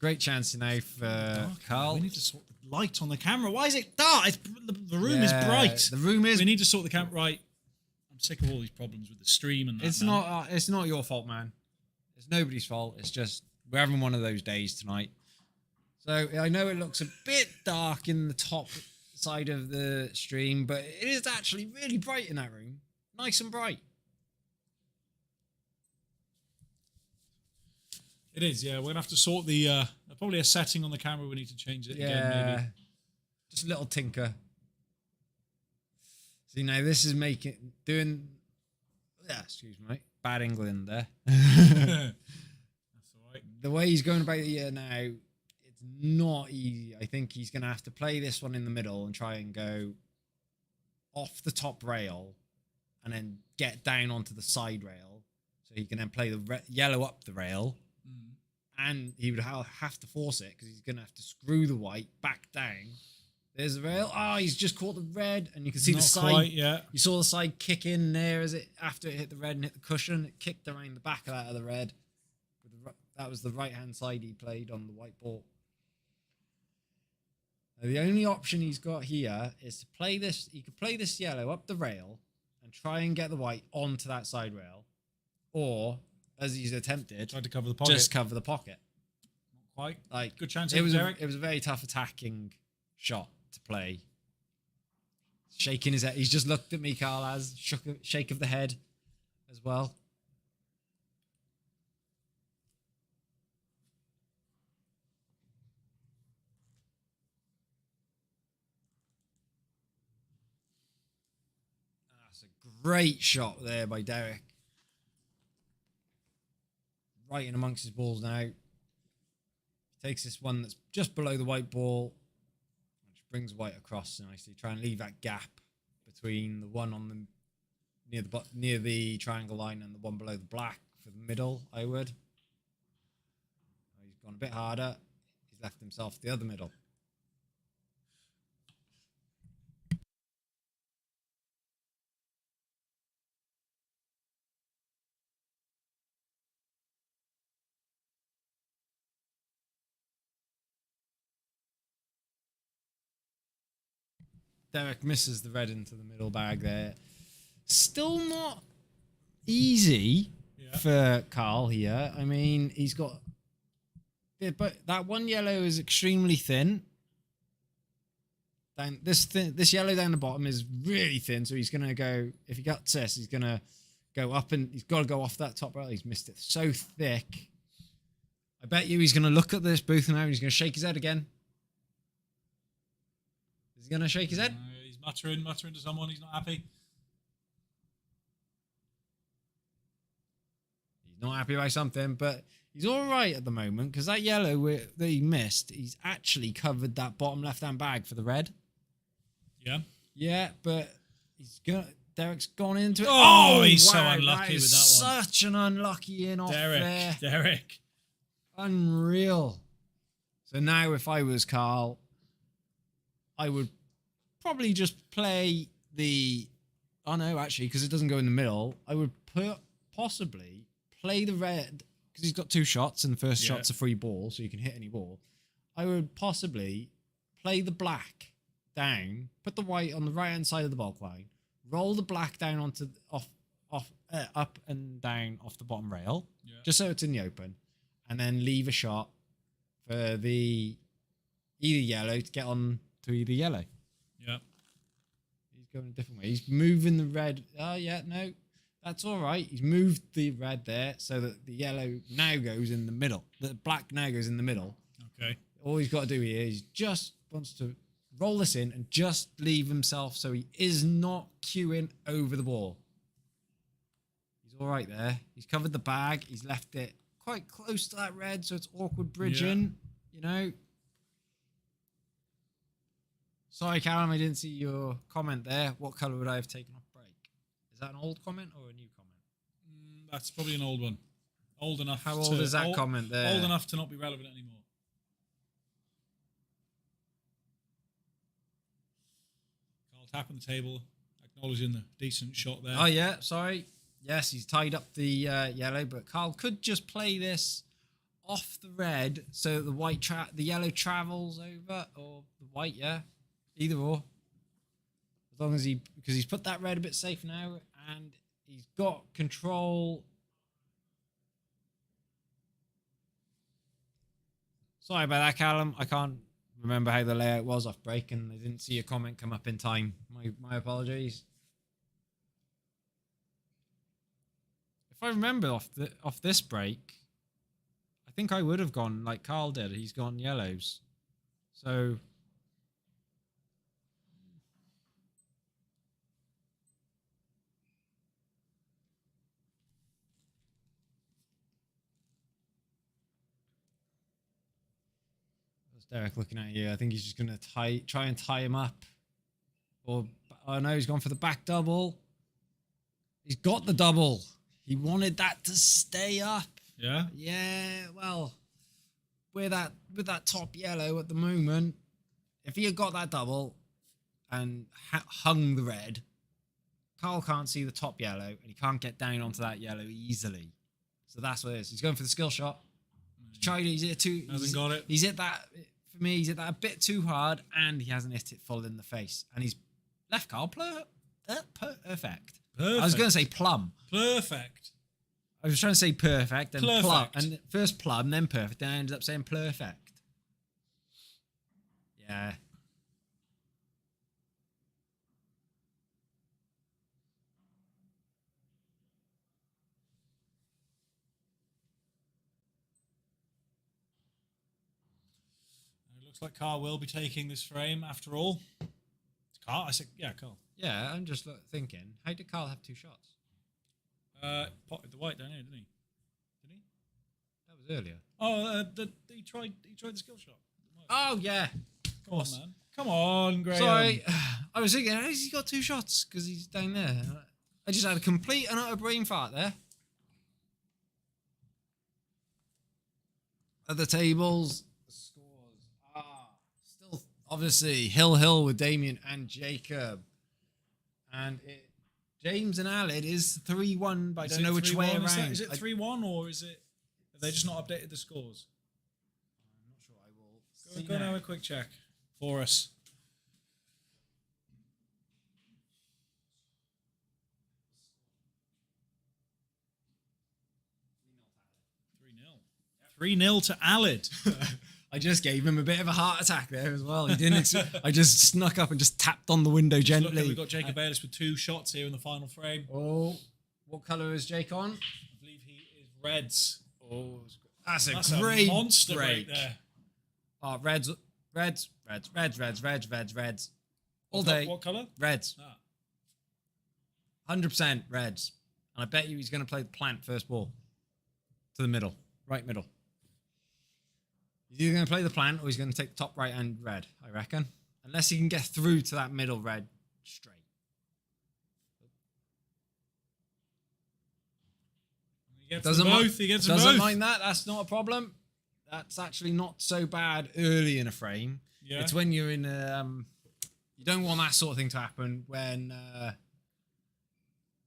Great chance now for Carl. We need to sort the light on the camera. Why is it dark? The room is bright. The room is... We need to sort the camera. Right. I'm sick of all these problems with the stream and that. It's not your fault, man. It's nobody's fault. It's just we're having one of those days tonight. So I know it looks a bit dark in the top side of the stream, but it is actually really bright in that room. Nice and bright. It is, yeah. We're going to have to sort the... probably a setting on the camera. We need to change it again, maybe. Just a little tinker. See, now this is doing... Yeah, excuse me, mate. Bad England there. That's all right. The way he's going about the year now, it's not easy. I think he's going to have to play this one in the middle and try and go off the top rail and then get down onto the side rail. So he can then play the yellow up the rail. And he would have to force it because he's going to have to screw the white back down. There's the rail. Oh, he's just caught the red, and you can see the side. Quite, yeah. You saw the side kick in there after it hit the red and hit the cushion. It kicked around the back of that of the red. That was the right-hand side he played on the white ball. Now, the only option he's got here is to play this. He could play this yellow up the rail and try and get the white onto that side rail, or as he's attempted, tried to cover the pocket. Just cover the pocket. Not quite. Like good chance. It was Derek. a very tough attacking shot to play. Shaking his head. He's just looked at me, Carl, as shake of the head as well. That's a great shot there by Derek. Right in amongst his balls now. He takes this one that's just below the white ball, which brings white across nicely. Try and leave that gap between the one on the near the triangle line and the one below the black for the middle. I would. He's gone a bit harder. He's left himself the other middle. Derek misses the red into the middle bag there. Still not easy for Carl here. I mean, he's got... But that one yellow is extremely thin. This yellow down the bottom is really thin, so he's going to go... If he gets this, he's going to go up and he's got to go off that top rail. He's missed it so thick. I bet you he's going to look at this booth now and he's going to shake his head again. Is he going to shake his head? He's muttering to someone. He's not happy. He's not happy about something, but he's all right at the moment because that yellow that he missed, he's actually covered that bottom left-hand bag for the red. Yeah. Yeah, but Derek's gone into it. Oh, he's so unlucky with that one. Such an unlucky in off there. Derek. Unreal. So now if I was Carl, I would probably just play the... Oh, no, actually, because it doesn't go in the middle. I would possibly play the red, because he's got 2 shots, and the first shot's a free ball, so you can hit any ball. I would possibly play the black down, put the white on the right-hand side of the bulk line, roll the black down onto up and down off the bottom rail, just so it's in the open, and then leave a shot for the either yellow to get on to either yellow. Yeah. He's going a different way. He's moving the red. Oh, yeah, no. That's all right. He's moved the red there so that the yellow now goes in the middle. The black now goes in the middle. Okay. All he's got to do here is just wants to roll this in and just leave himself so he is not queuing over the ball. He's all right there. He's covered the bag. He's left it quite close to that red, so it's awkward bridging, you know. Sorry, Callum, I didn't see your comment there. What colour would I have taken off break? Is that an old comment or a new comment? That's probably an old one. Old enough. How old is that comment there? Old enough to not be relevant anymore. Carl tapping the table, acknowledging the decent shot there. Oh, yeah, sorry. Yes, he's tied up the yellow, but Carl could just play this off the red so that the yellow travels over, or the white, either or. As long as because he's put that red a bit safe now, and he's got control. Sorry about that, Callum. I can't remember how the layout was off break, and I didn't see a comment come up in time. My apologies. If I remember off this break, I think I would have gone like Carl did. He's gone yellows. So that's Derek looking at you. I think he's just going to try and tie him up. Or oh no, he's gone for the back double. He's got the double. He wanted that to stay up. Yeah? Yeah, well, with that top yellow at the moment, if he had got that double and hung the red, Carl can't see the top yellow and he can't get down onto that yellow easily. So that's what it is. He's going for the skill shot. He's hit too. Hasn't got it. He's hit that, for me, he's hit that a bit too hard and he hasn't hit it full in the face. And he's left Carl perfect. I was going to say plum. Perfect. I was trying to say perfect and plum, Plurfect. and first plum, then perfect, and I ended up saying perfect. Yeah. It looks like Carl will be taking this frame after all. It's Carl? I said, yeah, Carl. Yeah, I'm just thinking, how did Carl have 2 shots? Potted the white down here, didn't he? Did he? That was earlier. Oh, he tried the skill shot. Oh, yeah. Come on, man. Come on, Graham. Sorry. I was thinking, how's he got 2 shots? Because he's down there. I just had a complete and utter brain fart there. At the tables, the scores are still obviously Hill with Damien and Jacob. And James and Alid is 3-1, but I don't know which way around. Is it 3-1 or is it... Have they just not updated the scores? I'm not sure. I will Go and have a quick check for us. Three 3-0 to Alid. I just gave him a bit of a heart attack there as well. He didn't. I just snuck up and just tapped on the window gently. Look, we've got Jacob Ellis with 2 shots here in the final frame. Oh, what colour is Jake on? I believe he is reds. Oh, that's That's a great monster break right there. Oh, reds. All day. What colour? Reds. Ah. 100% reds. And I bet you he's going to play the plant first ball. To the middle. Right middle. He's either going to play the plant or he's going to take the top right hand red, I reckon. Unless he can get through to that middle red straight. He gets Doesn't them mi- both. He gets them Doesn't both. mind that. That's not a problem. That's actually not so bad early in a frame. Yeah. It's when you're in you don't want that sort of thing to happen when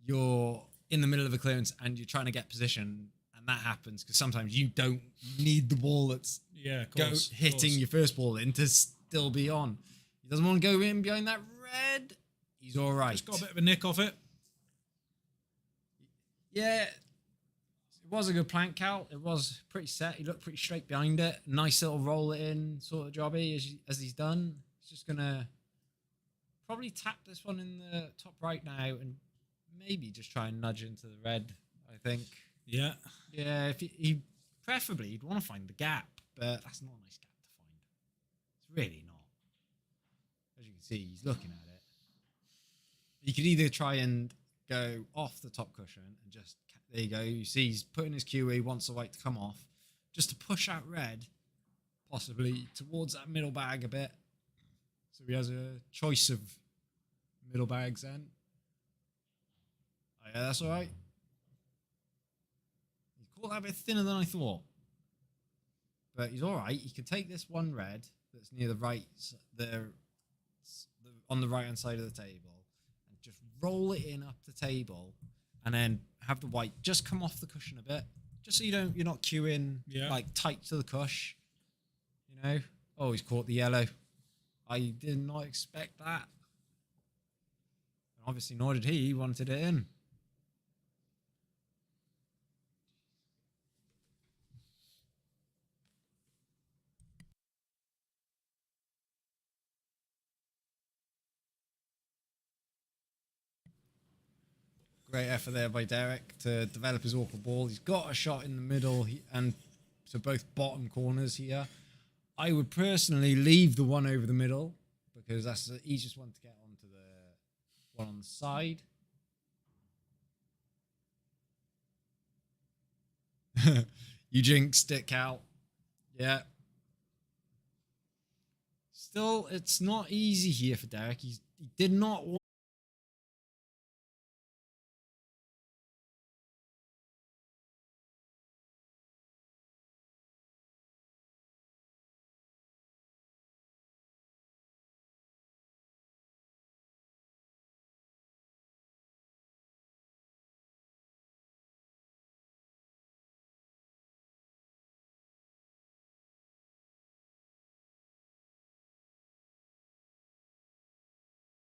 you're in the middle of a clearance and you're trying to get position, and that happens because sometimes you don't need the ball that's Of course, hitting your first ball in to still be on. He doesn't want to go in behind that red. He's all right. Just got a bit of a nick off it. Yeah, it was a good plank, Cal. It was pretty set. He looked pretty straight behind it. Nice little roll it in sort of jobby as he's done. He's just going to probably tap this one in the top right now and maybe just try and nudge into the red, I think. Yeah. Yeah, if he preferably he'd want to find the gap, but that's not a nice gap to find. It's really not. As you can see, he's looking at it. You could either try and go off the top cushion and just, there you go, you see he's putting his QE, wants the white to come off, just to push out red, possibly towards that middle bag a bit. So he has a choice of middle bags then. Oh, yeah, that's all right. He's caught that a bit thinner than I thought. But he's all right. He can take this one red that's near the right, on the right-hand side of the table, and just roll it in up the table, and then have the white just come off the cushion a bit, just so you're not queuing like tight to the cush. You know? Oh, he's caught the yellow. I did not expect that. Obviously, nor did he. He wanted it in. Great effort there by Derek to develop his awkward ball. He's got a shot in the middle and to both bottom corners here. I would personally leave the one over the middle because that's the easiest one to get onto the one on the side. You jinxed it, Cal. Yeah. Still, it's not easy here for Derek. He did not